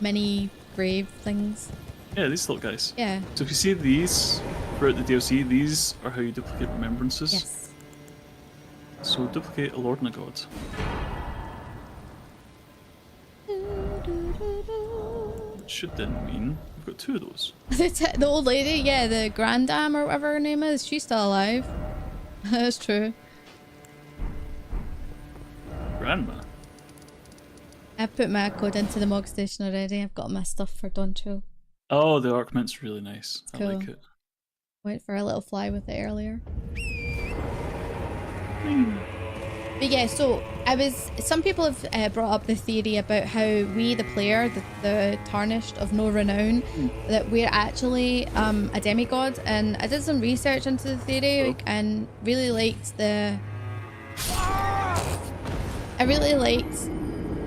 mini grave things. Yeah, these little guys. Yeah. So if you see these throughout the DLC, these are how you duplicate remembrances. Yes. So duplicate a lord and a god. Which should then mean we've got 2 of those. The old lady, yeah, the Grandam or whatever her name is, she's still alive. That's true. Grandma. I've put my code into the Mog Station already. I've got my stuff for Dawn Trail. Oh, the arc mint's really nice. Cool. I like it. Went for a little fly with it earlier. But yeah, so some people have brought up the theory about how we, the player, the tarnished of no renown, that we're actually a demigod. And I did some research into the theory and really liked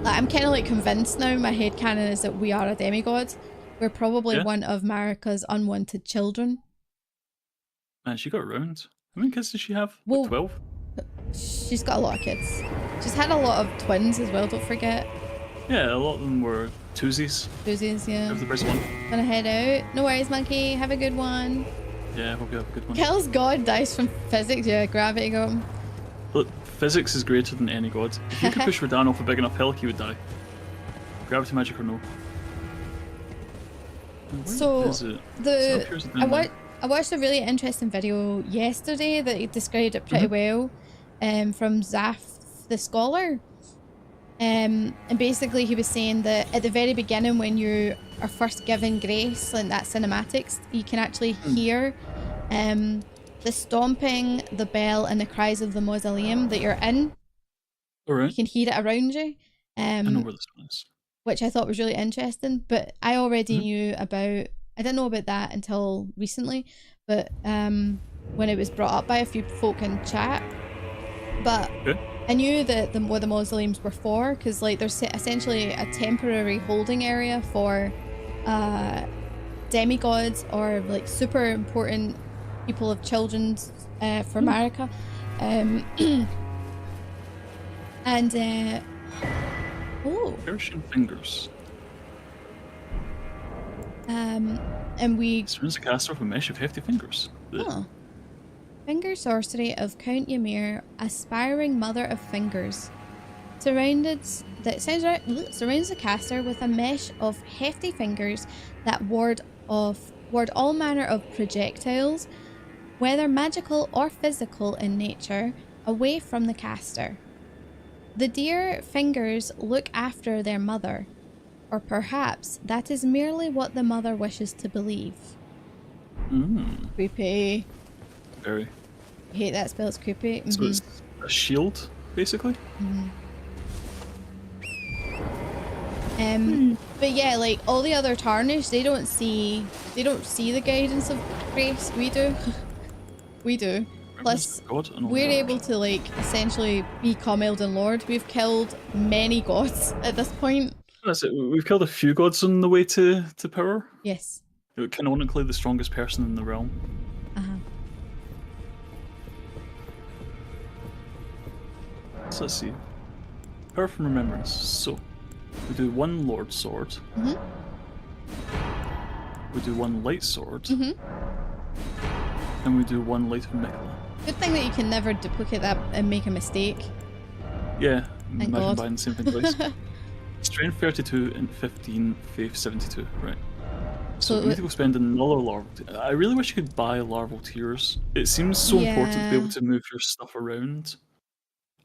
I'm kind of like convinced now, my headcanon is that we are a demigod. We're probably one of Marika's unwanted children. Man, she got around. How many kids did she have? Well, Like 12? She's got a lot of kids. She's had a lot of twins as well, don't forget. Yeah, a lot of them were twosies. Twosies, yeah. That was the first one. Gonna head out. No worries, monkey. Have a good one. Yeah, I hope you have a good one. Kel's god dies from physics. Yeah, gravity got him. Look, physics is greater than any god. If you could push Radahn off a big enough hill, he would die. Gravity magic or no. So I watched a really interesting video yesterday that described it pretty well, from Zaf the Scholar. And basically he was saying that at the very beginning, when you are first given grace, like that cinematics, you can actually hear the stomping, the bell, and the cries of the mausoleum that you're in. Alright. You can hear it around you. I know where this one is. Which I thought was really interesting, but I already knew about, I didn't know about that until recently, but when it was brought up by a few folk in chat. But I knew that what the mausoleums were for, because like there's essentially a temporary holding area for demigods or like super important people of children's for Marika. Persian fingers. And we Surrounds a caster with a mesh of hefty fingers. Oh. Finger sorcery of Count Ymir, aspiring mother of fingers. Surrounds the caster with a mesh of hefty fingers that ward all manner of projectiles, whether magical or physical in nature, away from the caster. The dear fingers look after their mother, or perhaps that is merely what the mother wishes to believe. Creepy. Very. I hate that spell, it's creepy. So it's a shield, basically? But yeah, like all the other tarnished, they don't see the guidance of grace. We do. We do. Plus, we're able to like essentially become Elden Lord. We've killed many gods at this point. That's it. We've killed a few gods on the way to power. Yes. Canonically, the strongest person in the realm. So let's see. Power from Remembrance. So, we do one Lord Sword. We do one Light Sword. And we do one Light of Mikla. Good thing that you can never duplicate that and make a mistake. Yeah, Thank imagine God. buying the same thing twice. Strength 32 and 15, Faith 72, right. So we need to go spend another larval. I really wish you could buy larval tears. It seems so important to be able to move your stuff around.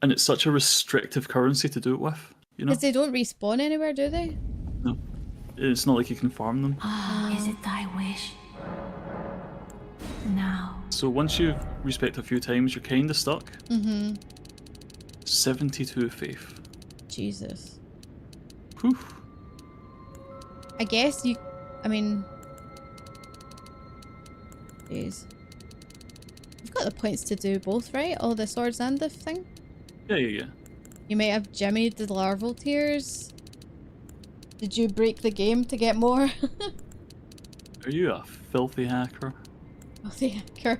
And it's such a restrictive currency to do it with, you know? Because they don't respawn anywhere, do they? No. It's not like you can farm them. Is it thy wish? Now. So once you've respect a few times, you're kind of stuck. 72 faith. Jesus. Whew. I guess you... I mean... Jeez. You've got the points to do both, right? All the swords and the thing? Yeah. You might have jimmied the larval tears. Did you break the game to get more? Are you a filthy hacker? Filthy hacker.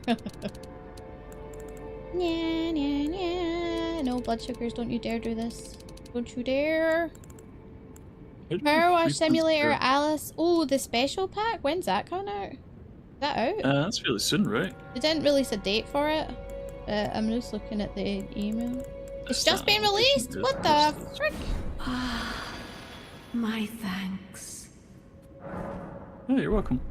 Nya, nya, nya. No blood sugars, don't you dare do this. Don't you dare. Power Wash Simulator Alice. Oh, the special pack? When's that coming out? Is that out? That's really soon, right? They didn't release a date for it. I'm just looking at the email. It's just been released? What the frick? My thanks. Yeah, you're welcome.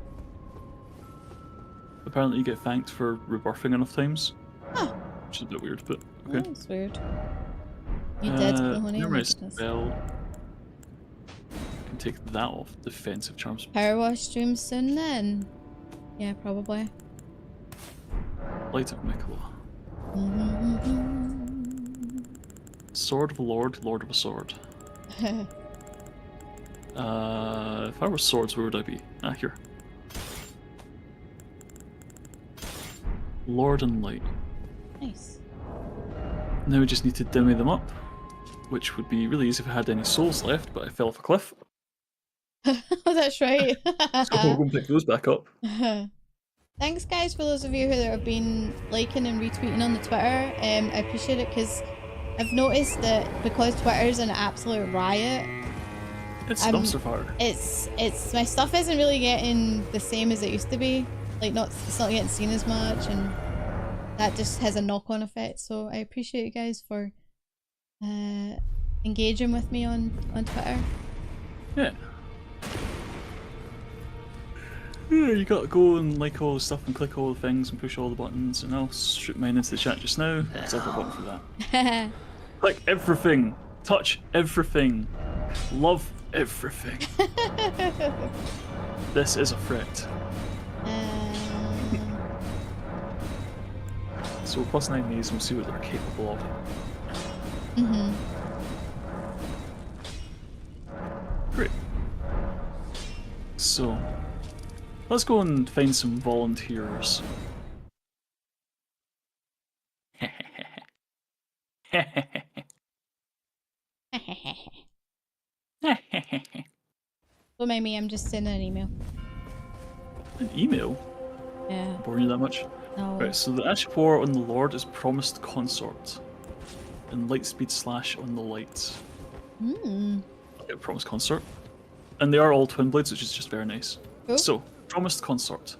Apparently you get thanked for rebirthing enough times. Oh. Which is a bit weird, but okay. That's weird. You did, honey. Never mind, spell. Can take that off. Defensive charms. Power Wash stream soon then? Yeah, probably. Light of Mikola. Sword of a Lord, Lord of a Sword. If I were swords, where would I be? Ah, here. Lord and Light. Nice. Now we just need to dimmy them up, which would be really easy if I had any souls left, but I fell off a cliff. Oh, that's right. So we'll go and pick those back up. Thanks, guys, for those of you who have been liking and retweeting on the Twitter. I appreciate it because I've noticed that because Twitter's an absolute riot. It's dumpster fire. It's my stuff isn't really getting the same as it used to be. Like, it's not getting seen as much, and that just has a knock-on effect. So I appreciate you guys for engaging with me on Twitter. Yeah. Yeah, you gotta go and like all the stuff and click all the things and push all the buttons, and I'll shoot mine into the chat just now. Because I've got a button for that. Click everything, touch everything, love everything. This is a threat. So we'll plus 9 these and we'll see what they're capable of. Great. So, let's go and find some volunteers. Don't mind me, I'm just sending an email. An email? Yeah. Boring you that much? No. Right, so the Ashpor on the Lord is Promised Consort. And Lightspeed Slash on the Light. Okay, Promised Consort. And they are all twin blades, which is just very nice. Cool. So, Promised Consort.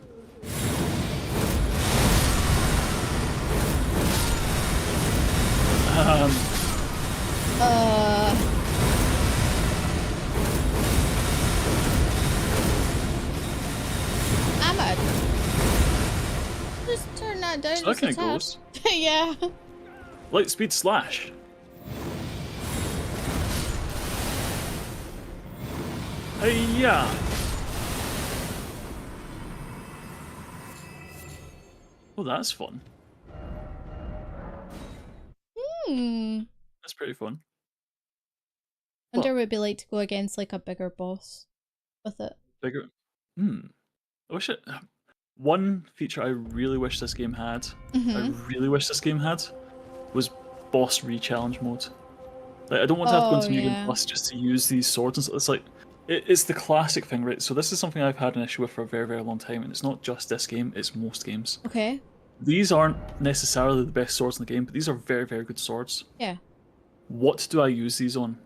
Ahmad. Just turn that down. So that kind of goes. Yeah. Lightspeed Slash. Hey-ya! Oh, that's fun. That's pretty fun. I wonder what it'd be like to go against like a bigger boss with it. Bigger? I wish it... One feature I really wish this game had, was boss re-challenge mode. Like, I don't want to have to go into New Game Plus just to use these swords and stuff. It's like, it's the classic thing, right? So this is something I've had an issue with for a very, very long time, and it's not just this game, it's most games. Okay. These aren't necessarily the best swords in the game, but these are very, very good swords. Yeah. What do I use these on?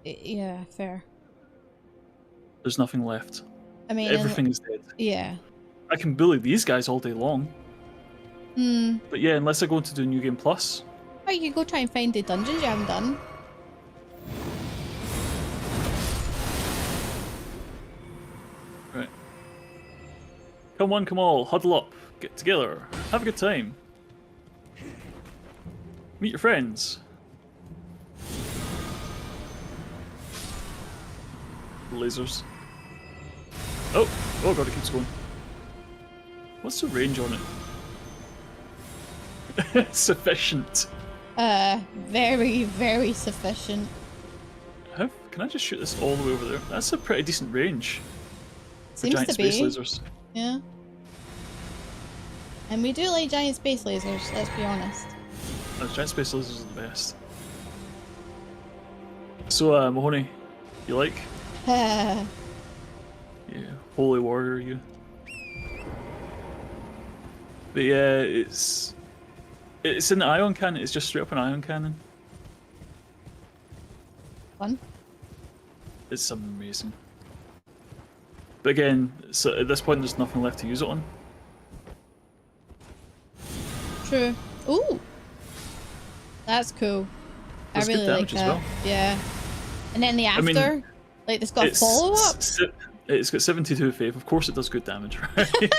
Yeah, fair. There's nothing left. I mean, everything is dead. Yeah. I can bully these guys all day long. But yeah, unless I go into do New Game Plus. Or you could go try and find the dungeons you haven't done. Right. Come on, come all, huddle up, get together, have a good time. Meet your friends. Lasers. Oh god, it keeps going. What's the range on it? Sufficient. Very, very sufficient. Can I just shoot this all the way over there? That's a pretty decent range. Seems giant to be. space lasers. Yeah. And we do like giant space lasers, let's be honest. Those giant space lasers are the best. So, Mahoney, you like? Yeah, holy warrior, you. But yeah, it's an ion cannon. It's just straight up an ion cannon. Fun. It's amazing. But again, so at this point, there's nothing left to use it on. True. Ooh, that's cool. Does I really good like damage that. as well. Yeah. And then the after, mean, like it's got a follow up. It's got 72 faith. Of course, it does good damage, right?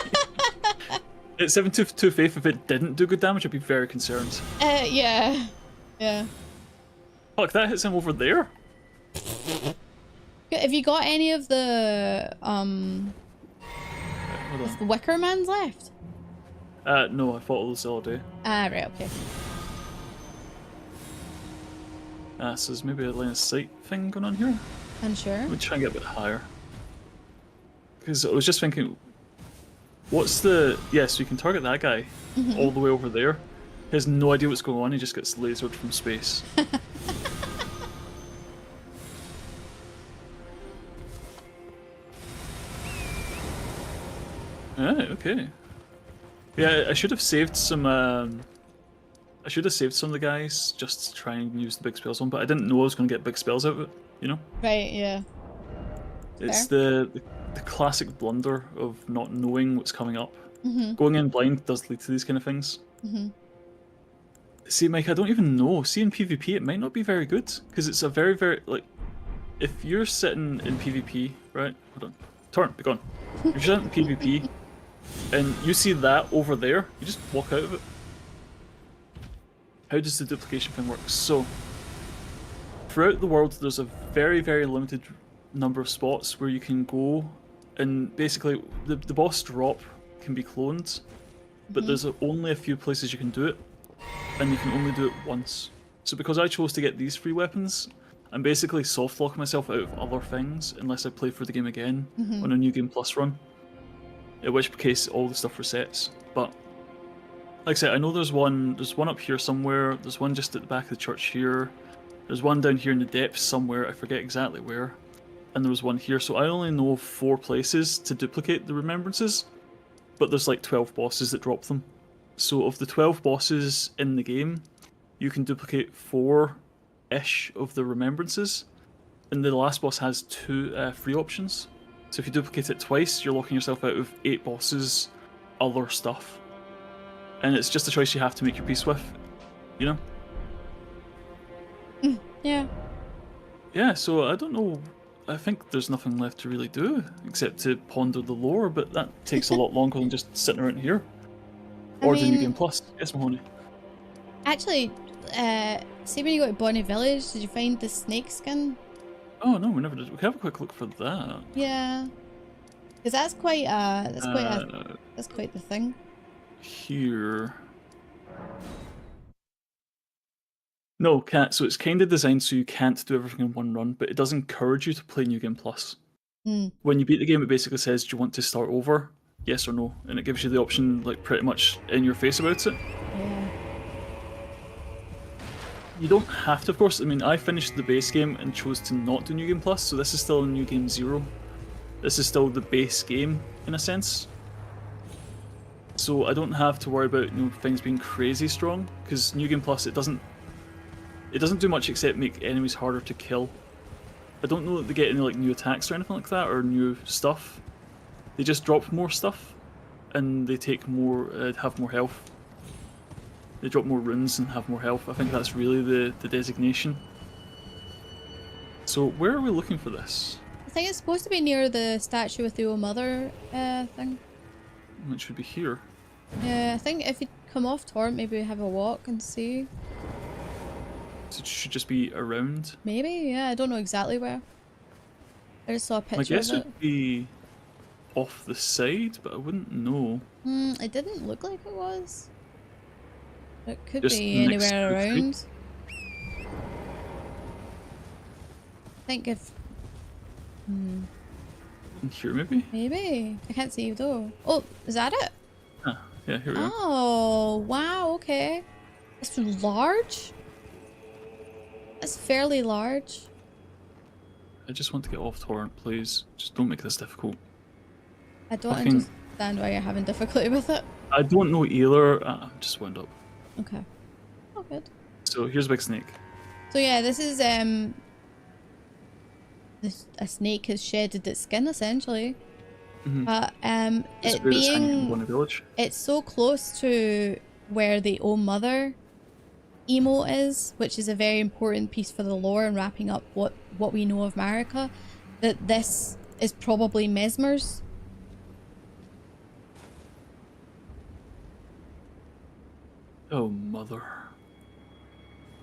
It's 72 faith. If it didn't do good damage, I'd be very concerned. Yeah. Yeah. Fuck, that hits him over there. Have you got any of the Hold the Wicker Mans left? on. No, I fought all those the other day. Ah, right, okay. So there's maybe a line of sight thing going on here. Unsure. Let me try and get a bit higher. Because I was just thinking, what's the... Yes, we can target that guy all the way over there. He has no idea what's going on, he just gets lasered from space. Alright, okay. Yeah, I should have saved some... I should have saved some of the guys just to try and use the big spells on, but I didn't know I was going to get big spells out of it, you know? Right, yeah. It's Fair. the classic blunder of not knowing what's coming up. Mm-hmm. Going in blind does lead to these kind of things. Mm-hmm. See, Mike, I don't even know. See, in PvP, it might not be very good, because it's a very, very, like, if you're sitting in PvP, right? Hold on. Turn, be gone. If you're sitting in PvP, and you see that over there, you just walk out of it. How does the duplication thing work? So, throughout the world, there's a very, very limited number of spots where you can go, and basically, the boss drop can be cloned, but there's only a few places you can do it, and you can only do it once. So because I chose to get these free weapons, I'm basically soft-locking myself out of other things unless I play through the game again on a New Game Plus run, in which case all the stuff resets. But like I said, I know there's one up here somewhere, there's one just at the back of the church here, there's one down here in the depths somewhere, I forget exactly where, and there was one here, so I only know 4 places to duplicate the remembrances, but there's like 12 bosses that drop them. So of the 12 bosses in the game, you can duplicate 4-ish of the remembrances, and the last boss has 2 free options. So if you duplicate it twice, you're locking yourself out of 8 bosses, other stuff. And it's just a choice you have to make your peace with, you know? Yeah. Yeah, so I don't know. I think there's nothing left to really do except to ponder the lore, but that takes a lot longer than just sitting around here. Or the New Game Plus. Yes, Mahoney. Actually, see when you go to Bonnie Village, did you find the snake skin? Oh no, we never did. We can have a quick look for that. Yeah. Because that's quite that's quite the thing. Here. No, can't. So it's kind of designed so you can't do everything in one run, but it does encourage you to play New Game Plus. When you beat the game, it basically says, do you want to start over? Yes or no. And it gives you the option, like, pretty much in your face about it. Yeah. You don't have to, of course. I mean, I finished the base game and chose to not do New Game Plus, so this is still New Game 0. This is still the base game, in a sense. So I don't have to worry about, you know, things being crazy strong, because New Game Plus, it doesn't do much except make enemies harder to kill. I don't know that they get any like new attacks or anything like that, or new stuff. They just drop more stuff, and they take more, have more health. They drop more runes and have more health. I think that's really the designation. So where are we looking for this? I think it's supposed to be near the statue with the old mother thing. It should be here. Yeah, I think if you come off Torrent, maybe have a walk and see. So it should just be around. Maybe, yeah, I don't know exactly where. I just saw a I picture guess of it it. would be off the side, but I wouldn't know. It didn't look like it was. It could Just be next anywhere to the tree? around. I think if... In here, maybe? Maybe. I can't see though. Oh, is that it? Huh. Yeah, here we go. Oh, wow, okay. It's large? That's fairly large. I just want to get off torrent, please. Just don't make this difficult. I don't understand why you're having difficulty with it. I don't know either. Just wound up. Okay. Oh, good. So here's a big snake. So yeah, this is a snake has shedded its skin essentially. But it's so close to where the Oh Mother emote is, which is a very important piece for the lore and wrapping up what we know of Marika, that this is probably Mesmer's. Oh Mother.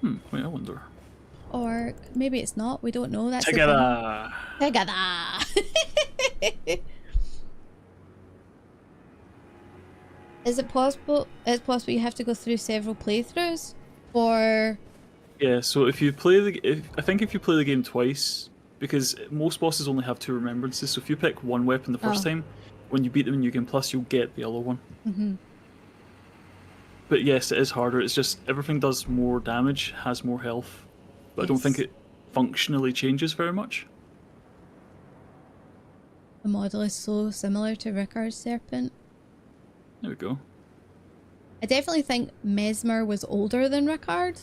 Wait, I wonder. Or maybe it's not, we don't know. That's Together. Together. Is it possible? It's possible you have to go through several playthroughs, or? Yeah. So if you play I think if you play the game twice, because most bosses only have 2 remembrances. So if you pick one weapon the first time, when you beat them in New Game Plus, you'll get the other one. But yes, it is harder. It's just everything does more damage, has more health, but I don't think it functionally changes very much. The model is so similar to Rickard's serpent. There we go. I definitely think Mesmer was older than Rickard.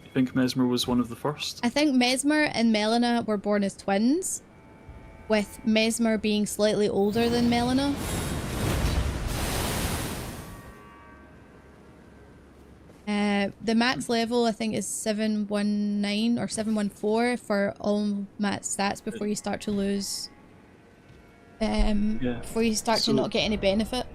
You think Mesmer was one of the first? I think Mesmer and Melina were born as twins, with Mesmer being slightly older than Melina. The max level I think is 719 or 714 for all max stats before you start to lose. Before you start to not get any benefit.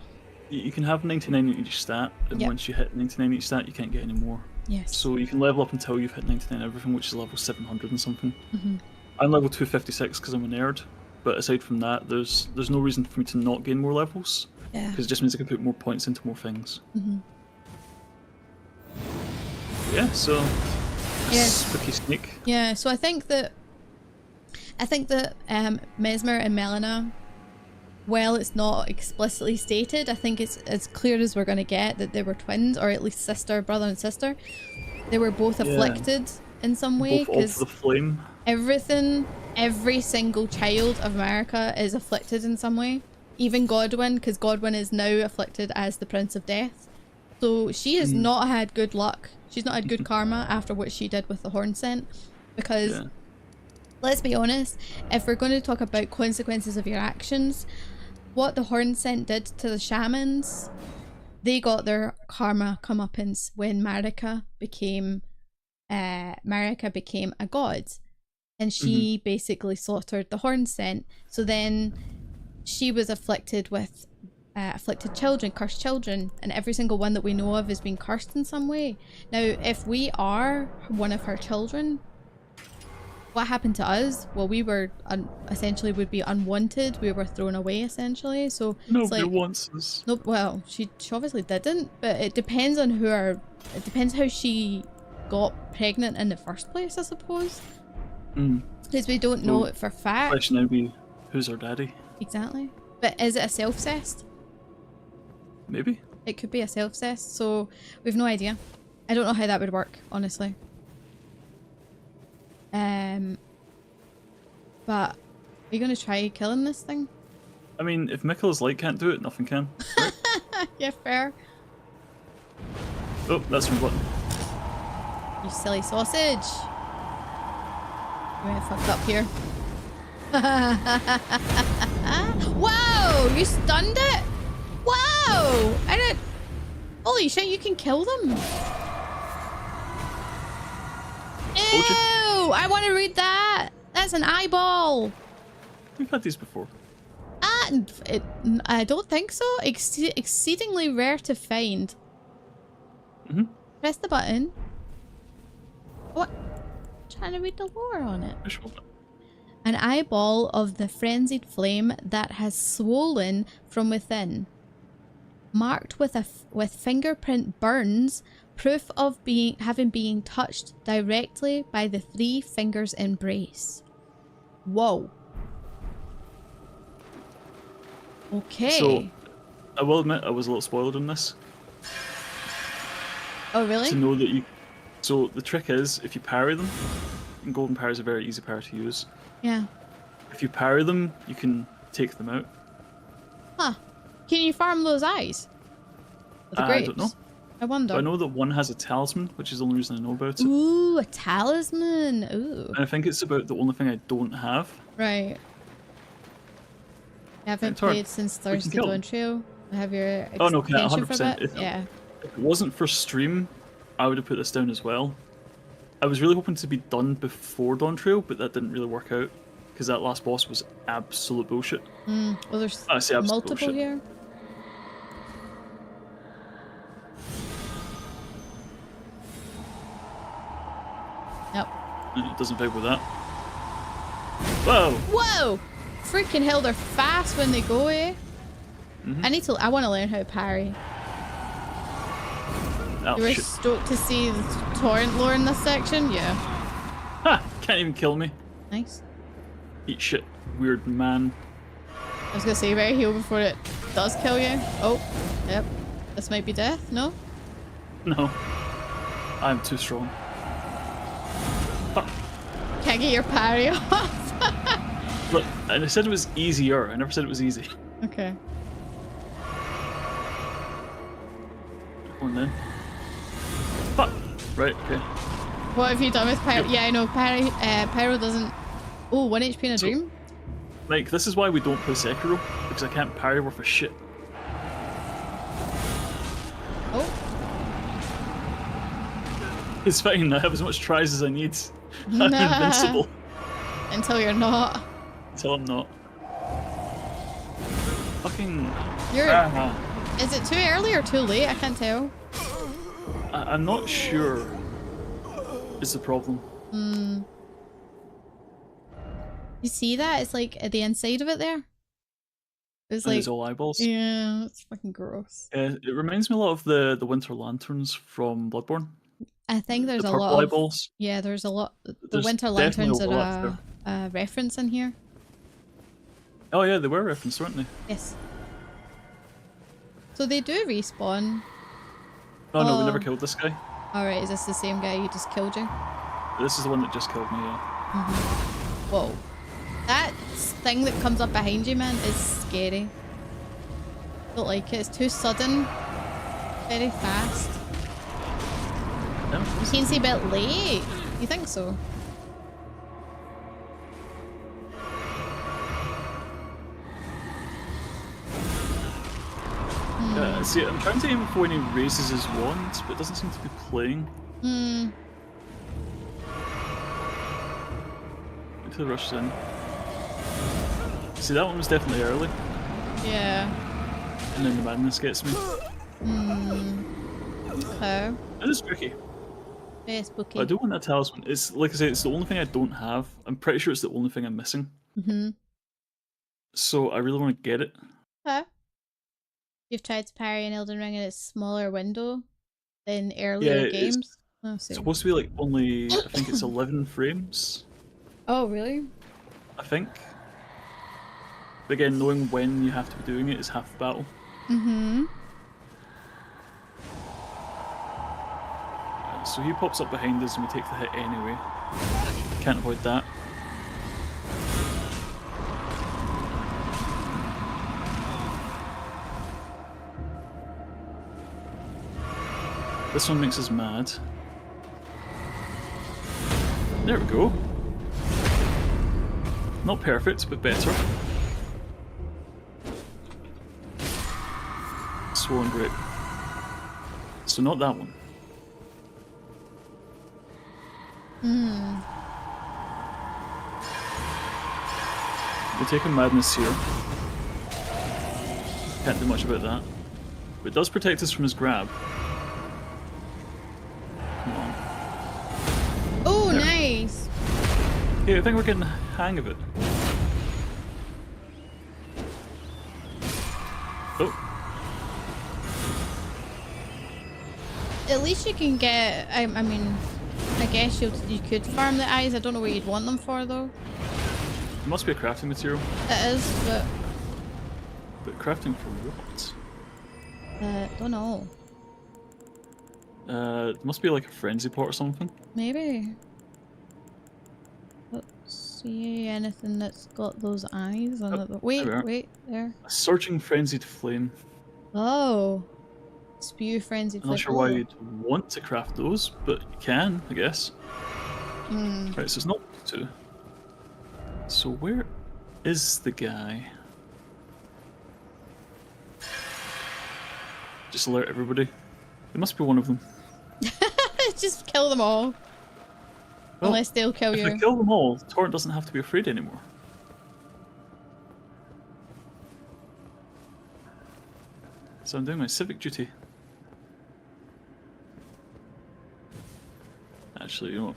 You can have 99 in each stat, and once you hit 99 each stat, you can't get any more. Yes. So you can level up until you've hit 99 everything, which is level 700 and something. I'm level 256 because I'm a nerd, but aside from that, there's no reason for me to not gain more levels. Yeah. Because it just means I can put more points into more things. Yeah, so spooky snake. Yeah, so I think that Mesmer and Melina, well, it's not explicitly stated, I think it's as clear as we're going to get that they were twins, or at least brother and sister. They were both afflicted in some way, because the flame. Every single child of America is afflicted in some way. Even Godwin, because Godwin is now afflicted as the Prince of Death. So she has not had good luck. She's not had good karma after what she did with the horn scent, because let's be honest, if we're going to talk about consequences of your actions, what the horn scent did to the shamans, they got their karma comeuppance when Marika became a god, and she basically slaughtered the horn scent. So then she was afflicted with afflicted children, cursed children, and every single one that we know of is being cursed in some way. Now, if we are one of her children, what happened to us? Well, we were essentially would be unwanted. We were thrown away essentially. So nobody wants us. Nope. Well, she obviously didn't, but it depends on it depends how she got pregnant in the first place, I suppose. Because we don't know it for fact. The question would be, who's her daddy? Exactly. But is it a self-cest? Maybe. It could be a self-cest, so we've no idea. I don't know how that would work, honestly. But are you going to try killing this thing? I mean, if Mikkela's light can't do it, nothing can. Right? Yeah, fair. Oh, that's from button. You silly sausage. You might have fucked up here. Whoa! You stunned it? Whoa! I didn't... Holy shit, you can kill them. Ew! I want to read that. That's an eyeball. We've had these before. I don't think so. Exceedingly rare to find. Press the button. What? I'm trying to read the lore on it. An eyeball of the frenzied flame that has swollen from within, marked with fingerprint burns, proof of having been touched directly by the 3 fingers embrace. Whoa. Okay. So, I will admit I was a little spoiled on this. Oh, really? To know that you. So the trick is, if you parry them, and golden parry is a very easy parry to use. Yeah. If you parry them, you can take them out. Huh. Can you farm those eyes? The I grapes? don't know. I wonder. But I know that one has a talisman, which is the only reason I know about it. Ooh, a talisman. Ooh. And I think it's about the only thing I don't have. Right. I haven't Torrent, played since we can Thirsty kill Dawn them. Trail. I have your Oh no, Kat, extension for 100%. that. If Yeah. it wasn't for stream, I would have put this down as well. I was really hoping to be done before Dawn Trail, but that didn't really work out. Because that last boss was absolute bullshit. Well, there's I say absolute multiple bullshit. here. Yep. It doesn't fit with that. Whoa! Whoa! Freaking hell, they're fast when they go, eh? I want to learn how to parry. Oh, You were shit. stoked to see the torrent lore in this section? Yeah. Ha! Can't even kill me. Nice. Eat shit, weird man. I was gonna say, you better heal before it does kill you. Oh, yep. This might be death, no? No. I'm too strong. Fuck. Can't get your parry off. Look, and I said it was easier. I never said it was easy. Okay. Come on then. Fuck! Right, okay. What have you done with Pyro? Yeah, I know. Pyro doesn't... Oh, 1 HP in a dream? Like, this is why we don't play Sekiro, because I can't parry worth a shit. Oh. It's fine, I have as much tries as I need. I'm invincible. Until you're not. Until I'm not. Fucking... You're... Ah, Is it too early or too late? I can't tell. I'm not sure is the problem. You see that? It's like at the inside of it there. It's And like... it's all eyeballs. Yeah, it's fucking gross. It reminds me a lot of the Winter Lanterns from Bloodborne. I think there's The a purple lot of... eyeballs. Yeah, there's a lot... The There's Winter definitely Lanterns overlap are a reference in here. Oh yeah, they were referenced, weren't they? Yes. So they do respawn. Oh no, we Oh. never killed this guy. Alright, is this the same guy who just killed you? This is the one that just killed me, yeah. Whoa. That thing that comes up behind you, man, is scary. Don't like it. It's too sudden. Very fast. Yeah. You seem to be a bit late. You think so? Yeah, see, I'm trying to aim for when he raises his wand, but it doesn't seem to be playing. Until he rushes in. See, that one was definitely early, Yeah. and then the madness gets me. Okay. It is tricky. Very spooky. But I do want that talisman. It's like I say, it's the only thing I don't have. I'm pretty sure it's the only thing I'm missing. So I really want to get it. Okay. You've tried to parry in Elden Ring in a smaller window than earlier games? Oh, It's supposed to be like only, I think it's 11 frames. Oh, really? I think. But again, knowing when you have to be doing it is half the battle. So he pops up behind us and we take the hit anyway. Can't avoid that. This one makes us mad. There we go. Not perfect, but better. Swollen Grape. So not that one. We're taking Madness here. Can't do much about that. But it does protect us from his grab. Come on. Oh, nice! Yeah, I think we're getting the hang of it. Oh. At least you can get... I mean, I guess you could farm the eyes. I don't know what you'd want them for, though. It must be a crafting material. It is, but... But crafting for what? Don't know. It must be like a frenzy pot or something. Maybe. Don't see anything that's got those eyes on it. Wait, wait, there. A surging frenzied flame. Oh. Spew frenzied I'm flame. not sure why you'd want to craft those, but you can, I guess. Right, so it's not 2. So where is the guy? Just alert everybody. It must be one of them. Just kill them all. Well, unless they'll kill if you. we kill them all, Torrent doesn't have to be afraid anymore. So I'm doing my civic duty. Actually, you know what?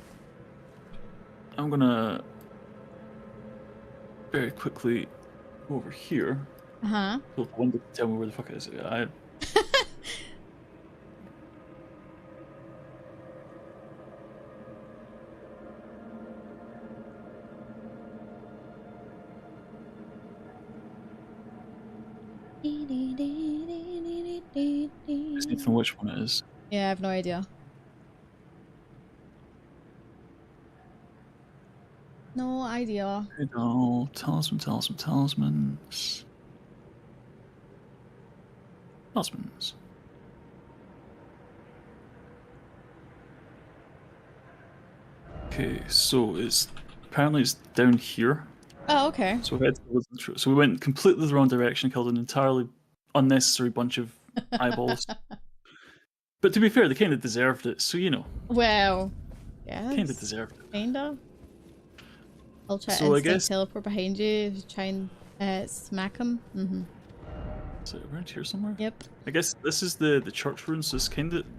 I'm gonna very quickly go over here. Uh-huh. So the window can tell me where the fuck it is. Just need to know which one it is. Yeah, I have no idea. No idea. No, talismans. Talismans. Okay, so apparently it's down here. Oh, okay. So we went completely the wrong direction, killed an entirely unnecessary bunch of eyeballs. But to be fair, they kind of deserved it, so you know. Well, yeah. Kind of deserved it. Kinda. I'll try So to I guess teleport behind you to try and smack him. Mm-hmm. So around here somewhere? Yep. I guess this is the church ruins, so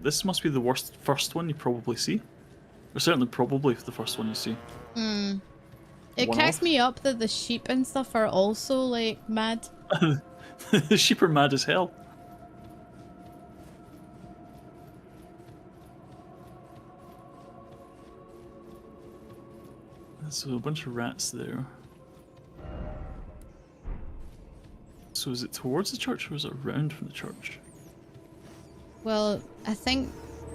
this must be the first one you probably see. Or certainly probably the first one you see. Mm. It cracks me up that the sheep and stuff are also like mad. The sheep are mad as hell. So a bunch of rats there. So is it towards the church or is it around from the church? Well, I think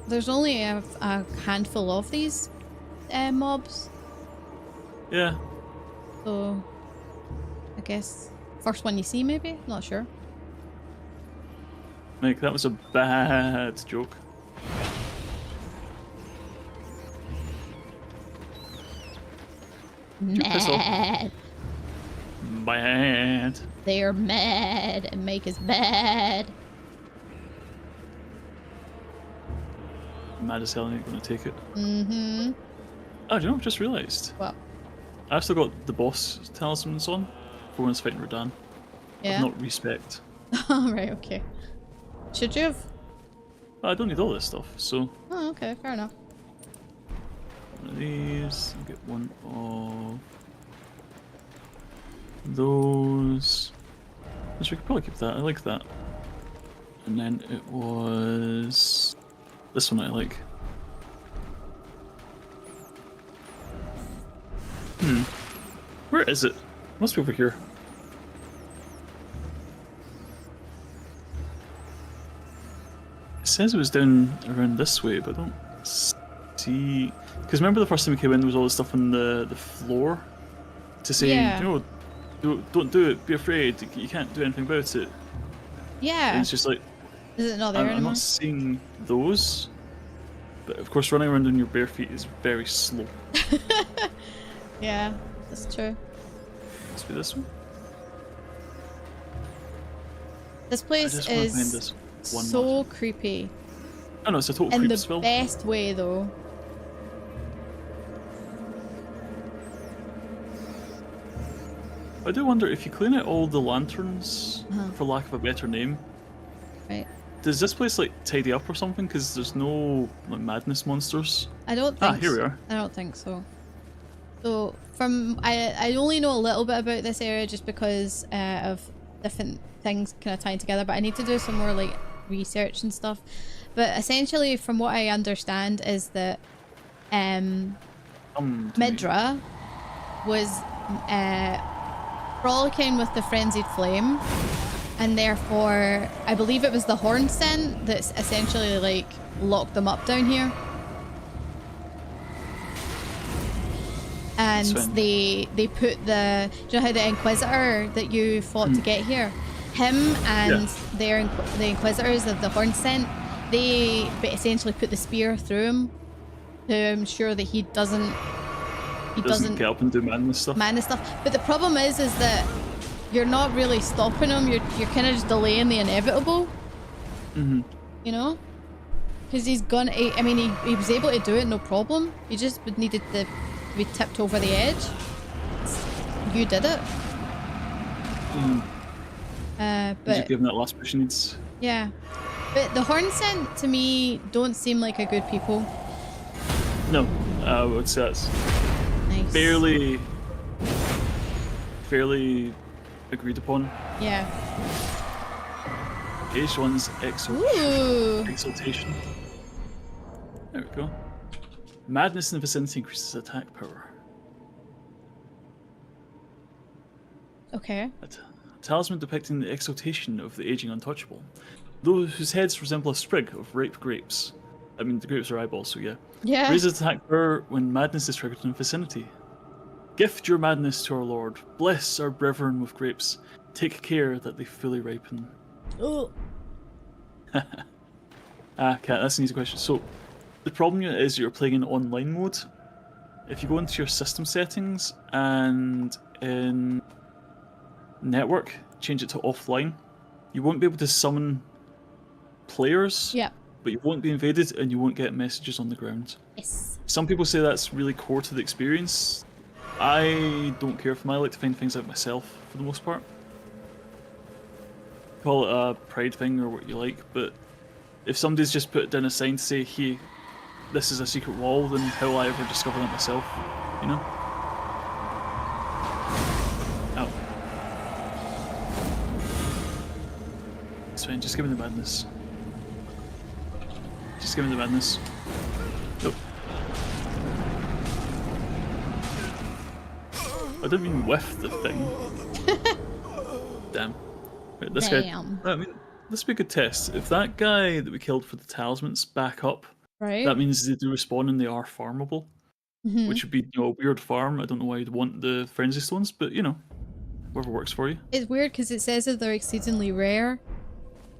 there's only a handful of these mobs. Yeah. So, I guess first one you see maybe? Not sure. Mike, that was a bad joke. Mad. Bad. They're mad and make us bad. Mad as hell ain't gonna take it. Mm-hmm. Oh, do you know? I've just realised. What? I've still got the boss talismans on for when it's fighting Rodan. Yeah. I've not respect. Right, okay. Should you have? I don't need all this stuff, so. Oh, okay, fair enough. One of these. I'll get one of those. Which we could probably keep that. I like that. And then it was this one I like. Where is it? It must be over here. It says it was down around this way, but I don't see. Because remember the first time we came in, there was all this stuff on the floor to say, Yeah. you know, don't do it. Be afraid. You can't do anything about it. Yeah. And it's just like Is it not there I'm anymore? not seeing those. But of course, running around on your bare feet is very slow. Yeah, that's true. Must be this one. This I place just wanna find is this one so mod. creepy. Oh no, it's a total In creep the spell. best way, though. I do wonder if you clean out all the lanterns, Uh-huh. for lack of a better name, Right. does this place like tidy up or something? Because there's no like madness monsters. I don't think Here we are. I don't think so. So I only know a little bit about this area just because of different things kind of tying together, but I need to do some more like research and stuff. But essentially, from what I understand, is that Midra was frolicking with the frenzied flame, And therefore, I believe it was the horn scent that's essentially like locked them up down here. And they put the, do you know how the Inquisitor that you fought to get here? Him and the Inquisitors of the horn scent, they essentially put the spear through him to ensure that he doesn't get up and do madness stuff. But the problem is that you're not really stopping him. You're kind of just delaying the inevitable. You know, because he's gonna. I mean, he was able to do it, no problem. He just needed to be tipped over the edge. You did it. But you give him that last push he needs. Yeah, but the horn scent to me don't seem like a good people. No, I would say that's nice. fairly agreed upon. Yeah. Page one's exaltation. There we go. Madness in the vicinity increases attack power. Okay. A talisman depicting the exaltation of the aging untouchable. Those whose heads resemble a sprig of ripe grapes. I mean, the grapes are eyeballs, so yeah. Yeah. Raises attack power when madness is triggered in the vicinity. Gift your madness to our Lord. Bless our brethren with grapes. Take care that they fully ripen. Oh. Cat, that's an easy question. So, the problem is you're playing in online mode. If you go into your system settings and in network, change it to offline, you won't be able to summon players. Yeah. But you won't be invaded and you won't get messages on the ground. Yes. Some people say that's really core to the experience. I don't care for them. I like to find things out myself for the most part. Call it a pride thing or what you like, but if somebody's just put down a sign to say, hey, this is a secret wall, then how will I ever discover that myself? You know? Ow. It's fine, just give me the madness. Just give me the madness. Nope. I didn't mean with the thing. Damn. Wait, this guy. I mean, this would be a good test. If that guy that we killed for the talismans back up, right? That means they do respawn and they are farmable. Which would be, a weird farm. I don't know why you'd want the frenzy stones, but whatever works for you. It's weird because it says that they're exceedingly rare.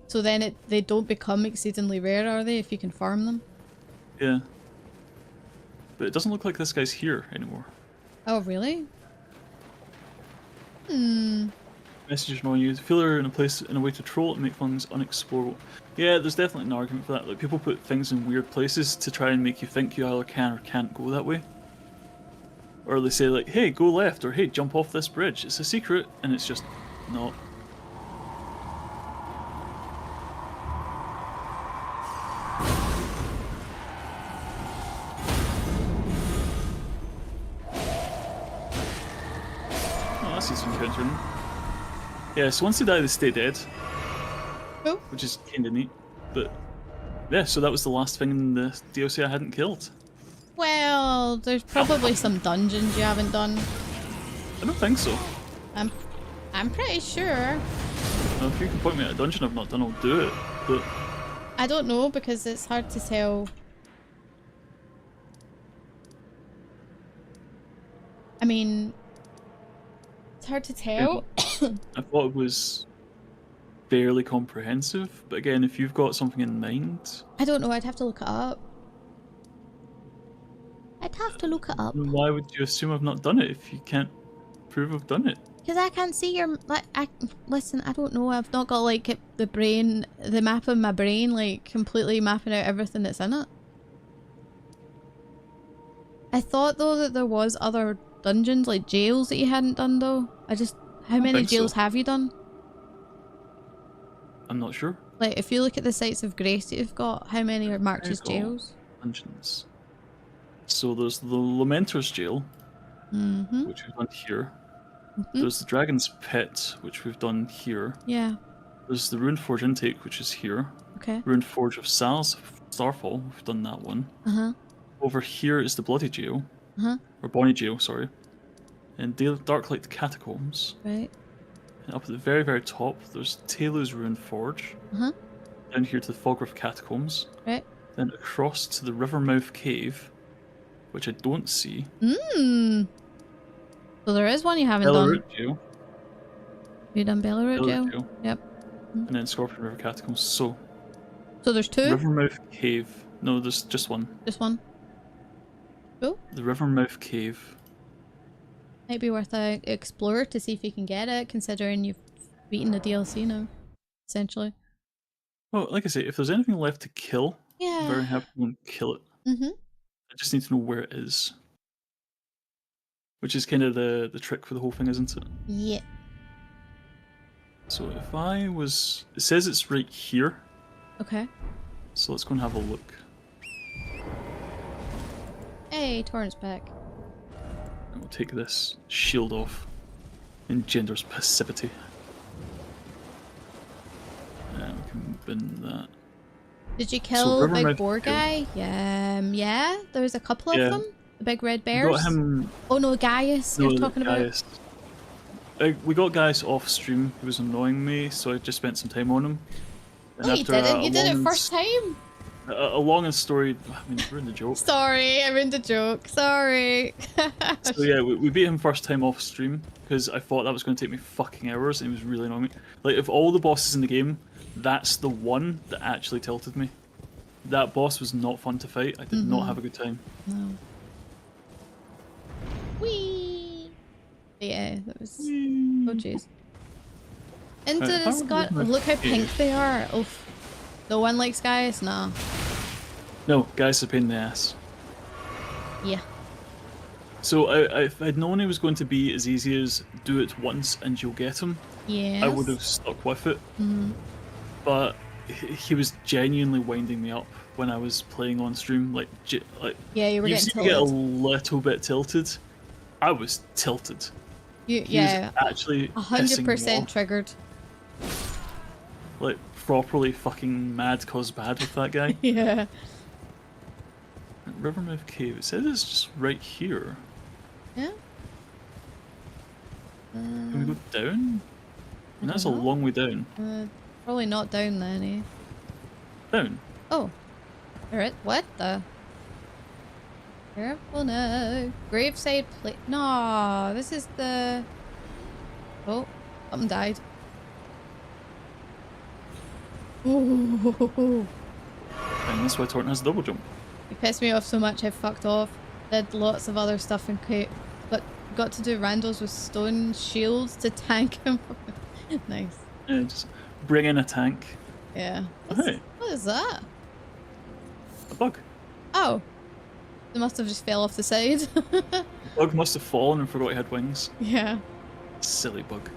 So then they don't become exceedingly rare, are they, if you can farm them? Yeah. But it doesn't look like this guy's here anymore. Oh, really? Messages from all you. Feel they're in a place in a way to troll and make things unexplorable. Yeah, there's definitely an argument for that. Like, people put things in weird places to try and make you think you either can or can't go that way. Or they say like, hey, go left, or hey, jump off this bridge. It's a secret, and it's just not. See some countering. Yeah, so once they die, they stay dead. Oh. Which is kinda neat. But yeah, so that was the last thing in the DLC I hadn't killed. Well, there's probably some dungeons you haven't done. I don't think so. I'm pretty sure. Well, if you can point me at a dungeon I've not done, I'll do it. But I don't know because it's hard to tell. I mean, it's hard to tell. I thought it was fairly comprehensive, but again, if you've got something in mind... I don't know, I'd have to look it up. Why would you assume I've not done it if you can't prove I've done it? Because I can't see your... listen, I don't know, I've not got like the map of my brain, like completely mapping out everything that's in it. I thought though that there was other dungeons, like jails that you hadn't done though. How many jails have you done? I'm not sure. Like, if you look at the sites of grace that you've got, how many are marked as jails? Dungeons. So there's the Lamenter's Jail, which we've done here. There's the Dragon's Pit, which we've done here. Yeah. There's the Runeforge Intake, which is here. Okay. Runeforge of Starfall, we've done that one. Over here is the Bloody Jail. Or Bonnie Jail, sorry. And Darklight Catacombs. Right. And up at the very, very top, there's Taylor's Ruined Forge. Uh-huh. Down here to the Fogriff Catacombs. Right. Then across to the Rivermouth Cave, which I don't see. Mmm. So there is one you haven't done. Jail. You done Belarus Jail? Jail. Yep. And then Scorpion River Catacombs. So there's two? Rivermouth Cave. No, there's just one. Just one. Cool. The Rivermouth Cave. Might be worth a explore to see if you can get it, considering you've beaten the DLC now, essentially. Well, like I say, if there's anything left to kill, Yeah. I'm very happy to kill it. Mm-hmm. I just need to know where it is. Which is kind of the trick for the whole thing, isn't it? Yeah. So if I was... It says it's right here. Okay. So let's go and have a look. Hey, Torrent's back. And we'll take this shield off. Engenders passivity. And we can bin that. Did you kill the big Rivermouth boar Cave. guy? Yeah, there was a couple of them. The big red bears. We got him... Oh no, Gaius, No, you're talking Gaius. We got Gaius off stream. He was annoying me, so I just spent some time on him. And about. No, you didn't. You did it first time. A long and story... I mean, ruined the joke. Sorry, I ruined the joke. Sorry. So yeah, we beat him first time off stream, because I thought that was going to take me fucking hours, and he was really annoying me. Like, of all the bosses in the game, that's the one that actually tilted me. That boss was not fun to fight. I did not have a good time. No. Whee! Yeah, that was... Whee. Oh jeez. Into Right, the Scott. Look how pink they are. Oof. No one likes Gaius? Nah. No, Gaius is a pain in the ass. Yeah. So if I'd known it was going to be as easy as do it once and you'll get him, Yes. I would have stuck with it. But he was genuinely winding me up when I was playing on stream. Like Yeah, you were you getting seem to get a tilted. little bit tilted. I was tilted. He Yeah. was actually pissing me 100% off. triggered. Like properly fucking mad cause bad with that guy. Yeah. Rivermouth Cave. It says it's just right here. Yeah. Can we go down? And that's a don't know. long way down. Probably not down then, eh? Down. Oh. Alright, what the? Careful now. Graveside plate. No, this is the... Oh, something died. Ooh. And that's why Torrent has a double jump. You pissed me off so much I fucked off. Did lots of other stuff and got to do randos with stone shields to tank him. Nice. Yeah, just bring in a tank. Yeah. Oh, hey, What is that? a bug. Oh. They must have just fell off the side. The bug must have fallen and forgot he had wings. Yeah. Silly bug.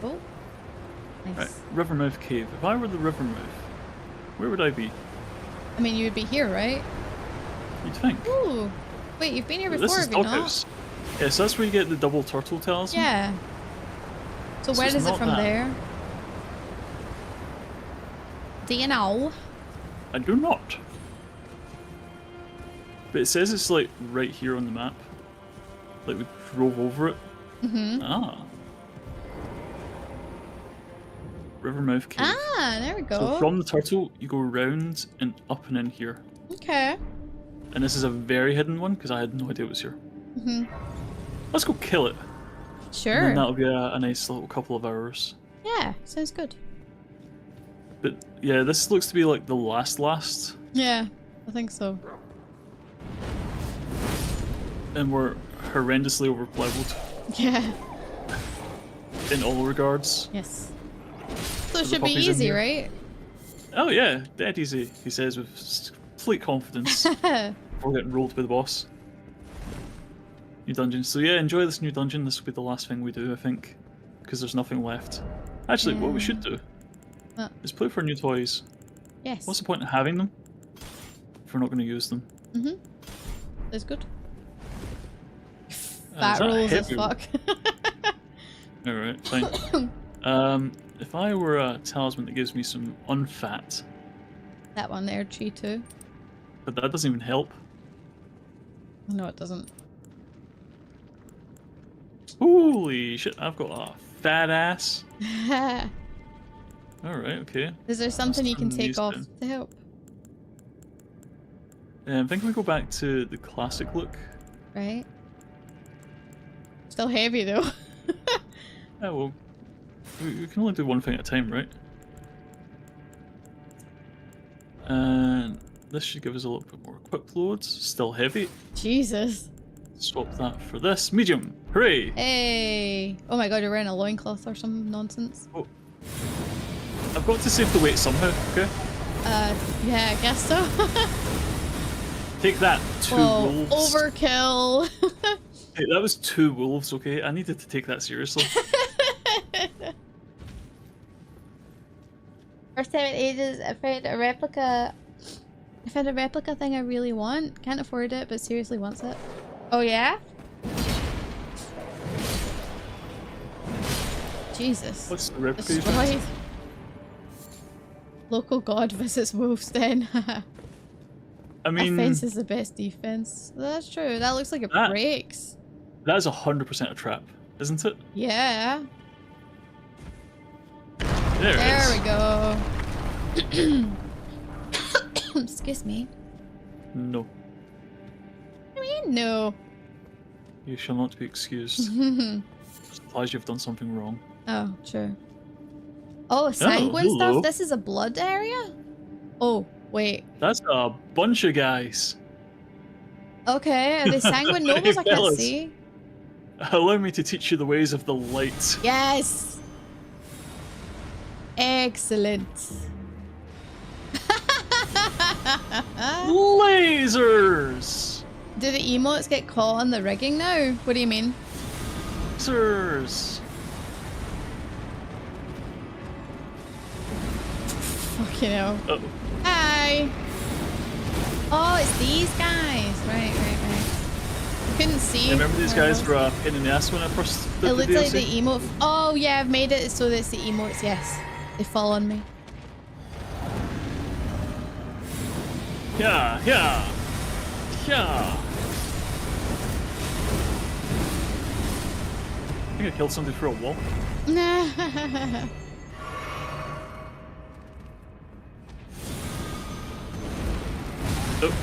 Oh. Nice. Right, Rivermouth Cave. If I were the Rivermouth, where would I be? I mean, you would be here, right? You'd think. Ooh. Wait, you've been here This before, is have you not? Doghouse. Yeah, so that's where you get the double turtle talisman. Yeah. So So where it's is it not from that. there? Do you know? I do not. But it says it's like right here on the map. Like we drove over it. Mm-hmm. Ah. Rivermouth Cave. Ah, there we go. So from the turtle, you go round and up and in here. Okay. And this is a very hidden one because I had no idea it was here. Mm-hmm. Let's go kill it. And Sure. then that'll be a nice little couple of hours. Yeah, sounds good. But yeah, this looks to be like the last. Yeah, I think so. And we're horrendously over-leveled Yeah. in all regards. Yes. So it the should be puppies in easy, here. right? Oh yeah, dead easy, he says with complete confidence. Before getting rolled by the boss. New dungeon. So yeah, enjoy this new dungeon. This will be the last thing we do, I think. Because there's nothing left. Actually, what we should do What? is play for new toys. Yes. What's the point of having them if we're not going to use them? Mm-hmm. That's good. Is Fat that rolls as heavy? fuck. Alright, fine. If I were a talisman that gives me some unfat, That one there, tree too. but that doesn't even help. No, it doesn't. Holy shit, I've got a fat ass. Alright, okay. Is there something you can turn take these off down. to help? I think we go back to the classic look. Right. Still heavy though. Yeah, well, we can only do one thing at a time, right? And this should give us a little bit more quick loads. Still heavy. Jesus. Swap that for this. Medium. Hooray! Hey. Oh my god, you're wearing a loincloth or some nonsense. Oh. I've got to save the weight somehow, okay? Yeah, I guess so. Take that, 2 Whoa, wolves. overkill. Hey, that was 2 wolves, okay? I needed to take that seriously. First time in ages, I found a replica. I found a replica thing I really want. Can't afford it, but seriously wants it. Oh yeah? Jesus. What's the replica? Destroyed. Local god visits wolf's den. I mean, offense is the best defense. That's true. That looks like it That- breaks. that is 100% a trap, isn't it? Yeah. There it is. There we go. Excuse me. No, I mean, no. you shall not be excused. Oh, It implies you've done something wrong. true. Oh, sanguine hello. stuff? This is a blood area? Oh, wait. That's a bunch of guys. Okay, are they sanguine nobles? I can't Fellas. see. Allow me to teach you the ways of the light. Yes! Excellent. Lasers! Do the emotes get caught on the rigging now? What do you mean? Lasers! Fucking hell. Oh, Hi! Oh, it's these guys. Right. I couldn't see. remember these where guys else. were a pain in the ass when I first did It the looks like the DLC? emote. Oh yeah, I've made it so that it's the emotes. Yes, they fall on me. Yeah. I think I killed somebody through a wall. Oh,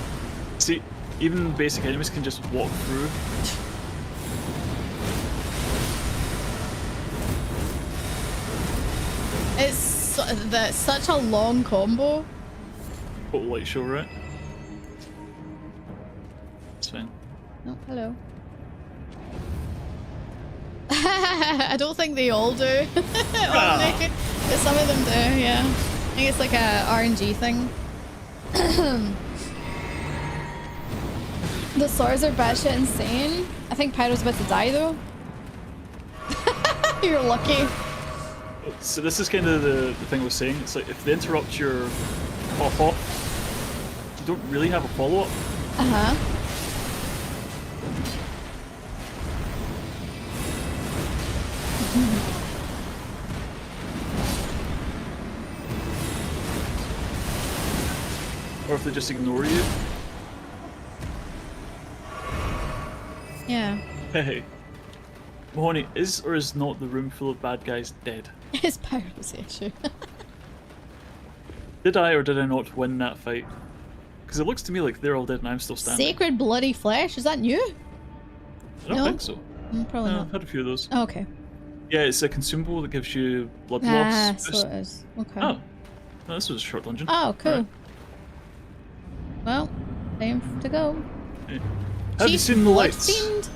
see, even basic enemies can just walk through. That's such a long combo. Total light show, right? It's fine. Oh, hello. I don't think they all do. Only, but some of them do, yeah. I think it's like a RNG thing. The swords are batshit insane. I think Pyro's about to die though. You're lucky. So this is kind of the thing I was saying. It's like if they interrupt your pop-off, you don't really have a follow-up. Uh-huh. Or if they just ignore you. Yeah. Hey. Mahoney, is or is not the room full of bad guys dead? It's Pyro's issue. Did I or did I not win that fight? Because it looks to me like they're all dead and I'm still standing. Sacred bloody flesh? Is that new? I don't No? think so. Probably No, not. I've had a few of those. Oh, okay. Yeah, it's a consumable that gives you blood Ah, loss. so it is. Okay. Oh. No, this was a short dungeon. Oh, cool. Alright. Well, time to go. Yeah. Have you She's seen the lights? bloodstained.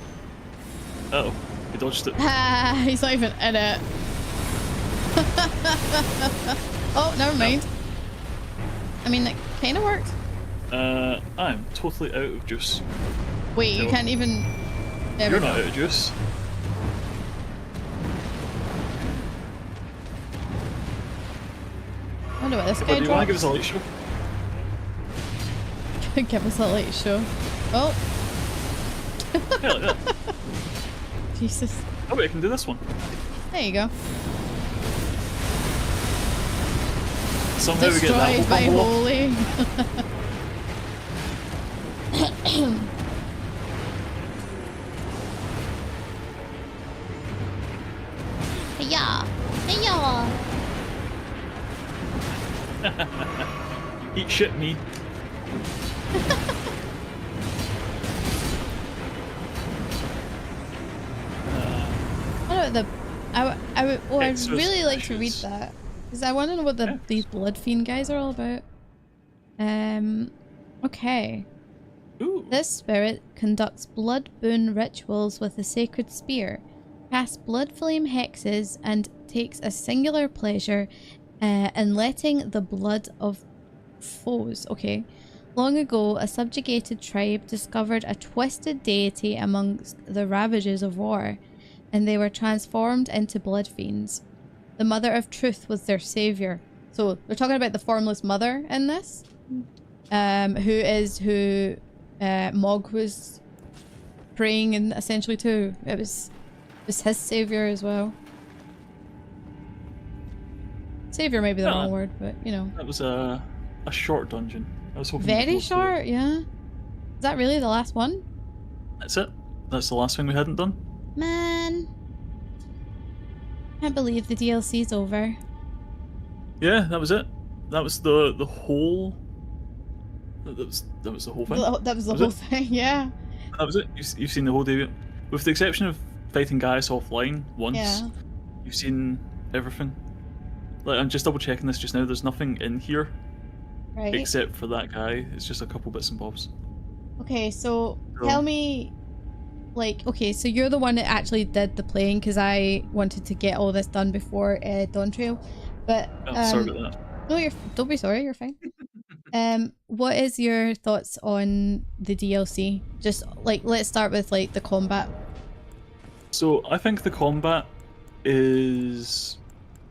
Oh, he dodged it. Ah, he's not even in it. Oh, never mind. I mean, it kind of worked. I'm totally out of juice. Wait, you No. can't even... There we You're go. not out of juice. I wonder what this But guy do you want to give us drops. a light show? Give us a light show. Oh, Yeah, like that. Jesus. Oh wait, I can do this one. There you go. Somehow we get that Destroyed by whole combo off. holy. Yeah. Yeah. Eat shit, me. What about I'd Exos really like to read ashes. that because I want to know what these blood fiend guys are all about. Okay. Ooh. This spirit conducts blood boon rituals with a sacred spear, casts blood flame hexes, and takes a singular pleasure in letting the blood of foes. Okay. Long ago, a subjugated tribe discovered a twisted deity amongst the ravages of war, and they were transformed into blood fiends. The Mother of Truth was their savior. So they're talking about the formless mother in this, who Mog was praying and essentially to. It was his savior as well. Savior may be the wrong word, but you know. That was a short dungeon. I was hoping Very short, yeah. Is that really the last one? That's it. That's the last thing we hadn't done. Man. Can't believe the DLC's over. Yeah, that was it. That was the whole. That was the whole thing. That was the whole thing, yeah. That was it. You've seen the whole day, with the exception of fighting Gaius offline once. Yeah. You've seen everything. Like, I'm just double checking this just now. There's nothing in here, Right. except for that guy. It's just a couple bits and bobs. Okay, so tell me, like, okay, so you're the one that actually did the playing because I wanted to get all this done before Dawn Trail, but Sorry about that. no, don't be sorry, you're fine. What is your thoughts on the DLC? Just like, let's start with like the combat. So I think the combat is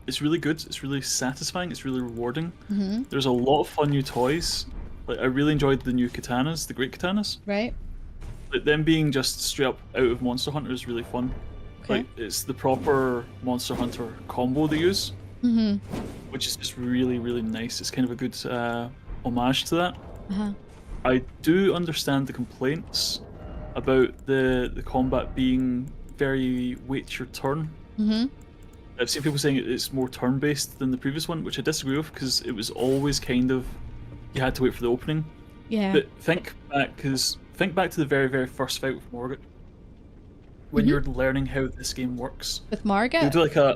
it's really good. It's really satisfying. It's really rewarding. Mm-hmm. There's a lot of fun new toys. Like, I really enjoyed the new katanas, the great katanas. Right. Like, them being just straight up out of Monster Hunter is really fun. Okay. Like, it's the proper Monster Hunter combo they use, Mm-hmm. which is just really, really nice. It's kind of a good homage to that. Uh-huh. I do understand the complaints about the combat being very wait your turn. Mm-hmm. I've seen people saying it's more turn-based than the previous one, which I disagree with, because it was always kind of, you had to wait for the opening. Yeah. But think back to the very, very first fight with Morgat, when you're learning how this game works. With Margaret? You do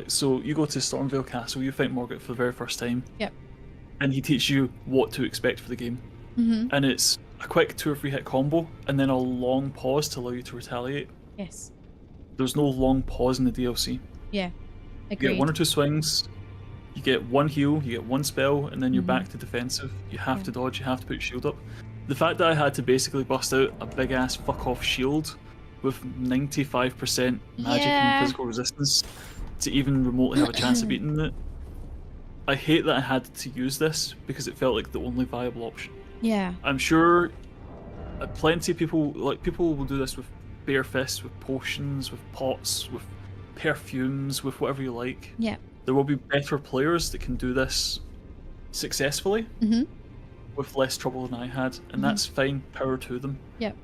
so you go to Stormvale Castle, you fight Morgat for the very first time. Yep. And he teaches you what to expect for the game. Mm-hmm. And it's a quick 2 or 3 hit combo, and then a long pause to allow you to retaliate. Yes. There's no long pause in the DLC. Yeah. You Agreed. get 1 or 2 swings, you get 1 heal, you get 1 spell, and then you're back to defensive. You have to dodge, you have to put your shield up. The fact that I had to basically bust out a big ass fuck off shield with 95% magic and physical resistance to even remotely have a chance of beating it. I hate that I had to use this because it felt like the only viable option. Yeah. I'm sure plenty of people will do this with bare fists, with potions, with pots, with perfumes, with whatever you like. Yeah. There will be better players that can do this successfully with less trouble than I had, and that's fine. Power to them. Yep.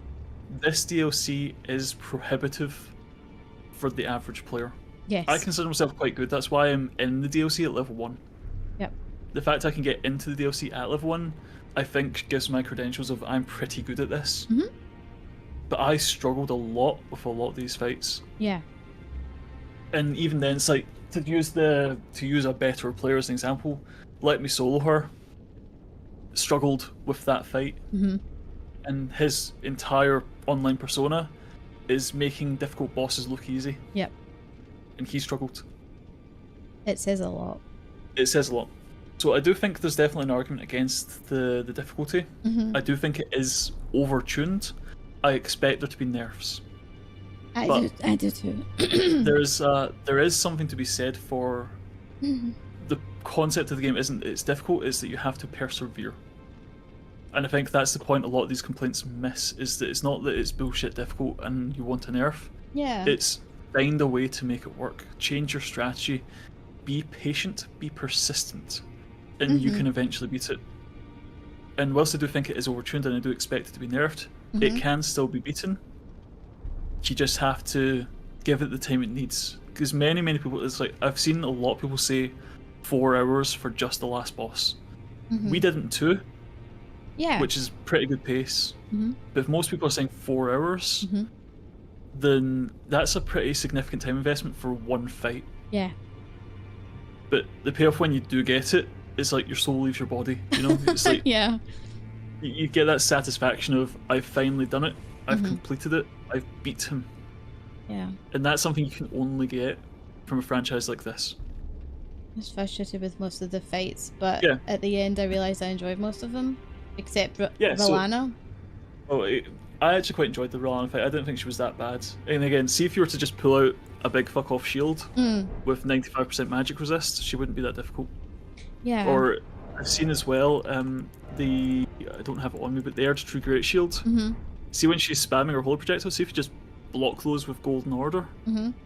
This DLC is prohibitive for the average player. Yes. I consider myself quite good. That's why I'm in the DLC at level 1. Yep. The fact I can get into the DLC at level 1, I think gives my credentials of I'm pretty good at this. But I struggled a lot with a lot of these fights. Yeah. And even then, it's like, to use a better player as an example, Let Me Solo Her struggled with that fight. And his entire online persona is making difficult bosses look easy. Yep. And he struggled. It says a lot. It says a lot. So I do think there's definitely an argument against the difficulty. I do think it is over-tuned. I expect there to be nerfs. I do too. there is something to be said for the concept of the game. It's difficult, it's that you have to persevere. And I think that's the point a lot of these complaints miss, is that it's not that it's bullshit difficult and you want a nerf. Yeah. It's find a way to make it work. Change your strategy. Be patient. Be persistent. And you can eventually beat it. And whilst I do think it is overtuned and I do expect it to be nerfed, it can still be beaten. You just have to give it the time it needs. because many people, it's like I've seen a lot of people say 4 hours for just the last boss. We did it in 2, which is pretty good pace. But if most people are saying 4 hours, then that's a pretty significant time investment for one fight. Yeah. But the payoff when you do get it is like your soul leaves your body. You know, it's like Yeah. you get that satisfaction of I've finally done it, I've completed it, I've beat him. Yeah. And that's something you can only get from a franchise like this. I was frustrated with most of the fights, but Yeah. at the end I realised I enjoyed most of them, except Yeah, so- Liliana. I actually quite enjoyed the Liliana fight. I didn't think she was that bad. And again, see if you were to just pull out a big fuck off shield with 95% magic resist, she wouldn't be that difficult. Yeah. Or I've seen as well I don't have it on me, but the Erdtree Great Shield. See when she's spamming her holy projectile, see if you just block those with Golden Order,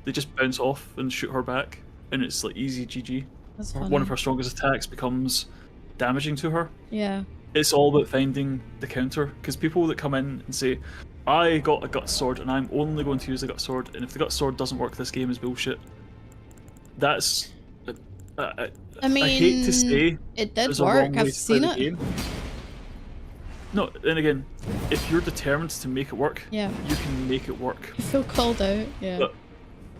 they just bounce off and shoot her back, and it's like easy GG. That's Or funny. one of her strongest attacks becomes damaging to her. Yeah. It's all about finding the counter, because people that come in and say, I got a gut sword and I'm only going to use the gut sword, and if the gut sword doesn't work, this game is bullshit. That's I mean, I hate to say it did there's a wrong work. way I've to play seen the it. game. No, and again, if you're determined to make it work, Yeah. you can make it work. I feel called out. Yeah. But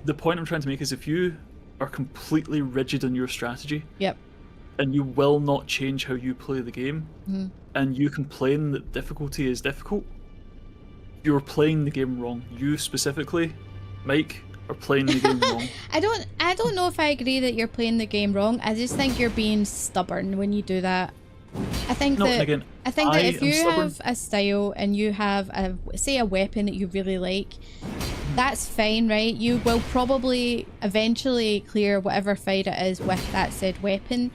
the point I'm trying to make is if you are completely rigid on your strategy, Yep. and you will not change how you play the game, and you complain that difficulty is difficult, you're playing the game wrong. You specifically, Mike, are playing the game wrong. I don't know if I agree that you're playing the game wrong. I just think you're being stubborn when you do that. I think No, that and again, that if am you stubborn. have a style and you have a weapon that you really like, that's fine, right? You will probably eventually clear whatever fight it is with that said weapon.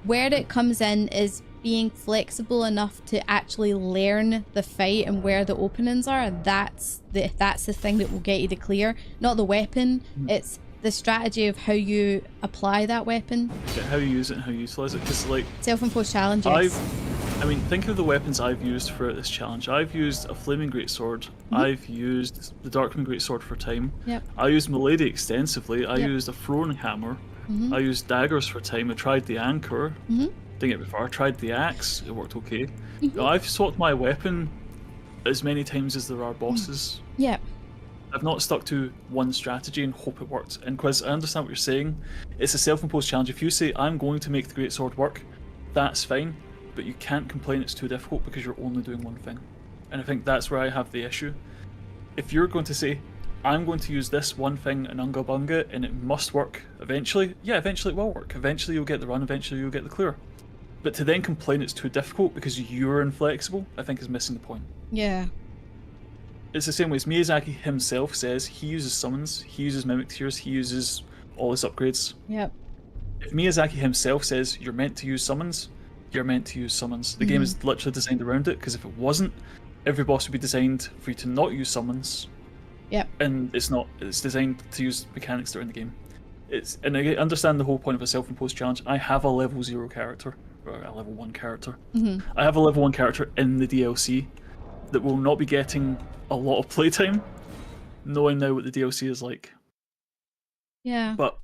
Where it comes in is being flexible enough to actually learn the fight and where the openings are. That's the thing that will get you to clear, not the weapon. It's the strategy of how you apply that weapon. How you use it and how you utilize it, because like Self-imposed challenges. I mean, think of the weapons I've used for this challenge. I've used a flaming greatsword. I've used the Darkmoon greatsword for time. Yep. I used Milady extensively. I Yep. used a throwing hammer. I used daggers for time. I tried the anchor. Didn't get before. I tried the axe. It worked okay. I've swapped my weapon as many times as there are bosses. Yeah. I've not stuck to one strategy and hope it worked. And Quiz, I understand what you're saying. It's a self-imposed challenge. If you say, I'm going to make the greatsword work, that's fine. But you can't complain it's too difficult because you're only doing one thing. And I think that's where I have the issue. If you're going to say, I'm going to use this one thing in Unga Bunga and it must work eventually, yeah, eventually it will work. Eventually you'll get the run, eventually you'll get the clear. But to then complain it's too difficult because you're inflexible, I think is missing the point. Yeah. It's the same way as Miyazaki himself says he uses summons, he uses mimic tears, he uses all his upgrades. Yep. If Miyazaki himself says you're meant to use summons, you're meant to use summons. The game is literally designed around it, because if it wasn't, every boss would be designed for you to not use summons. Yep. And it's not. It's designed to use mechanics that are in the game. And I understand the whole point of a self-imposed challenge. I have a level 0 character, or a level 1 character. I have a level 1 character in the DLC that will not be getting a lot of playtime, knowing now what the DLC is like. Yeah. But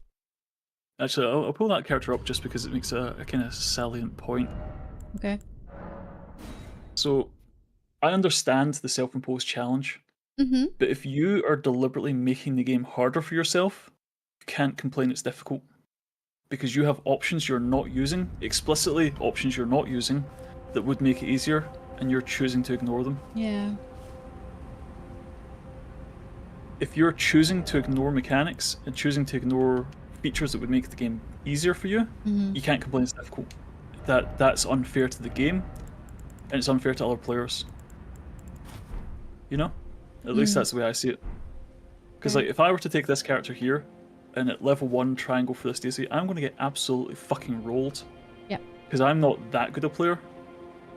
actually, I'll pull that character up just because it makes a kind of salient point. Okay. So, I understand the self-imposed challenge, but if you are deliberately making the game harder for yourself, you can't complain it's difficult. Because you have options you're not using, explicitly options you're not using, that would make it easier, and you're choosing to ignore them. Yeah. If you're choosing to ignore mechanics and choosing to ignore features that would make the game easier for you, you can't complain it's difficult. That's unfair to the game, and it's unfair to other players. You know? At least that's the way I see it. Because like, if I were to take this character here, and at level 1 try and go for this DLC, I'm going to get absolutely fucking rolled. Yep. Because I'm not that good a player.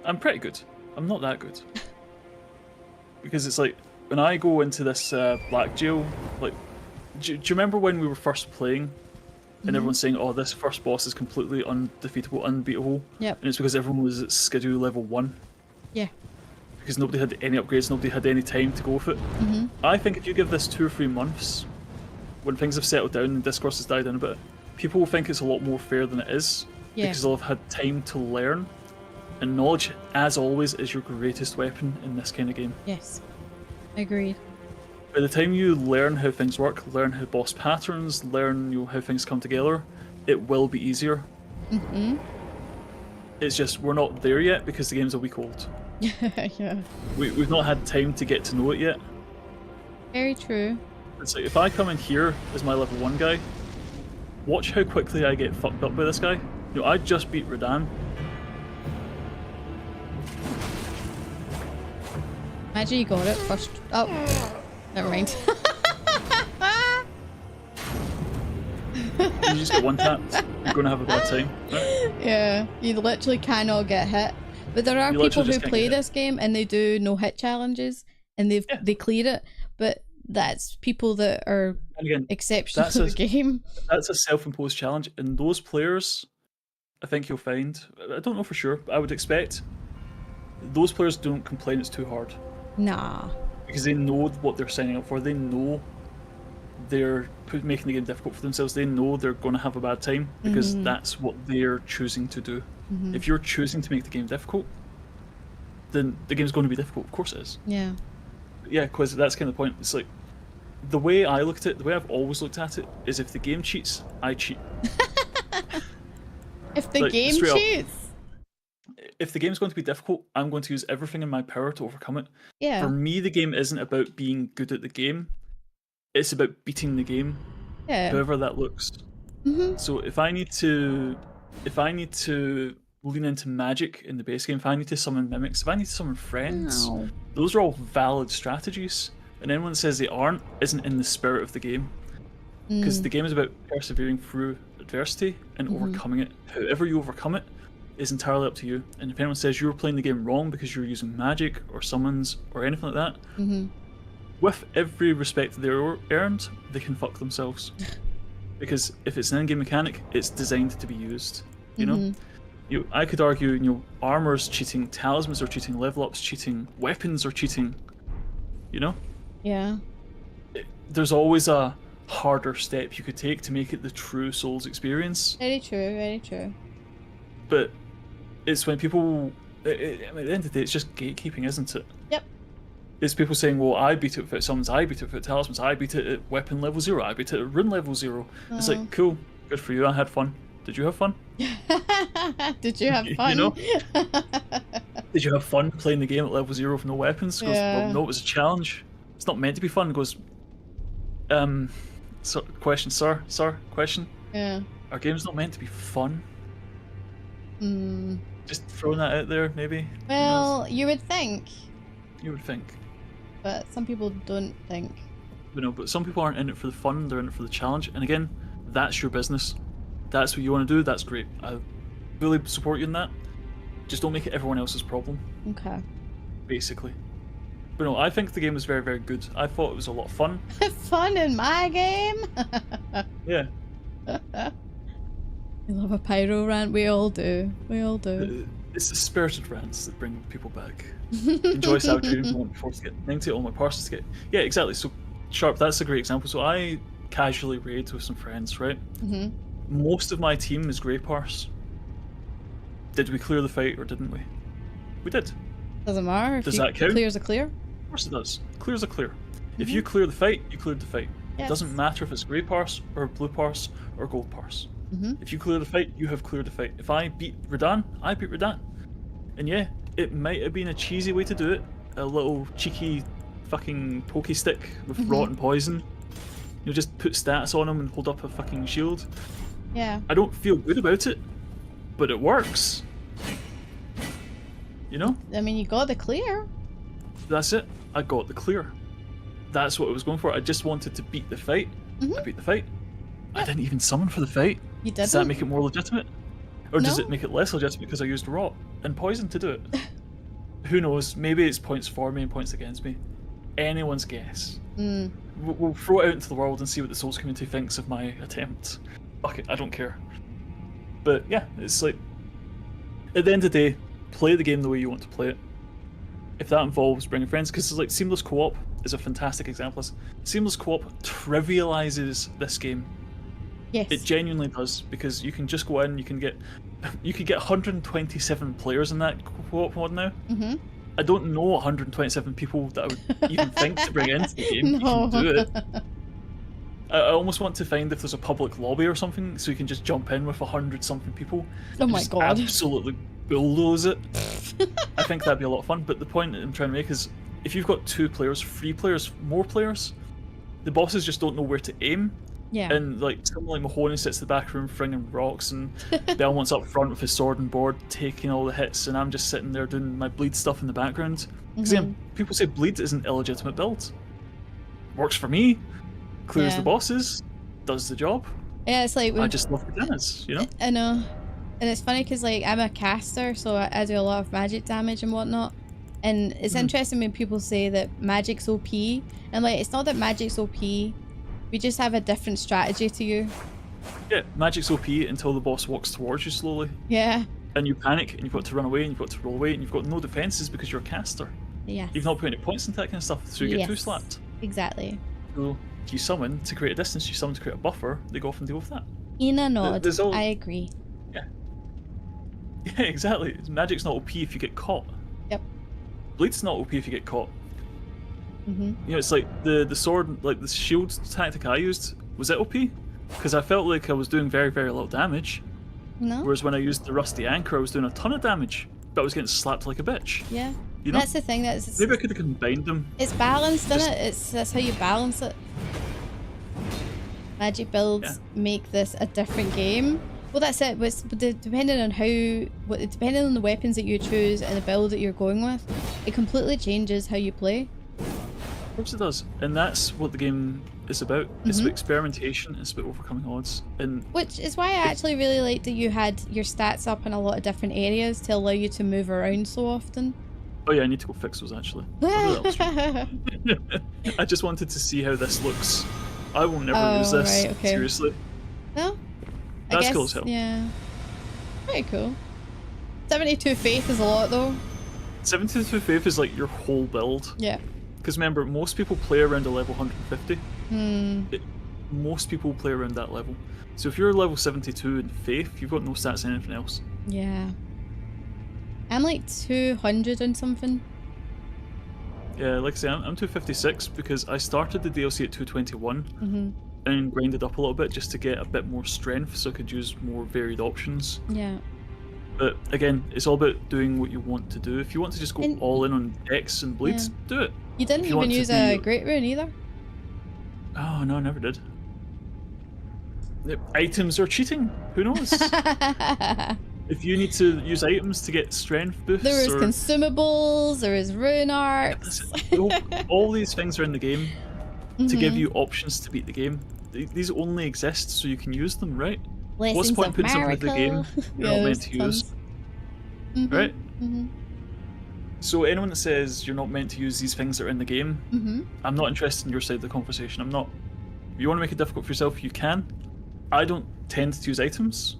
I'm pretty good. I'm not that good. Because it's like, when I go into this black jail, like, do you remember when we were first playing, and everyone's saying, oh, this first boss is completely undefeatable, unbeatable, Yep. and it's because everyone was at Skidoo level 1? Yeah. Because nobody had any upgrades, nobody had any time to go with it. I think if you give this 2 or 3 months, when things have settled down and discourse has died down a bit, people will think it's a lot more fair than it is because they'll have had time to learn. And knowledge, as always, is your greatest weapon in this kind of game. Yes, agreed. By the time you learn how things work, learn how boss patterns, learn how things come together, it will be easier. Mm-hmm. It's just we're not there yet because the game's a week old. Yeah. We've not had time to get to know it yet. Very true. It's like if I come in here as my level 1 guy, watch how quickly I get fucked up by this guy. I just beat Radahn. Imagine you got it first. Oh, never mind. You just get one tapped, you're gonna have a bad time. Right? Yeah, you literally cannot get hit. But there are people who play this game and they do no hit challenges and they clear it. But that's people that are exceptional to the game. That's a self-imposed challenge, and those players, I think you'll find, I don't know for sure, but I would expect those players don't complain it's too hard. Nah. Because they know what they're signing up for. They know they're making the game difficult for themselves. They know they're going to have a bad time because that's what they're choosing to do. If you're choosing to make the game difficult, then the game's going to be difficult. Of course it is. Yeah. Yeah, because that's kind of the point. It's like, the way I looked at it, the way I've always looked at it, is if the game cheats, I cheat. If the game cheats? If the game's going to be difficult, I'm going to use everything in my power to overcome it. Yeah. For me, the game isn't about being good at the game. It's about beating the game, however that looks. So if I need to lean into magic in the base game, if I need to summon mimics, if I need to summon friends, those are all valid strategies. And anyone that says they aren't isn't in the spirit of the game. Because the game is about persevering through adversity and overcoming it. However you overcome it is entirely up to you. And if anyone says you're playing the game wrong because you're using magic or summons or anything like that, with every respect they're earned, they can fuck themselves. Because if it's an in-game mechanic, it's designed to be used. You know? I could argue, armor's cheating, talismans are cheating, level up's cheating, weapons are cheating. You know? Yeah. There's always a harder step you could take to make it the true Souls experience. Very true, very true. But it's when people, at the end of the day, it's just gatekeeping, isn't it? Yep. It's people saying, well, I beat it without summons, I beat it without talismans, I beat it at weapon level 0, I beat it at rune level 0. It's like, cool, good for you, I had fun. Did you have fun? Did you have fun? You know? Did you have fun playing the game at level 0 with no weapons? Goes, well, no, it was a challenge. It's not meant to be fun. It goes, question, sir, question. Yeah. Our game's not meant to be fun. Just throwing that out there, maybe. Well, you would think. You would think. But some people don't think. But some people aren't in it for the fun, they're in it for the challenge. And again, that's your business. That's what you want to do, that's great. I fully support you in that. Just don't make it everyone else's problem. Okay. Basically. But no, I think the game was very, very good. I thought it was a lot of fun. Fun in my game? Yeah. I love a pyro rant, we all do. We all do. It's the spirited rants that bring people back. Enjoy Savage before to get 90 all my parses to get. Yeah, exactly. So Sharp, that's a great example. So I casually raid with some friends, right? Most of my team is grey parse. Did we clear the fight or didn't we? We did. Doesn't matter. Does that count? Clear's a clear? Of course it does. Clear's a clear. If you clear the fight, you cleared the fight. It doesn't matter if it's grey parse or blue parse or gold parse. If you clear the fight, you have cleared the fight. If I beat Radahn, I beat Radahn. And yeah, it might have been a cheesy way to do it. A little cheeky fucking pokey stick with rot and poison. Just put stats on him and hold up a fucking shield. Yeah. I don't feel good about it, but it works. You know? I mean, you got the clear. That's it. I got the clear. That's what I was going for. I just wanted to beat the fight. I beat the fight. I didn't even summon for the fight. You didn't? Does that make it more legitimate? Or does it make it less legitimate because I used rot and poison to do it? Who knows? Maybe it's points for me and points against me. Anyone's guess. We'll throw it out into the world and see what the Souls community thinks of my attempt. Fuck it, I don't care. But yeah, it's like, at the end of the day, play the game the way you want to play it. If that involves bringing friends, because it's like seamless co-op, is a fantastic example. Seamless co-op trivializes this game. Yes. It genuinely does, because you can just go in, you can get 127 players in that co-op mod now. Mm-hmm. I don't know 127 people that I would even think to bring into the game. No. You can do it. I almost want to find if there's a public lobby or something, so you can just jump in with 100-something people. Oh my just god. Absolutely bulldoze it. I think that'd be a lot of fun. But the point I'm trying to make is, if you've got 2 players, 3 players, more players, the bosses just don't know where to aim. Yeah. And like someone like Mahoney sits in the back room flinging rocks, and Belmont's up front with his sword and board taking all the hits, and I'm just sitting there doing my bleed stuff in the background. Because people say bleed is an illegitimate build. Works for me. Clears the bosses. Does the job. Yeah, it's like I just love the damage, you know? I know. And it's funny because like I'm a caster, so I do a lot of magic damage and whatnot. And it's interesting when people say that magic's OP. And like, it's not that magic's OP. We just have a different strategy to you. Yeah, magic's OP until the boss walks towards you slowly. Yeah. And you panic, and you've got to run away, and you've got to roll away, and you've got no defenses because you're a caster. Yeah. You've not put any points into that kind of stuff, so you get 2 slapped. Exactly. So you summon to create a distance, you summon to create a buffer, they go off and deal with that. Ina nod. All... I agree. Yeah. Yeah, exactly. Magic's not OP if you get caught. Yep. Bleed's not OP if you get caught. You know, it's like the sword, like the shield tactic I used, was it OP? Because I felt like I was doing very, very little damage. No. Whereas when I used the rusty anchor, I was doing a ton of damage, but I was getting slapped like a bitch. Yeah. You know? That's the thing. Maybe I could have combined them. It's balanced, isn't it? That's how you balance it. Magic builds make this a different game. Well, that's it. Depending on depending on the weapons that you choose and the build that you're going with, it completely changes how you play. Of course it does, and that's what the game is about. It's about experimentation. It's about overcoming odds, and which is why I actually really liked that you had your stats up in a lot of different areas to allow you to move around so often. Oh yeah, I need to go fix those actually. I just wanted to see how this looks. I will never use this, seriously. No? That's cool as hell. Yeah. Pretty cool. 72 faith is a lot though. 72 faith is like your whole build. Yeah. Because remember, most people play around a level 150. Most people play around that level. So if you're level 72 in faith, you've got no stats in anything else. Yeah. I'm like 200 and something. Yeah, like I say, I'm 256 because I started the DLC at 221 and grinded up a little bit just to get a bit more strength so I could use more varied options. Yeah. But again, it's all about doing what you want to do. If you want to just go all in on Dex and Bleeds, do it. You didn't even use a Great Rune either? Oh, no, I never did. Items are cheating. Who knows? If you need to use items to get strength boosts, there is consumables, there is rune arcs. All these things are in the game to give you options to beat the game. These only exist so you can use them, right? What's the point of putting something into the game you're not meant to use? Right? So anyone that says you're not meant to use these things that are in the game, I'm not interested in your side of the conversation. I'm not. If you want to make it difficult for yourself, you can. I don't tend to use items.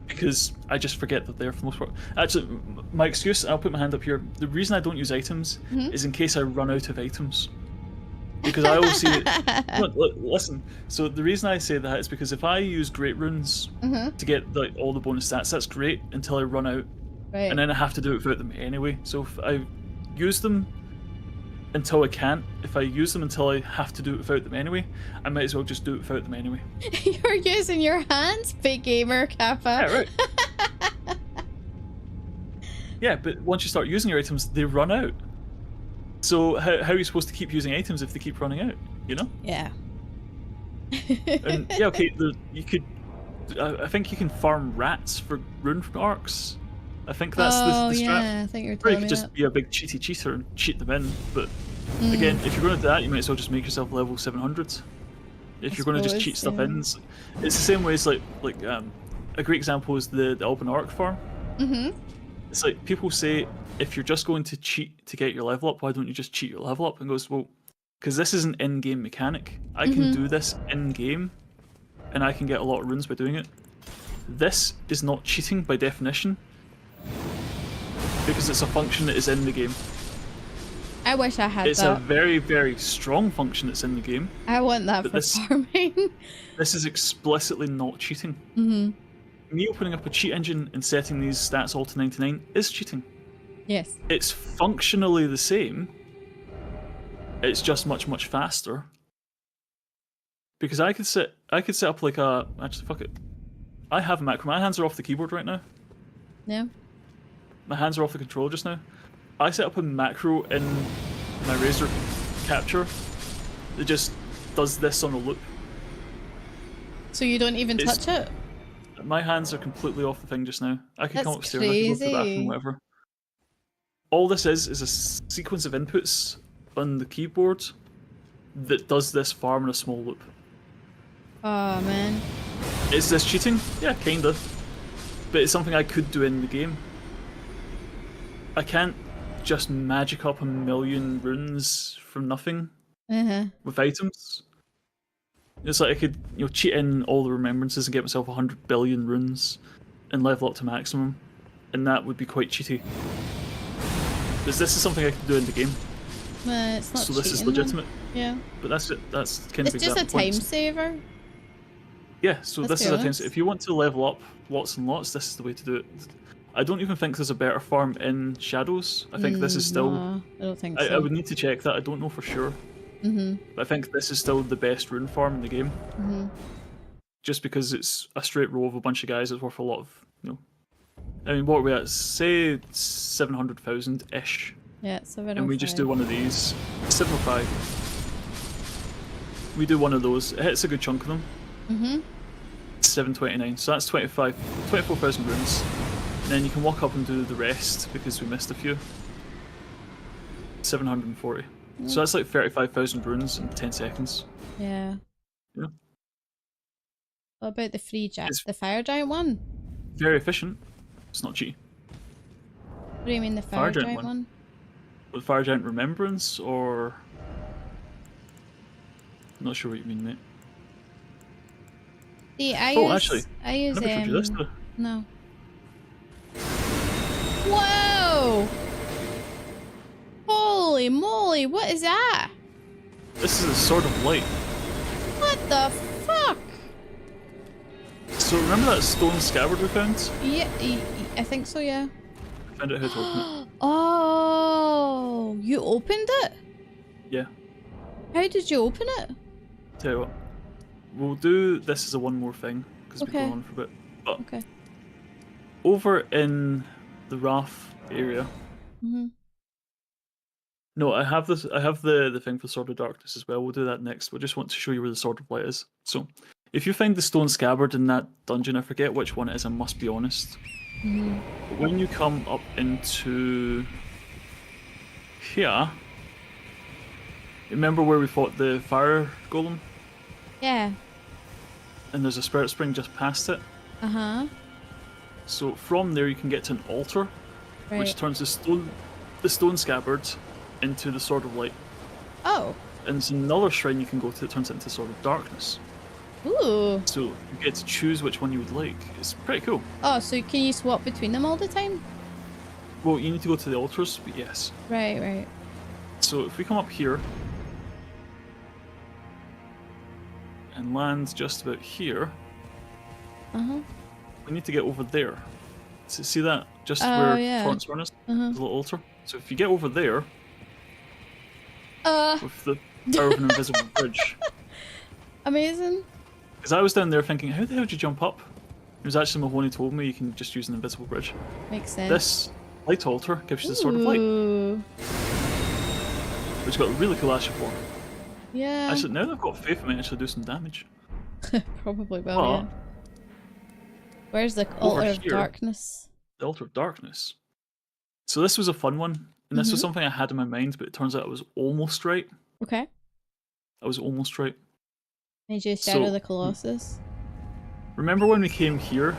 Because I just forget that they're for the most part. Actually, my excuse, I'll put my hand up here, the reason I don't use items is in case I run out of items. Because I always see listen, so the reason I say that is because if I use great runes to get like all the bonus stats, that's great until I run out. Right. And then I have to do it without them anyway. So if I use them until I can't, if I use them until I have to do it without them anyway, I might as well just do it without them anyway. You're using your hands, big gamer, Kappa. Yeah, right. Yeah, but once you start using your items, they run out. So how are you supposed to keep using items if they keep running out, you know? Yeah. And yeah, okay, you could... I think you can farm rats for rune arcs. I think that's the strat. Yeah, I think you're or telling you could me just that. be a big cheater and cheat them in, but again, if you're going to do that, you might as well just make yourself level 700. If you're going to just cheat stuff in, it's the same way as like a great example is the Alban Arc farm. It's like people say, if you're just going to cheat to get your level up, why don't you just cheat your level up? And goes, well, because this is an in-game mechanic. I can do this in-game, and I can get a lot of runes by doing it. This is not cheating by definition, because it's a function that is in the game. I I wish I had It's that. a very, very strong function that's in the game. I want that but for farming. This is explicitly not cheating. Me opening up a cheat engine and setting these stats all to 99 is cheating. Yes. It's functionally the same. It's just much, much faster. Because I could set up like a... Actually, fuck it. I have a macro. My hands are off the keyboard right now. Yeah. My hands are off the controller just now. I set up a macro in my Razor capture that just does this on a loop. So you don't even touch it? My hands are completely off the thing just now. I can come That's upstairs, I can go to the bathroom, crazy. whatever. All this is a sequence of inputs on the keyboard that does this farm in a small loop. Oh man. Is this cheating? Yeah, kinda. But it's something I could do in the game. I can't just magic up a million runes from nothing with items. It's like I could, cheat in all the remembrances and get myself 100 billion runes and level up to maximum, and that would be quite cheaty. Because this is something I can do in the game. It's not so this cheating, is legitimate. Then. Yeah. But that's it. That's kind of It's just a time saver. Yeah, so Let's this be is a time honest. saver. If you want to level up lots and lots, this is the way to do it. I don't even think there's a better farm in Shadows. I think this is still... No, I don't think so. I would need to check that. I don't know for sure. But I think this is still the best rune farm in the game. Just because it's a straight row of a bunch of guys that's worth a lot of, I mean, what are we at? Say 700,000-ish. Yeah, 705. And we just do one of these. 705. We do one of those. It hits a good chunk of them. 729. So that's 24,000 runes. And then you can walk up and do the rest because we missed a few. 740. So that's like 35,000 runes in 10 seconds. Yeah. Yeah. What about the the fire giant one? Very efficient. It's not cheating. What do you mean the fire giant one? With Fire Giant Remembrance, or... I'm not sure what you mean, mate. See, I never showed you this, though. No. Whoa! Holy moly, what is that? This is a Sword of Light. What the fuck? So remember that stone scabbard we found? Yeah, I think so, yeah. I found out how to open it. Oh, you opened it? Yeah. How did you open it? Tell you what. We'll do this as a one more thing, because we've Okay. been on for a bit. But Okay. over in the Wrath area... No, I have this. I have the thing for Sword of Darkness as well. We'll do that next. We just want to show you where the Sword of Light is. So, if you find the stone scabbard in that dungeon, I forget which one it is, I must be honest. But when you come up into here, remember where we fought the fire golem? Yeah. And there's a spirit spring just past it. So from there you can get to an altar, Right. which turns the stone scabbard into the Sword of Light. Oh. And there's another shrine you can go to that turns it into Sword of Darkness. Ooh. So you get to choose which one you would like. It's pretty cool. Oh, so can you swap between them all the time? Well, you need to go to the altars, but yes. Right, right. So if we come up here and land just about here, we need to get over there. So see that? Just where yeah. Torrent's Furnace, there's a little altar. So if you get over there with the power of an invisible bridge. Amazing. Because I was down there thinking, how the hell did you jump up? It was actually Mahoney told me you can just use an invisible bridge. Makes sense. This light altar gives you the Sword of Light, Ooh. which got a really cool Asher for. Yeah. Actually, now they've got faith, it might actually do some damage. Probably will, But yeah. Where's the over altar of here- darkness? The Altar of Darkness. So this was a fun one, and this was something I had in my mind, but it turns out I was almost right. Okay. I was almost right. Made you Shadow So- the Colossus. Remember when we came here,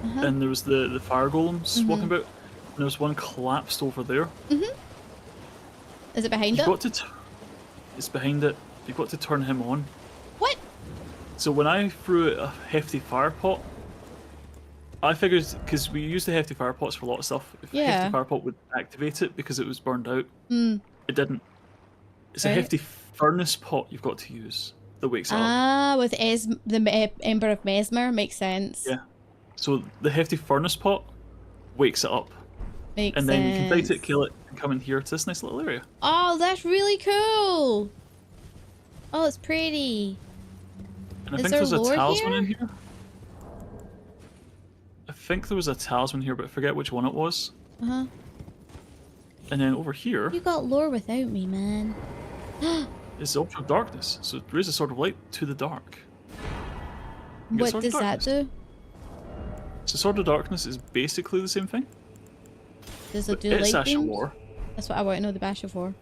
and there was the fire golems walking about, and there was one collapsed over there? Is it behind You've it? got to... It's behind it. You've got to turn him on. What? So when I threw a hefty fire pot, I figured, because we use the hefty fire pots for a lot of stuff, if a Yeah. hefty fire pot would activate it because it was burned out. It didn't. It's a hefty furnace pot you've got to use that wakes it up. Ah, with the Ember of Mesmer, makes sense. Yeah. So the hefty furnace pot wakes it up. Makes and then sense. you can fight it, kill it, and come in here to this nice little area. Oh, that's really cool. Oh, it's pretty. And I Is think there there's a lore talisman here? in here. I think there was a talisman here, but I forget which one it was. Uh-huh. And then over here You got lore without me, man. is the Altar of Darkness. So it raises a sword of light to the dark. You get What Sword of does that Darkness. do? So Sword of Darkness is basically the same thing. Does it But do it's light actual beams? lore. That's what I want to know the basher for.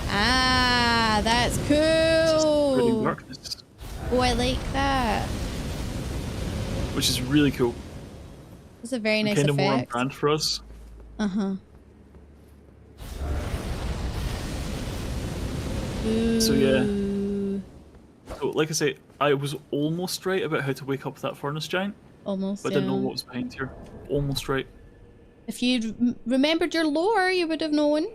Ah, that's Spreading cool. darkness, Oh, I like that. which is really cool. That's a very nice Kind of more on effect. brand for us. Uh-huh. So yeah. Ooh. So like I say, I was almost right about how to wake up that furnace giant, Almost, but I didn't know yeah. what was behind here. Almost right. If you'd remembered your lore, you would have known.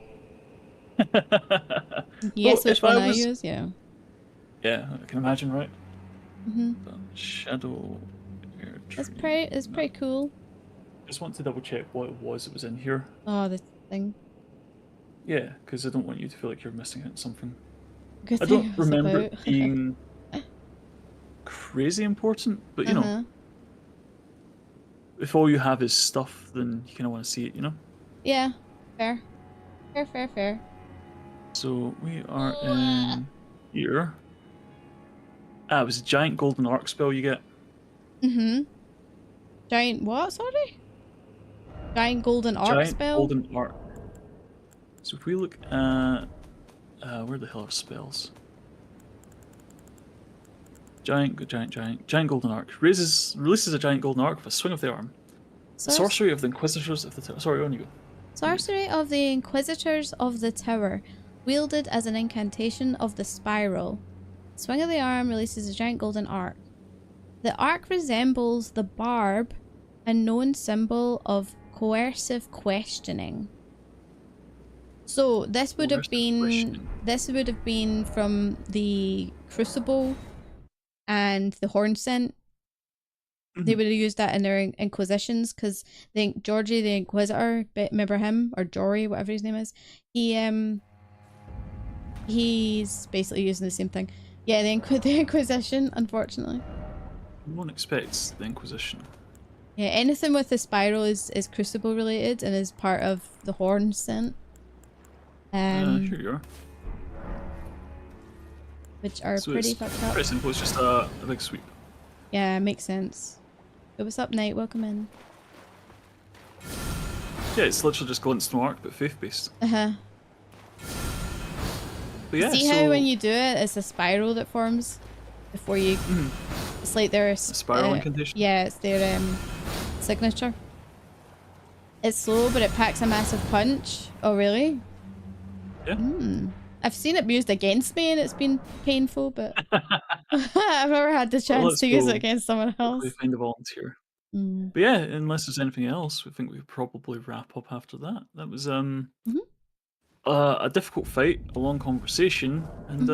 Yes, Well, which if one I I was- use, yeah. Yeah, I can imagine, right? Mm-hmm. Shadow. It's Erdtree. pretty cool. Just want to double check what it was that was in here. Oh, this thing. Yeah, because I don't want you to feel like you're missing out on something. Good I thing don't was remember about. it being crazy important, but you know, Uh-huh. if all you have is stuff, then you kind of want to see it, you know? Yeah, fair. Fair. So we are in here. Ah, it was a giant golden arc spell you get. Mm-hmm. Giant what, sorry? Giant golden arc Giant spell? golden arc. So if we look at where the hell are spells? Giant golden arc releases a giant golden arc with a swing of the arm. Sorcery of the Inquisitors of the Sorry, on you go. Sorcery of the Inquisitors of the Tower, wielded as an incantation of the Spiral. Swing of the arm releases a giant golden arc. The arc resembles the barb, a known symbol of coercive questioning. So this would have been from the Crucible and the Horn Scent. They would have used that in their inquisitions because Georgie the Inquisitor, remember him, or Jory, whatever his name is, he's basically using the same thing. Yeah, the Inquisition, unfortunately. No one expects the Inquisition. Yeah, anything with the Spiral is Crucible related and is part of the Horn Scent. Here you are. Which are So pretty it's fucked up. pretty simple, it's just a big sweep. Yeah, makes sense. Hey, what's up, Knight? Welcome in. Yeah, it's literally just Glintstone Arc, but faith-based. Uh-huh. But yeah, See how when you do it, it's a spiral that forms before you... It's like their... spiral incantation? Yeah, it's their signature. It's slow, but it packs a massive punch. Oh, really? Yeah. I've seen it used against me and it's been painful, but I've never had the chance to use it against someone else. We find a volunteer. But yeah, unless there's anything else, we think we could probably wrap up after that. That was a difficult fight, a long conversation, and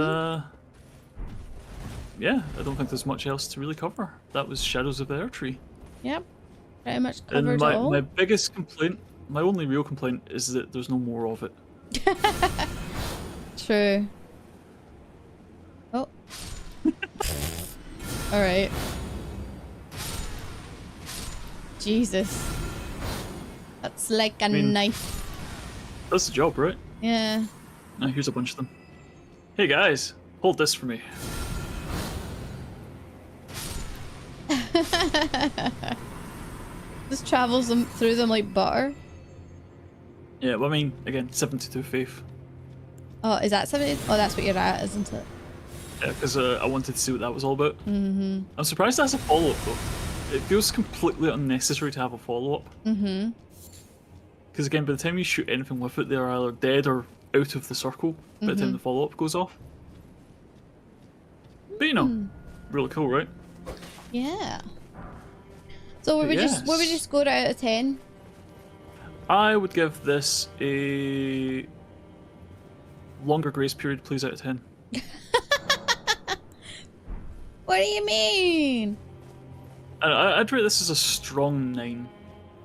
yeah, I don't think there's much else to really cover. That was Shadows of the Erdtree. Yep, pretty much And covered it all. my biggest complaint, my only real complaint, is that there's no more of it. True. Oh. Alright. Jesus. That's like a knife. That's the job, right? Yeah. Now here's a bunch of them. Hey guys, hold this for me. Just travels them through them like butter. Yeah, well, I mean, again, 72 faith. Oh, is that something? Oh, that's what you're at, isn't it? Yeah, because I wanted to see what that was all about. I'm surprised that's a follow-up though. It feels completely unnecessary to have a follow-up. Because again, by the time you shoot anything with it, they're either dead or out of the circle by the time the follow-up goes off. But you know, really cool, right? Yeah. So what would you score it out of 10? I would give this a longer grace period, please, out of 10. What do you mean? I'd rate this as a strong 9.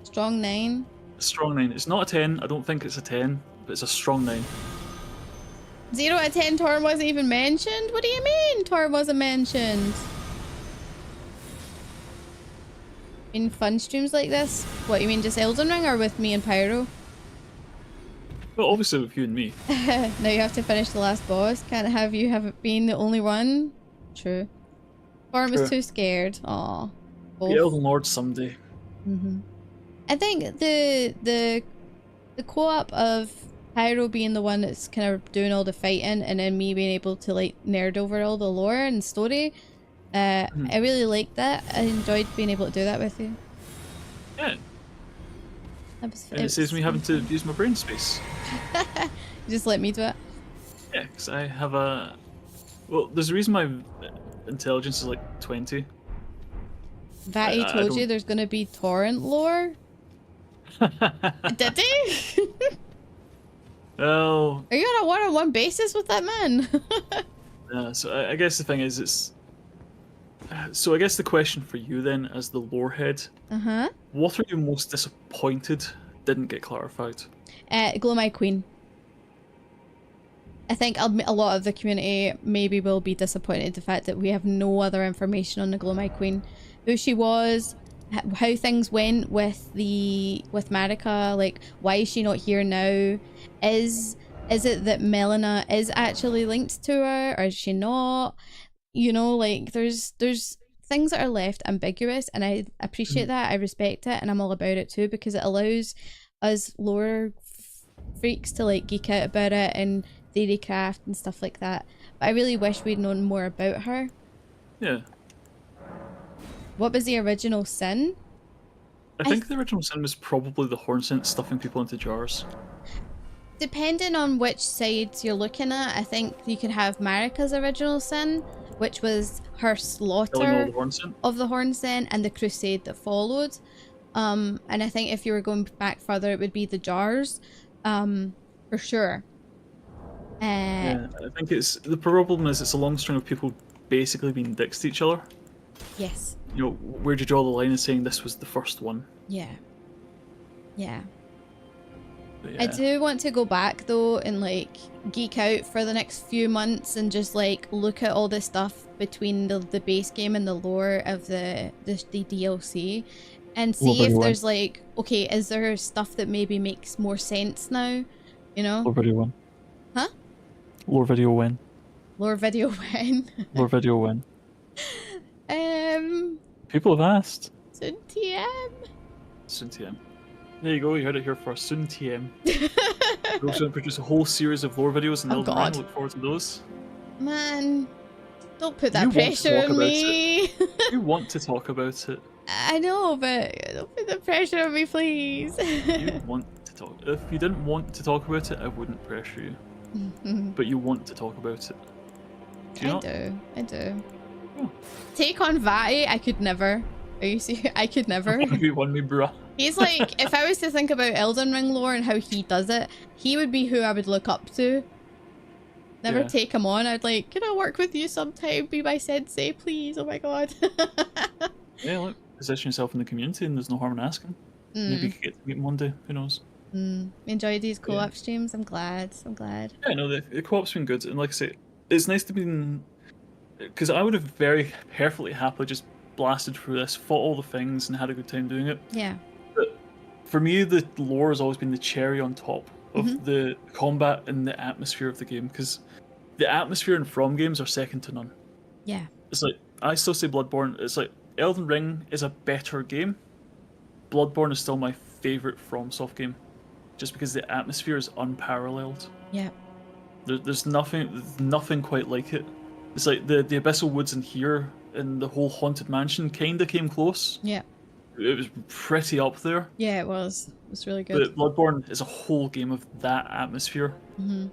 Strong 9? A strong 9. It's not a 10. I don't think it's a 10, but it's a strong 9. 0 out of 10, Torm wasn't even mentioned? What do you mean Torm wasn't mentioned? In fun streams like this? What, you mean just Elden Ring or with me and Pyro? Well, obviously with you and me. Now you have to finish the last boss. Can't have you have been the only one. True. Torm was too scared. Aw. The Elden Lord someday. I think the co-op of Pyro being the one that's kind of doing all the fighting and then me being able to like nerd over all the lore and story, I really liked that. I enjoyed being able to do that with you. Yeah. And it saves me having to use my brain space. Just let me do it. Yeah, because I have a... Well, there's a reason my intelligence is like 20. Vatty told you there's gonna be torrent lore? Did he? Well... Are you on a one-on-one basis with that man? So I guess the thing is, it's... So I guess the question for you then, as the lore head, what are you most disappointed didn't get clarified? Glow My Queen. I think a lot of the community maybe will be disappointed the fact that we have no other information on the Glow My Queen. Who she was, how things went with Marika, like why is she not here now? Is it that Melina is actually linked to her or is she not? You know, like there's things that are left ambiguous and I appreciate that, I respect it, and I'm all about it too because it allows us lore freaks to like geek out about it and theory craft and stuff like that. But I really wish we'd known more about her. Yeah. What was the original sin? I think the original sin was probably the horn scent stuffing people into jars. Depending on which side you're looking at, I think you could have Marika's original sin, which was her slaughter of the horn scent and the crusade that followed. And I think if you were going back further, it would be the jars, for sure. Yeah, I think it's the problem is it's a long string of people basically being dicks to each other. Yes. You know, where'd you draw the line in saying this was the first one? Yeah. Yeah. Yeah. I do want to go back though and like geek out for the next few months and just like look at all the stuff between the base game and the lore of the DLC and see if there's like, okay, is there stuff that maybe makes more sense now? You know? Lore video when? Huh? Lore video when? Lore video when? Lore video when? People have asked. Soon TM. Soon TM. There you go, you heard it here first. Soon TM. We're also going to produce a whole series of lore videos and Elden Ring. Look forward to those. Man, don't put that pressure on me. You want to talk about it. I know, but don't put the pressure on me, please. You want to talk. If you didn't want to talk about it, I wouldn't pressure you. But you want to talk about it. Do you not? I do. Oh. Take on Vatty, I could never. Are you serious? I could never. You won me, bruh. He's like, if I was to think about Elden Ring lore and how he does it, he would be who I would look up to. Never take him on. I'd like, can I work with you sometime? Be my sensei, please. Oh my god. Yeah, look, position yourself in the community and there's no harm in asking. Maybe you could get to meet him one day. Who knows? Enjoy these co-op streams. I'm glad. Yeah, no, the co-op's been good. And like I say, it's nice to be in... Because I would have very perfectly happily just blasted through this, fought all the things and had a good time doing it. Yeah. But for me, the lore has always been the cherry on top of the combat and the atmosphere of the game, because the atmosphere in From games are second to none. Yeah. It's like, I still say Bloodborne, it's like, Elden Ring is a better game. Bloodborne is still my favourite FromSoft game, just because the atmosphere is unparalleled. Yeah. There's nothing quite like it. It's like the Abyssal Woods in here and the whole Haunted Mansion kinda came close. Yeah. It was pretty up there. Yeah, it was. It was really good. But Bloodborne is a whole game of that atmosphere. You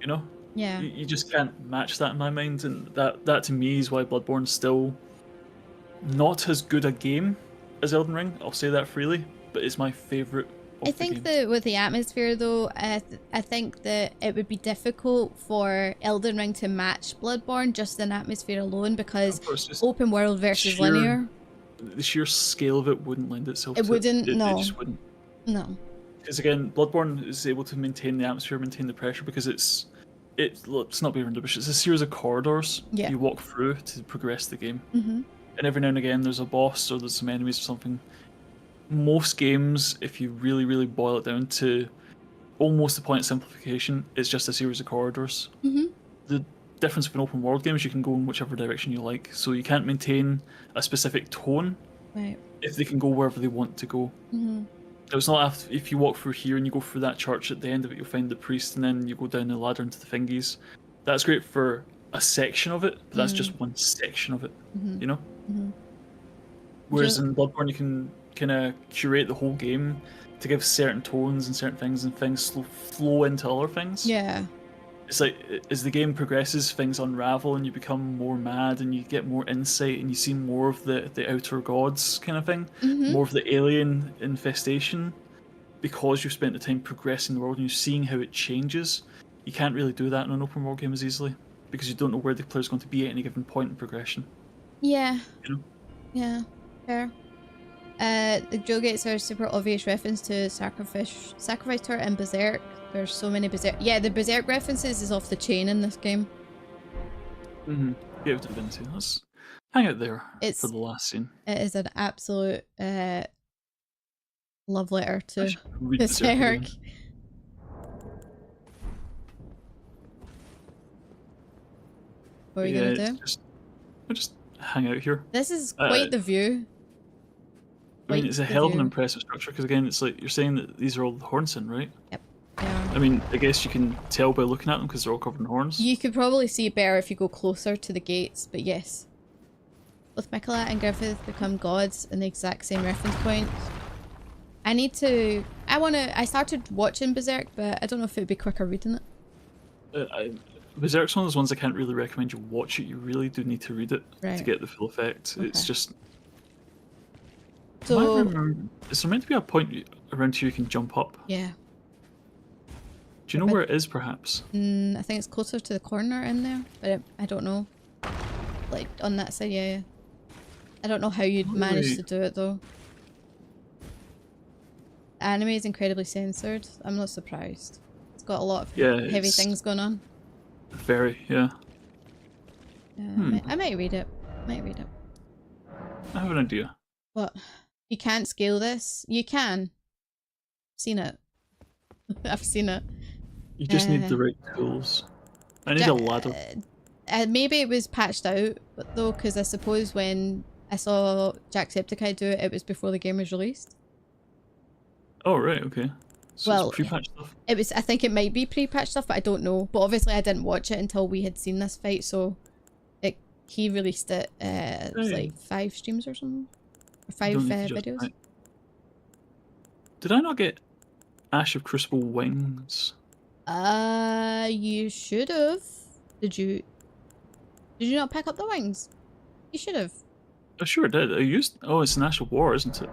know? Yeah. You just can't match that in my mind, and that to me is why Bloodborne's still not as good a game as Elden Ring. I'll say that freely, but it's my favourite I think that with the atmosphere though, I think that it would be difficult for Elden Ring to match Bloodborne just in atmosphere alone, because open world versus linear. The sheer scale of it wouldn't lend itself it to wouldn't, it. no. It just wouldn't. No. Because again, Bloodborne is able to maintain the atmosphere, maintain the pressure, because it's not being around the bush. It's a series of corridors you walk through to progress the game. And every now and again there's a boss or there's some enemies or something. Most games, if you really, really boil it down to almost the point of simplification, it's just a series of corridors. The difference with an open world game is you can go in whichever direction you like, so you can't maintain a specific tone if they can go wherever they want to go. It's not if you walk through here and you go through that church, at the end of it you'll find the priest, and then you go down the ladder into the thingies. That's great for a section of it, but that's just one section of it, you know? Whereas in Bloodborne you can kind of curate the whole game to give certain tones and certain things, and things flow into other things. It's like as the game progresses, things unravel and you become more mad and you get more insight and you see more of the outer gods kind of thing, more of the alien infestation, because you've spent the time progressing the world and you're seeing how it changes. You can't really do that in an open world game as easily, because you don't know where the player's going to be at any given point in progression. You know? Yeah, fair. Joe gets a super obvious reference to Sacrifice Turret and Berserk. There's so many Berserk. Yeah, the Berserk references is off the chain in this game. Yeah, let's hang out there for the last scene. It is an absolute love letter to Berserk. What are you gonna do? We'll just hang out here. This is quite the view. I mean, it's a hell of an impressive structure, because again, it's like you're saying that these are all the Hornson, right? Yep. I mean, I guess you can tell by looking at them because they're all covered in horns. You could probably see it better if you go closer to the gates, but yes. Both Miquella and Griffith become gods in the exact same reference point. I started watching Berserk, but I don't know if it would be quicker reading it. Berserk's one of those ones I can't really recommend you watch it. You really do need to read it to get the full effect. Okay. It's just... So... Is there meant to be a point around here you can jump up? Yeah. Do you know where it is, perhaps? I think it's closer to the corner in there, but I don't know. Like, on that side, yeah. I don't know how you'd manage to do it, though. The anime is incredibly censored. I'm not surprised. It's got a lot of heavy things going on. Very, yeah. I might read it. I have an idea. What? You can't scale this? You can. Seen it. I've seen it. You just need the right tools. I need a ladder. Maybe it was patched out, but though, because I suppose when I saw Jacksepticeye do it, it was before the game was released. Oh, right, okay. So well, it's pre-patch stuff? It was. I think it might be pre-patch stuff, but I don't know. But obviously I didn't watch it until we had seen this fight, so he released it, it was like 5 streams or something. Or 5 videos. Right. Did I not get Ash of Crucible wings? You should have. Did you not pick up the wings? You should have. I sure did. I used... Oh, it's an Ash of War, isn't it?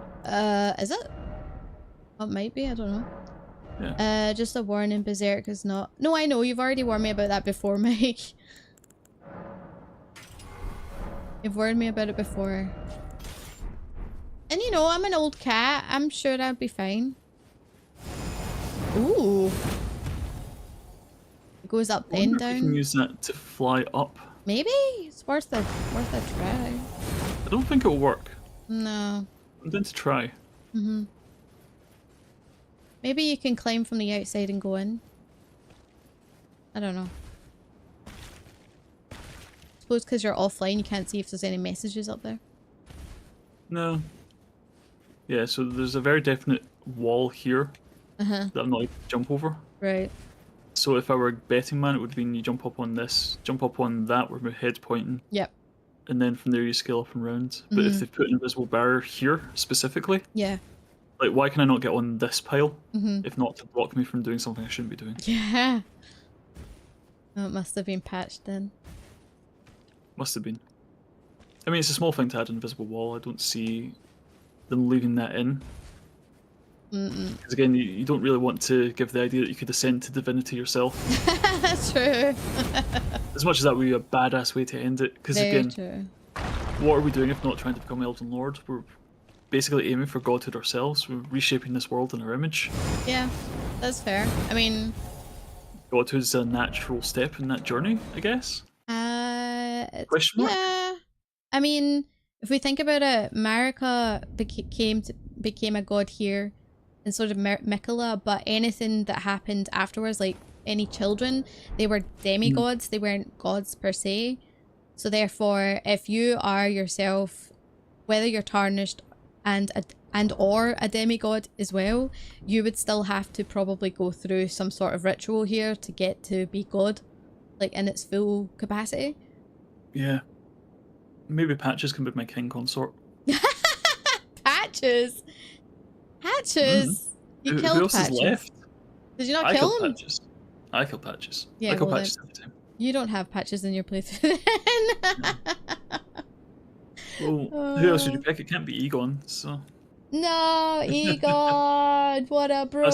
Is it? Oh, it might be, I don't know. Yeah. Just a warning, Berserk is not... No, I know, you've already warned me about that before, Mike. You've warned me about it before. And you know, I'm an old cat. I'm sure I'll be fine. Ooh. It goes up then down. You can use that to fly up. Maybe? It's worth a try. I don't think it'll work. No. I'm going to try. Maybe you can climb from the outside and go in. I don't know. I suppose because you're offline you can't see if there's any messages up there. No. Yeah, so there's a very definite wall here that I'm not able to jump over. Right. So if I were a betting man, it would mean you jump up on this, jump up on that where my head's pointing. Yep. And then from there you scale up and round. But if they put an invisible barrier here specifically, yeah. Like, why can I not get on this pile if not to block me from doing something I shouldn't be doing? Yeah. Oh, it must have been patched then. Must have been. I mean, it's a small thing to add an invisible wall. I don't see them leaving that in. Because again, you don't really want to give the idea that you could ascend to divinity yourself. That's true. As much as that would be a badass way to end it. Because Very again, true. what are we doing if not trying to become Elden Lord? We're basically aiming for godhood ourselves. We're reshaping this world in our image. Yeah, that's fair. I mean, Godhood is a natural step in that journey, I guess. Question mark? yeah. I mean, if we think about it, Marika became a god here in sort of Mikola, but anything that happened afterwards, like any children, they were demigods. They weren't gods per se. So therefore, if you are yourself, whether you're tarnished and or a demigod as well, you would still have to probably go through some sort of ritual here to get to be god, like in its full capacity. Yeah. Maybe Patches can be my king consort. Patches? Patches? You Who killed else Patches. is left? Did you not I kill killed him? Patches. I killed Patches. Yeah, I kill well Patches every time. You don't have Patches in your playthrough then. Well, who else would you pick? It can't be Egon, so... No, Egon! What a bro!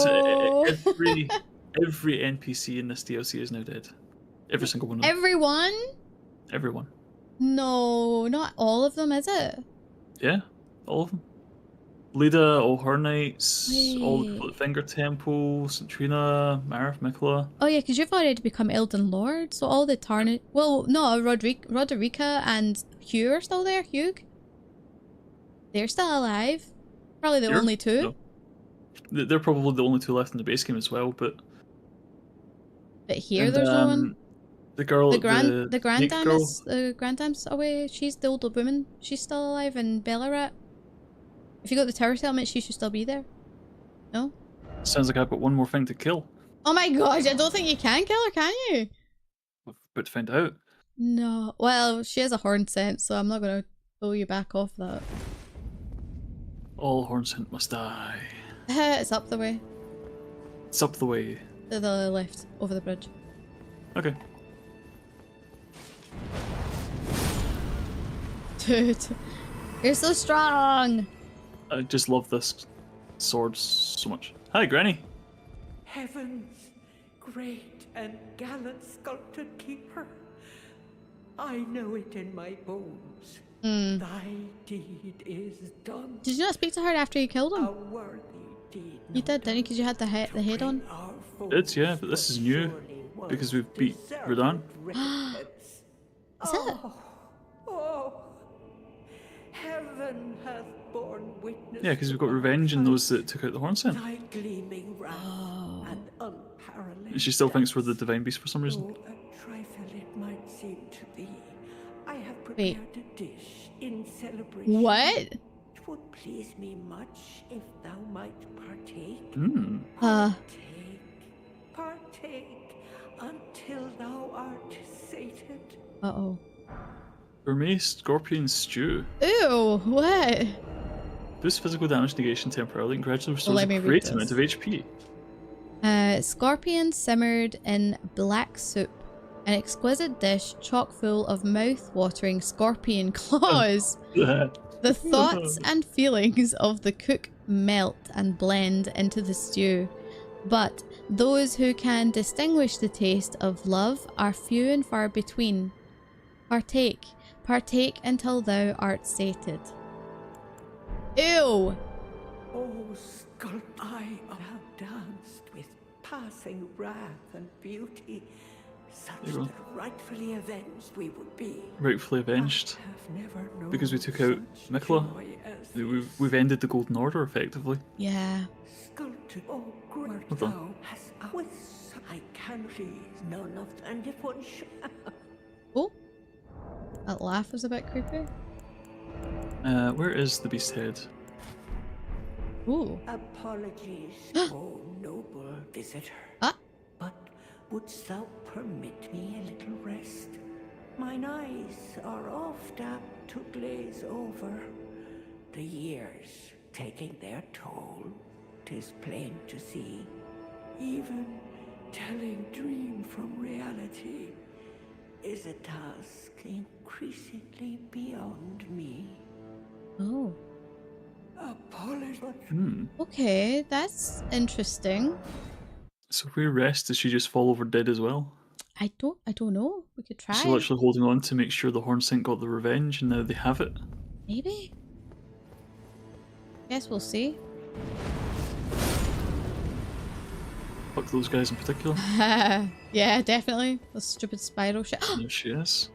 Every NPC in this DLC is now dead. Every single one of them. Everyone? Everyone. No, not all of them, is it? Yeah, all of them. Lida, all her knights, all the Wait. people at Finger Temple, Centrina, Marith, Mikola. Oh yeah, because you've already become Elden Lord, so all the tarnished... Well, no, Roderica and Hugh are still there. Hugh? They're still alive. Probably the only two. No. They're probably the only two left in the base game as well, but... But here there's no one. The girl, The grand dame girl. is... The grand dame's away. She's the older woman. She's still alive in Bellarat. If you got the tower settlement, she should still be there. No? Sounds like I've got one more thing to kill. Oh my gosh, I don't think you can kill her, can you? We're about to find out. No. Well, she has a horn scent, so I'm not going to pull you back off that. All Hornsent must die. It's up the way. It's up the way. To the left, over the bridge. Okay. Dude, you're so strong! I just love this sword so much. Hi, Granny. Heaven's great and gallant sculpted keeper. I know it in my bones. Thy deed is done. Did you not speak to her after you killed him? A worthy deed. You did, didn't you? Because you had the head on. It's, yeah, but this is new. Because we've beat Rodan. Is it? Oh, heaven hath borne witness. Yeah, because we've got revenge in those that took out the Hornsent. Thy gleaming wrath and unparalleled. And she still thinks we're the Divine Beast for some reason. Though a trifle it might seem to thee, I have prepared a dish in celebration. What? It would please me much if thou might partake. Partake until thou art sated. Uh-oh. Gourmet Scorpion Stew. Ew, what? Boost physical damage negation temporarily and gradually restores Let me a read great this. amount of HP. Scorpion simmered in black soup. An exquisite dish chock full of mouth-watering scorpion claws. The thoughts and feelings of the cook melt and blend into the stew. But those who can distinguish the taste of love are few and far between. Partake. Partake until thou art sated. Ew! Oh, sculpt, I have danced with passing wrath and beauty, such that rightfully avenged we would be. Rightfully avenged. Have never known Because we took out such Mikola. joy as We've ended the Golden Order, effectively. Yeah. sculpted. Oh, great Hold on. thou hast with I can please none of and if one should. Oh. That laugh was a bit creepy. Where is the beast head? Ooh. Apologies, oh noble visitor. Ah. But wouldst thou permit me a little rest? Mine eyes are oft apt to glaze over. The years taking their toll, 'tis plain to see. Even telling dream from reality is a task increasingly beyond me. Oh. Apologies. Okay, that's interesting. So if we rest, does she just fall over dead as well? I don't know. We could try. She's literally holding on to make sure the Hornsent got the revenge, and now they have it. Maybe. Guess we'll see. Fuck those guys in particular. Yeah, definitely. The stupid spiral shit. There she is.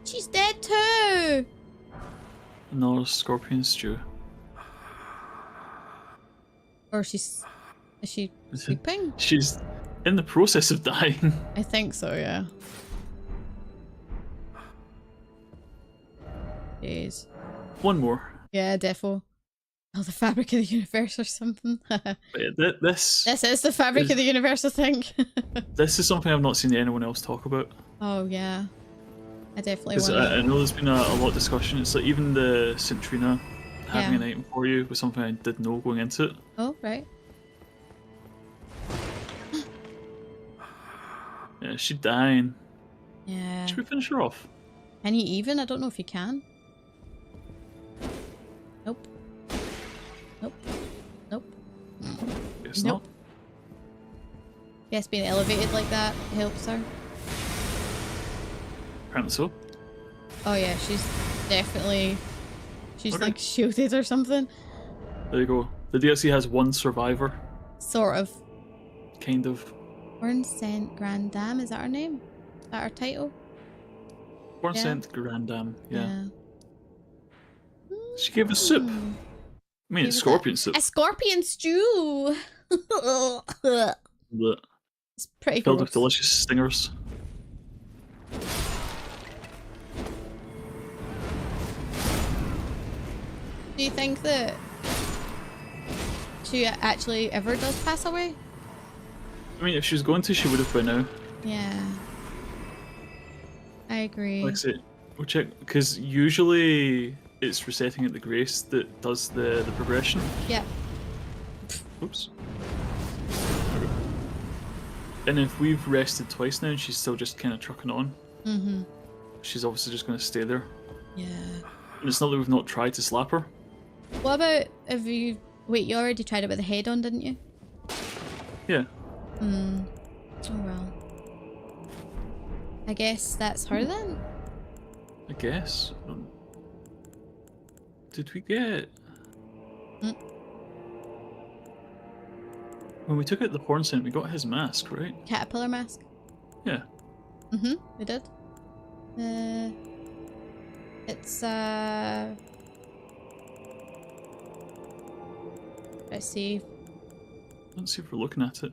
She's dead too. Another scorpion stew. Or is she sleeping? She's in the process of dying. I think so, yeah. Jeez. One more. Yeah, defo. Oh, the fabric of the universe or something. But yeah, this is the fabric of the universe, I think. This is something I've not seen anyone else talk about. Oh, yeah. I definitely Because want I know there's been a lot of discussion. It's like even the Centrina having an item for you was something I did know going into it. Oh, right. Yeah, she's dying. Yeah. Should we finish her off? Can you even? I don't know if you can. Nope. Nope. Nope. Guess Nope. not. Yes, being elevated like that helps her. Apparently so. Oh yeah, she's definitely... She's Okay. like shielded or something. There you go. The DLC has one survivor. Sort of. Kind of. Hornsent Grand Dame, is that her name? Is that her title? Hornsent Grandam, yeah. Yeah. She gave us soup. Mm. I mean, it's Gave us scorpion soup. A scorpion stew! But It's pretty filled gross. with delicious stingers. Do you think that she actually ever does pass away? I mean, if she was going to, she would have by now. Yeah. I agree. Like I said, we'll check, because usually it's resetting at the grace that does the progression. Yeah. Oops. Okay. And if we've rested twice now and she's still just kind of trucking on, she's obviously just going to stay there. Yeah. And it's not that we've not tried to slap her. What about if you... Wait, you already tried it with the head on, didn't you? Yeah. Hmm. Oh well. I guess that's her then? I guess. Did we get... When we took out the Hornsent, we got his mask, right? Caterpillar mask? Yeah. We did. It's let's see. Let's see if we're looking at it.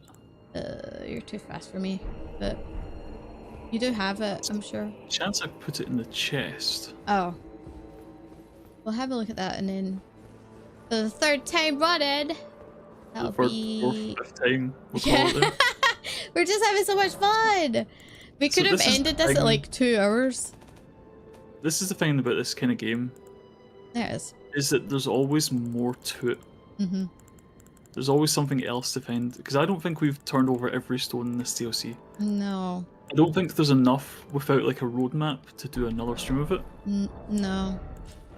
You're too fast for me, but you do have it, I'm sure. Chance I put it in the chest. Oh. We'll have a look at that and then for the third time running. That'll Fourth, be... fifth time. We'll call Yeah. it there. We're just having so much fun! We So could have this is ended the this at thing- like 2 hours. This is the thing about this kind of game, There it is that there's always more to it. is. There's always something else to find, because I don't think we've turned over every stone in this DLC. No. I don't think there's enough without like a roadmap to do another stream of it. No.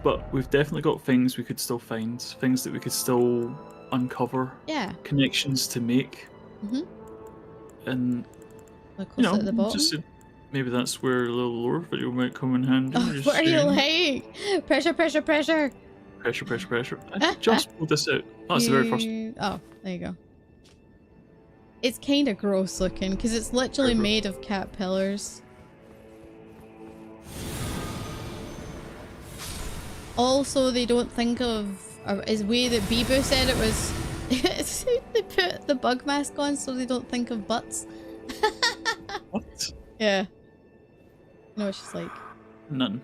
But we've definitely got things we could still find, things that we could still uncover, Yeah. connections to make. And Look you what's know, at the bottom. just maybe that's where a little lore video might come in handy. Oh, Just what are you saying. like? Pressure, pressure, pressure. Pressure, pressure, pressure. I just pulled this out. Oh, that's the very first. Oh, there you go. It's kind of gross looking because it's literally Very made of caterpillars. Also, they don't think of, or is way that Bibu said it was, they put the bug mask on so they don't think of butts. What? Yeah. You know what she's like. None.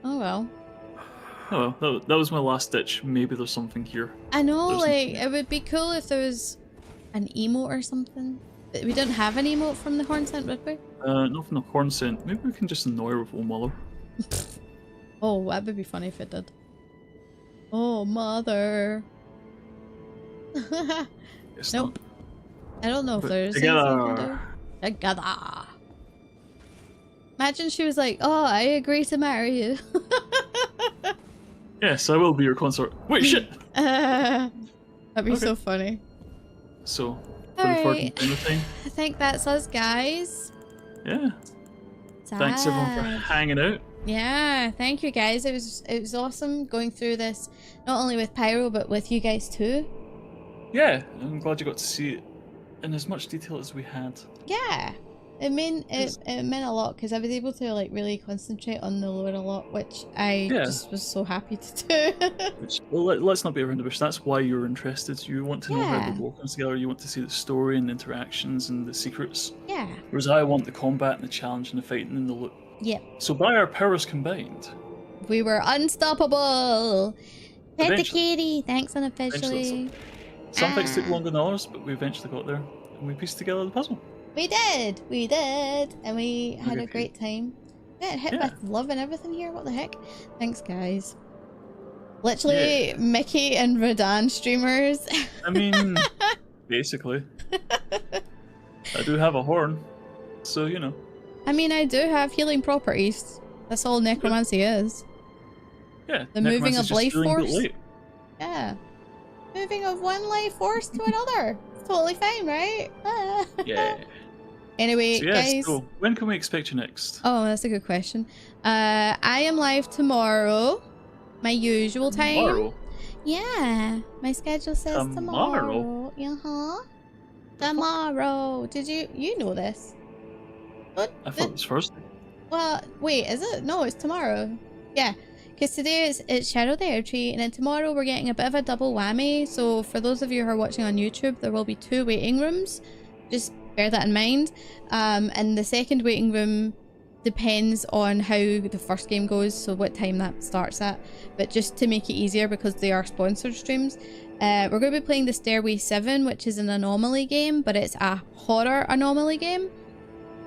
Oh well. Oh well, that was my last ditch. Maybe there's something here. I know, There's like, nothing. it would be cool if there was an emote or something. But we didn't have an emote from the Hornsent, did we? Not from the Hornsent. Maybe we can just annoy her with Old Oh, that would be funny if it did. Oh, mother. It's Nope. I don't know if But there's anything you can do. together. Together. Imagine she was like, oh, I agree to marry you. Yes, I will be your consort. Wait, shit! That'd be so funny. So, for the Alright. dinner time. I think that's us, guys. Yeah. Thanks everyone for hanging out. Yeah, thank you guys. It was awesome going through this, not only with Pyro but with you guys too. Yeah, I'm glad you got to see it in as much detail as we had. Yeah, it meant a lot because I was able to like really concentrate on the lore a lot, which I just was so happy to do. Well, let's not be around the bush. That's why you're interested. You want to know how the lore comes together. You want to see the story and the interactions and the secrets. Yeah. Whereas I want the combat and the challenge and the fighting and the loot. Yep. So by our powers combined, we were unstoppable. Pet the Eventually. kitty. Thanks unofficially. Some fights took longer than others, but we eventually got there and we pieced together the puzzle. We did, and we had a great time. Yeah, hit with love and everything here. What the heck? Thanks, guys. Literally, Mickey and Radan streamers. I mean, basically. I do have a horn, so you know. I mean, I do have healing properties. That's all necromancy is. Yeah. The moving of life force. Late. Yeah. Moving of one life force to another. It's totally fine, right? Yeah. Anyway, So guys. so when can we expect you next? Oh, that's a good question. I am live tomorrow. My usual time. Tomorrow? Yeah. My schedule says tomorrow. Tomorrow. Did you know this? What? I thought it was Thursday. Well, wait, is it? No, it's tomorrow. Yeah. Because today it's Shadow the Erdtree, and then tomorrow we're getting a bit of a double whammy. So for those of you who are watching on YouTube, there will be 2 waiting rooms. Just bear that in mind. And the second waiting room depends on how the first game goes, so what time that starts at. But just to make it easier, because they are sponsored streams, we're going to be playing the Stairway 7, which is an anomaly game, but it's a horror anomaly game.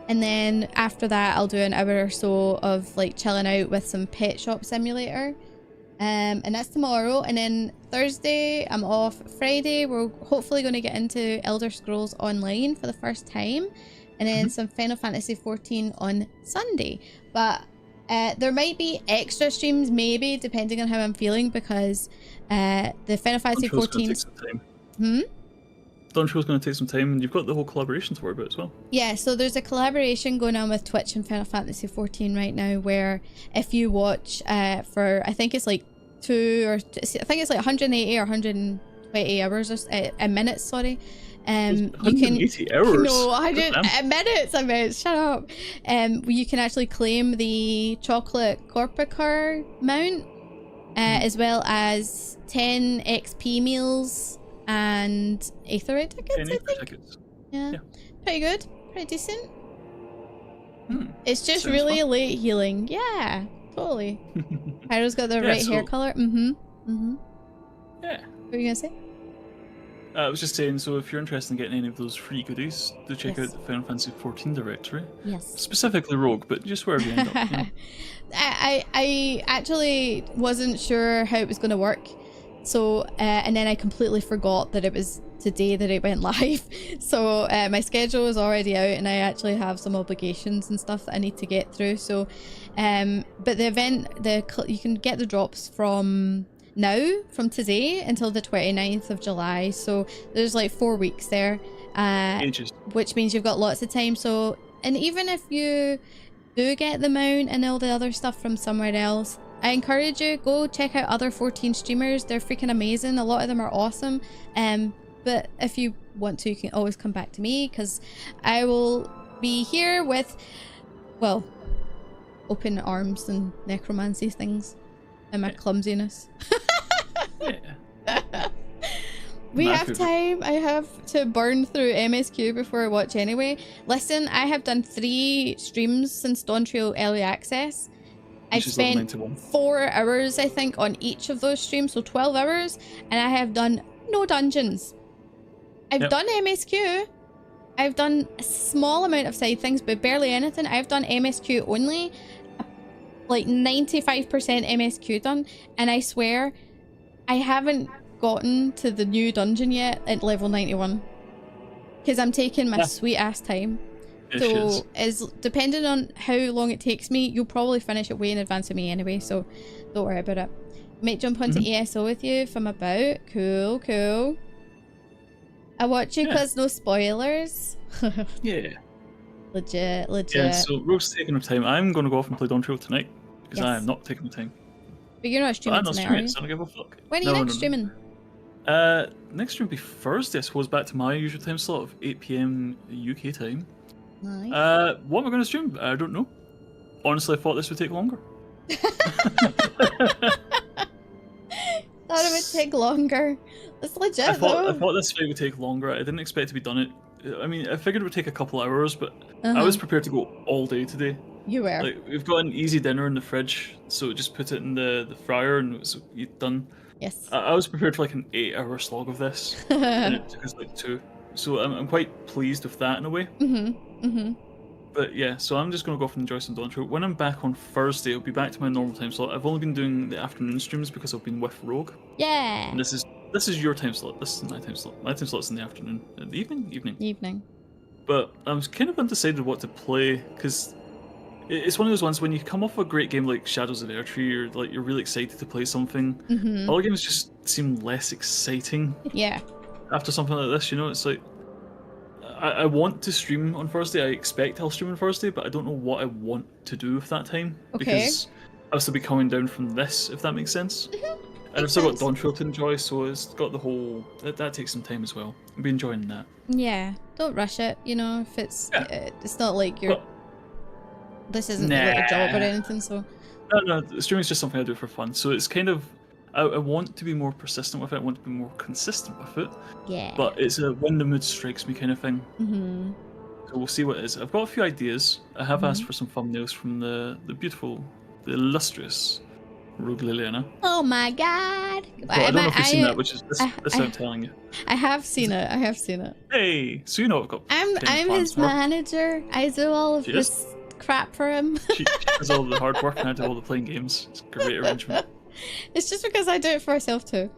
And then after that, I'll do an hour or so of like chilling out with some Pet Shop Simulator. And that's tomorrow. And then Thursday, I'm off. Friday, we're hopefully going to get into Elder Scrolls Online for the first time. And then some Final Fantasy 14 on Sunday. But there might be extra streams, maybe, depending on how I'm feeling, because the Final Fantasy 14... Dawntrill's going to take some time, and you've got the whole collaboration to worry about as well. Yeah, so there's a collaboration going on with Twitch and Final Fantasy 14 right now, where if you watch for, I think it's like 180 or 120 hours or minutes, sorry. You can 180 hours? No, 100 minutes, I meant, shut up. You can actually claim the chocolate Corpicar mount, as well as 10 XP meals and Aetherite tickets, I think. Tickets. Yeah. Pretty good. Pretty decent. Hmm. It's just Sounds really fun. late healing. Yeah, totally. Pyro's got the right hair color. Yeah. What were you gonna say? I was just saying, so if you're interested in getting any of those free goodies, do check out the Final Fantasy 14 directory. Yes. Specifically Rogue, but just wherever you end up. You know. I actually wasn't sure how it was going to work. So, and then I completely forgot that it was today that it went live. So my schedule is already out, and I actually have some obligations and stuff that I need to get through. So, but the event, you can get the drops from today until the 29th of July. So there's like 4 weeks there, which means you've got lots of time. So, and even if you do get the mount and all the other stuff from somewhere else, I encourage you, go check out other 14 streamers. They're freaking amazing. A lot of them are awesome. But if you want to, you can always come back to me, because I will be here with, well, open arms and necromancy things and my clumsiness. We have time. I have to burn through MSQ before I watch anyway. Listen, I have done 3 streams since Dawntrail Early Access. I've spent 4 hours, I think, on each of those streams, so 12 hours, and I have done no dungeons. I've done MSQ. I've done a small amount of side things, but barely anything. I've done MSQ only, like 95% MSQ done, and I swear I haven't gotten to the new dungeon yet at level 91, because I'm taking my sweet ass time. So, depending on how long it takes me, you'll probably finish it way in advance of me anyway, so don't worry about it. Might jump onto ESO with you if I'm about. Cool, cool. I watch you because no spoilers. Yeah. Legit, legit. Yeah, so Rogue's taking her time. I'm going to go off and play Dawn Trail tonight because I am not taking the time. But you're not streaming tonight, are you? So I don't give a fuck. When are you next streaming? Next stream will be Thursday, I suppose, back to my usual time slot of 8 PM UK time. Nice. What am I going to stream? I don't know. Honestly, I thought this would take longer. Thought it would take longer. That's legit, I thought this fight would take longer. I didn't expect to be done it. I mean, I figured it would take a couple hours, but I was prepared to go all day today. You were. Like, we've got an easy dinner in the fridge, so just put it in the fryer and it's done. Yes. I was prepared for like an 8-hour slog of this, and it took us like 2. So I'm quite pleased with that in a way. But yeah, so I'm just going to go off and enjoy some Dawn Trail. When I'm back on Thursday, I'll be back to my normal time slot. I've only been doing the afternoon streams because I've been with Rogue. Yeah. And this is your time slot. This is my time slot. My time slot's in the afternoon. The evening? Evening. But I'm kind of undecided what to play, because it's one of those ones when you come off a great game like Shadows of Erdtree, or like you're really excited to play something, other games just seem less exciting. Yeah. After something like this, you know, it's like, I want to stream on Thursday. I expect I'll stream on Thursday, but I don't know what I want to do with that time. Okay. Because I'll still be coming down from this, if that makes sense. And I've still got Dawn Trail to enjoy, so it's got the whole... That takes some time as well. I'll be enjoying that. Yeah. Don't rush it, you know, if it's... it's not like you're... this isn't like a job or anything, so... No, streaming's just something I do for fun. So it's kind of... I want to be more persistent with it. I want to be more consistent with it. Yeah. But it's a when the mood strikes me kind of thing. So we'll see what it is. I've got a few ideas. I have asked for some thumbnails from the beautiful, the illustrious Rogue Liliana. Oh my god! Well, I don't know if you've seen that, which is this I'm telling you. I have seen it. I have seen it. Hey, so you know I've got. I'm his manager. I do all of this crap for him. She does all the hard work and I do all the playing games. It's a great arrangement. It's just because I do it for myself too.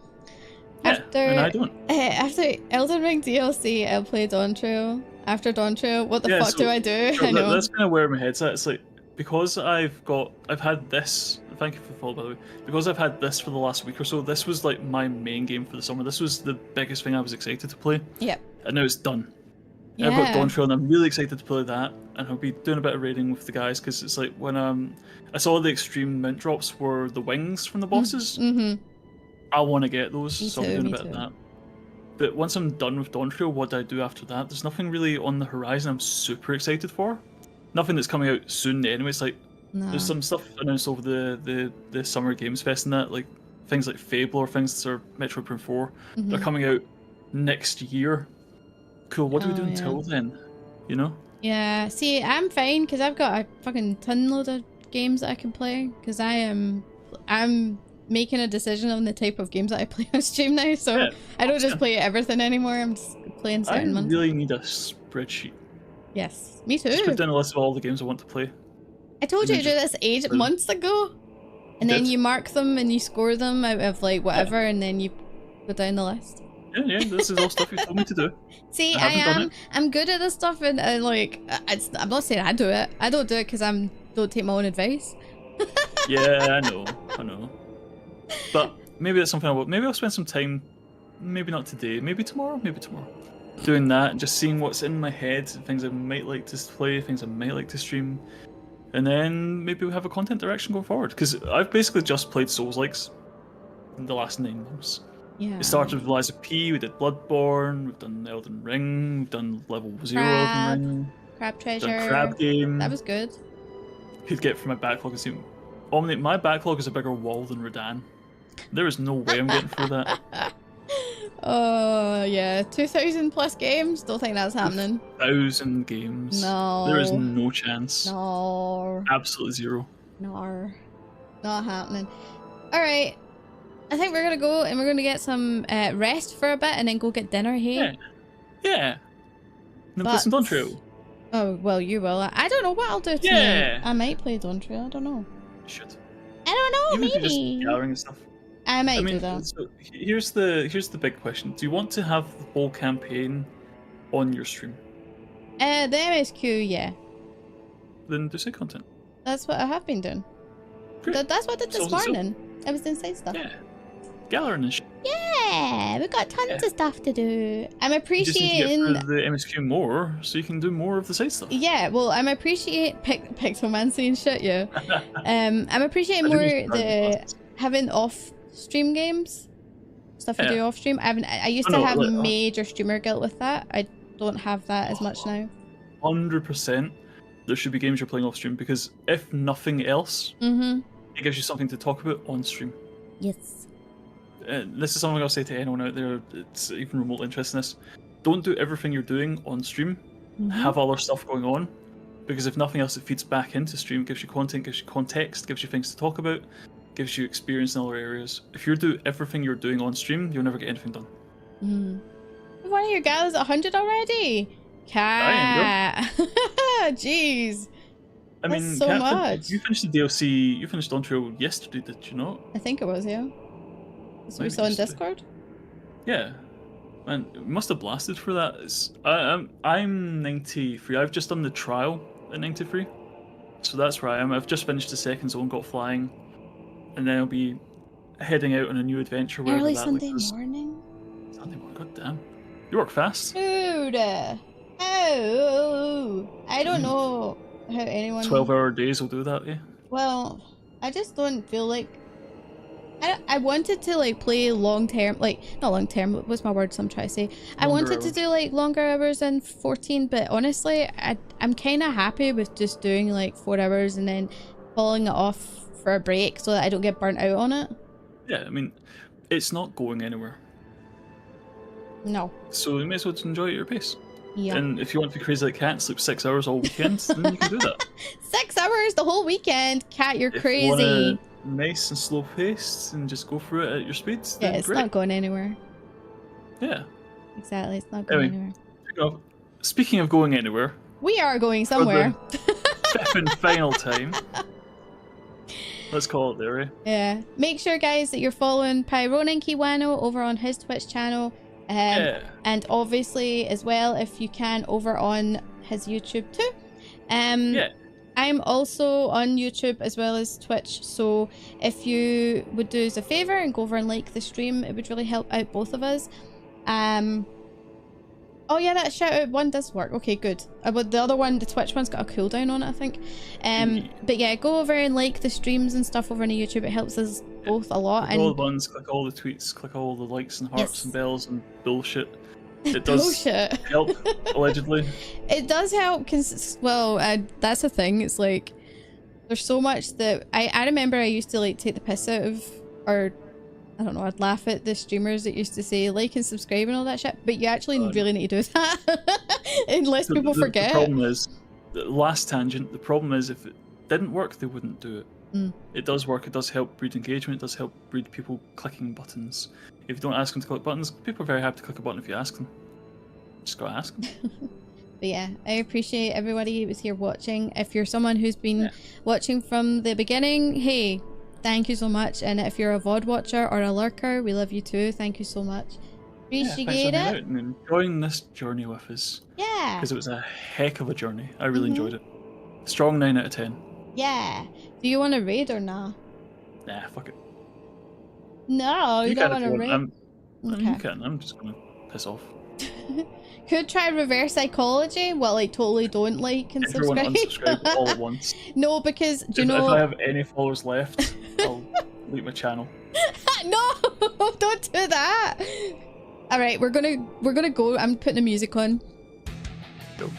Yeah, and I don't. After Elden Ring DLC, I'll play Dawn Trail. After Dawn Trail, what the fuck do I do? Sure, I know. That's kind of where my head's at. It's like, because I've had this. Thank you for the follow, by the way. Because I've had this for the last week or so, this was like my main game for the summer. This was the biggest thing I was excited to play. Yep. And now it's done. Yeah. I've got Dawn Trail and I'm really excited to play that. And I'll be doing a bit of raiding with the guys, because it's like when I saw the extreme mint drops were the wings from the bosses. I want to get those, so I'm doing a bit of that. But once I'm done with Dawn Trail, what do I do after that? There's nothing really on the horizon I'm super excited for. Nothing that's coming out soon anyway. It's like, there's some stuff announced over the Summer Games Fest and that, like things like Fable or things that are Metroid Prime 4. They're coming out next year. Cool, what do we do until then? You know? Yeah, see, I'm fine, because I've got a fucking ton load of games that I can play, because I'm making a decision on the type of games that I play on stream now, so I don't just play everything anymore. I'm just playing certain ones. I really need a spreadsheet. Yes, me too. Just put down a list of all the games I want to play. I told you to do this months ago, and then you mark them and you score them out of like whatever, and then you go down the list. Yeah, this is all stuff you told me to do. See, I'm good at this stuff, and like, I'm not saying I do it. I don't do it because don't take my own advice. Yeah, I know. But maybe that's something maybe I'll spend some time, maybe not today, maybe tomorrow, doing that and just seeing what's in my head, things I might like to play, things I might like to stream, and then maybe we'll have a content direction going forward. Because I've basically just played Souls-likes in the last 9 months. Yeah. It started with Lies of P, we did Bloodborne, we've done Elden Ring, we've done Level 0 Elden Ring. Crab Treasure. Done Crab Game. That was good. Could get from my backlog and see... Omni, my backlog is a bigger wall than Radahn. There is no way I'm getting through that. Oh, yeah. 2,000 plus games? Don't think that's happening. 1,000 games. No. There is no chance. No. Absolutely zero. No. Not happening. Alright. I think we're gonna go and we're gonna get some rest for a bit and then go get dinner, hey? Yeah. And then play some Dawn Trail. Oh, well, you will. I don't know what I'll do tonight. I might play Dawn Trail, I don't know. You should. I don't know, even maybe. Just gathering and stuff. I might do that. So here's the big question. Do you want to have the whole campaign on your stream? The MSQ, yeah. Then do say content. That's what I have been doing. Great. That's what I did this morning. I was doing side stuff. Yeah. Gathering and shit. Yeah, we got tons of stuff to do. I'm You just need to appreciating. get through the MSQ more so you can do more of the side stuff. Yeah, well, I'm appreciating pixelmancy and shit. Yeah. I'm appreciating I more didn't use the glasses. having off stream games, stuff you Yeah. do off stream. I used Oh, to no, have like, major streamer guilt with that. I don't have that as much now. 100% there should be games you're playing off stream because if nothing else, Mm-hmm. it gives you something to talk about on stream. Yes. This is something I'll say to anyone out there that's even remotely interested in this. Don't do everything you're doing on stream. Mhm. Have other stuff going on. Because if nothing else, it feeds back into stream, gives you content, gives you context, gives you things to talk about, gives you experience in other areas. If you do everything you're doing on stream, you'll never get anything done. Mm. One of your gals at 100 already? Cat. Jeez. I That's mean, so Kat, much. you finished the DLC, you finished Dawn Trail yesterday, did you not? I think it was, yeah. So we Maybe saw in yesterday. Discord? Yeah. Man, we must have blasted for that. I'm 93. I've just done the trial at 93. So that's where I am. I've just finished the second zone, got flying. And then I'll be heading out on a new adventure wherever Early that Sunday leads us. morning? Sunday morning, god damn. You work fast. Dude! Oh! I don't know how anyone... 12-hour days will do that, yeah. Well, I just don't feel like... I wanted to like play long term, like not long term, what's my words I'm trying to say? I Longer wanted to hours. do like longer hours than 14, but honestly I'm kind of happy with just doing like 4 hours and then pulling it off for a break so that I don't get burnt out on it. Yeah, I mean, it's not going anywhere. No. So you may as well just enjoy it at your pace. Yeah. And if you want to be crazy like Cat, sleep 6 hours all weekend, then you can do that. 6 hours the whole weekend, Cat, you're If you crazy. wanna nice and slow paced and just go through it at your speed, Yeah, then it's great. not going anywhere. Yeah. Exactly, it's not going Anyway. anywhere. Speaking of going anywhere, We are going somewhere. fifth and final time. Let's call it there, eh? Yeah. Make sure, guys, that you're following Pyronin Kiwano over on his Twitch channel. Yeah. And obviously, as well, if you can, over on his YouTube too. Yeah. I'm also on YouTube as well as Twitch, so if you would do us a favour and go over and like the stream, it would really help out both of us. Oh yeah, that shout out one does work. Okay, good. But the other one, the Twitch one's got a cooldown on it, I think. But yeah, go over and like the streams and stuff over on YouTube. It helps us both a lot. Click all the buttons, click all the tweets, click all the likes and hearts Yes. and bells and bullshit. It does Bullshit. help, allegedly. It does help because, well, that's the thing. It's like, there's so much that I remember I used to like take the piss out of, or I don't know, I'd laugh at the streamers that used to say like and subscribe and all that shit, but you actually really need to do that unless people forget. The problem is, the last tangent, the problem is if it didn't work, they wouldn't do it. Mm. It does work, it does help breed engagement, it does help breed people clicking buttons. If you don't ask them to click buttons, people are very happy to click a button if you ask them. Just gotta ask them. But yeah, I appreciate everybody who was here watching. If you're someone who's been watching from the beginning, hey, thank you so much. And if you're a VOD watcher or a lurker, we love you too. Thank you so much. Thanks Appreciate for hanging out it. and enjoying this journey with us. Yeah. Because it was a heck of a journey. I really enjoyed it. Strong 9 out of 10. Yeah. Do you want to raid or not? Nah, fuck it. No, you don't want to raid. You can. I'm just gonna piss off. Could try reverse psychology. Well, like totally don't like and Everyone subscribe. unsubscribe all at once. No, because do you If know? I have any followers left, I'll delete my channel. No, don't do that. All right, we're gonna go. I'm putting the music on. Go.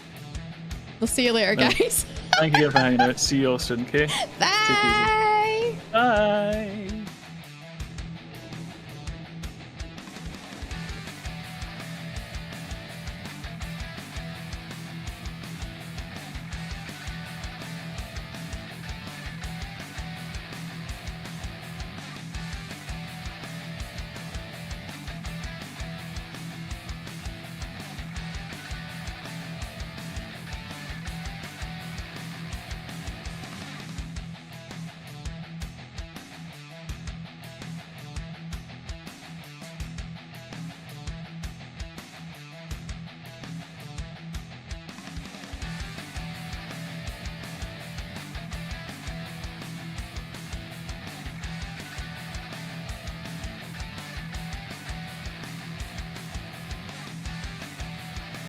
We'll see you later, No. guys. Thank you again for hanging out. See you all soon, okay? Bye. Bye.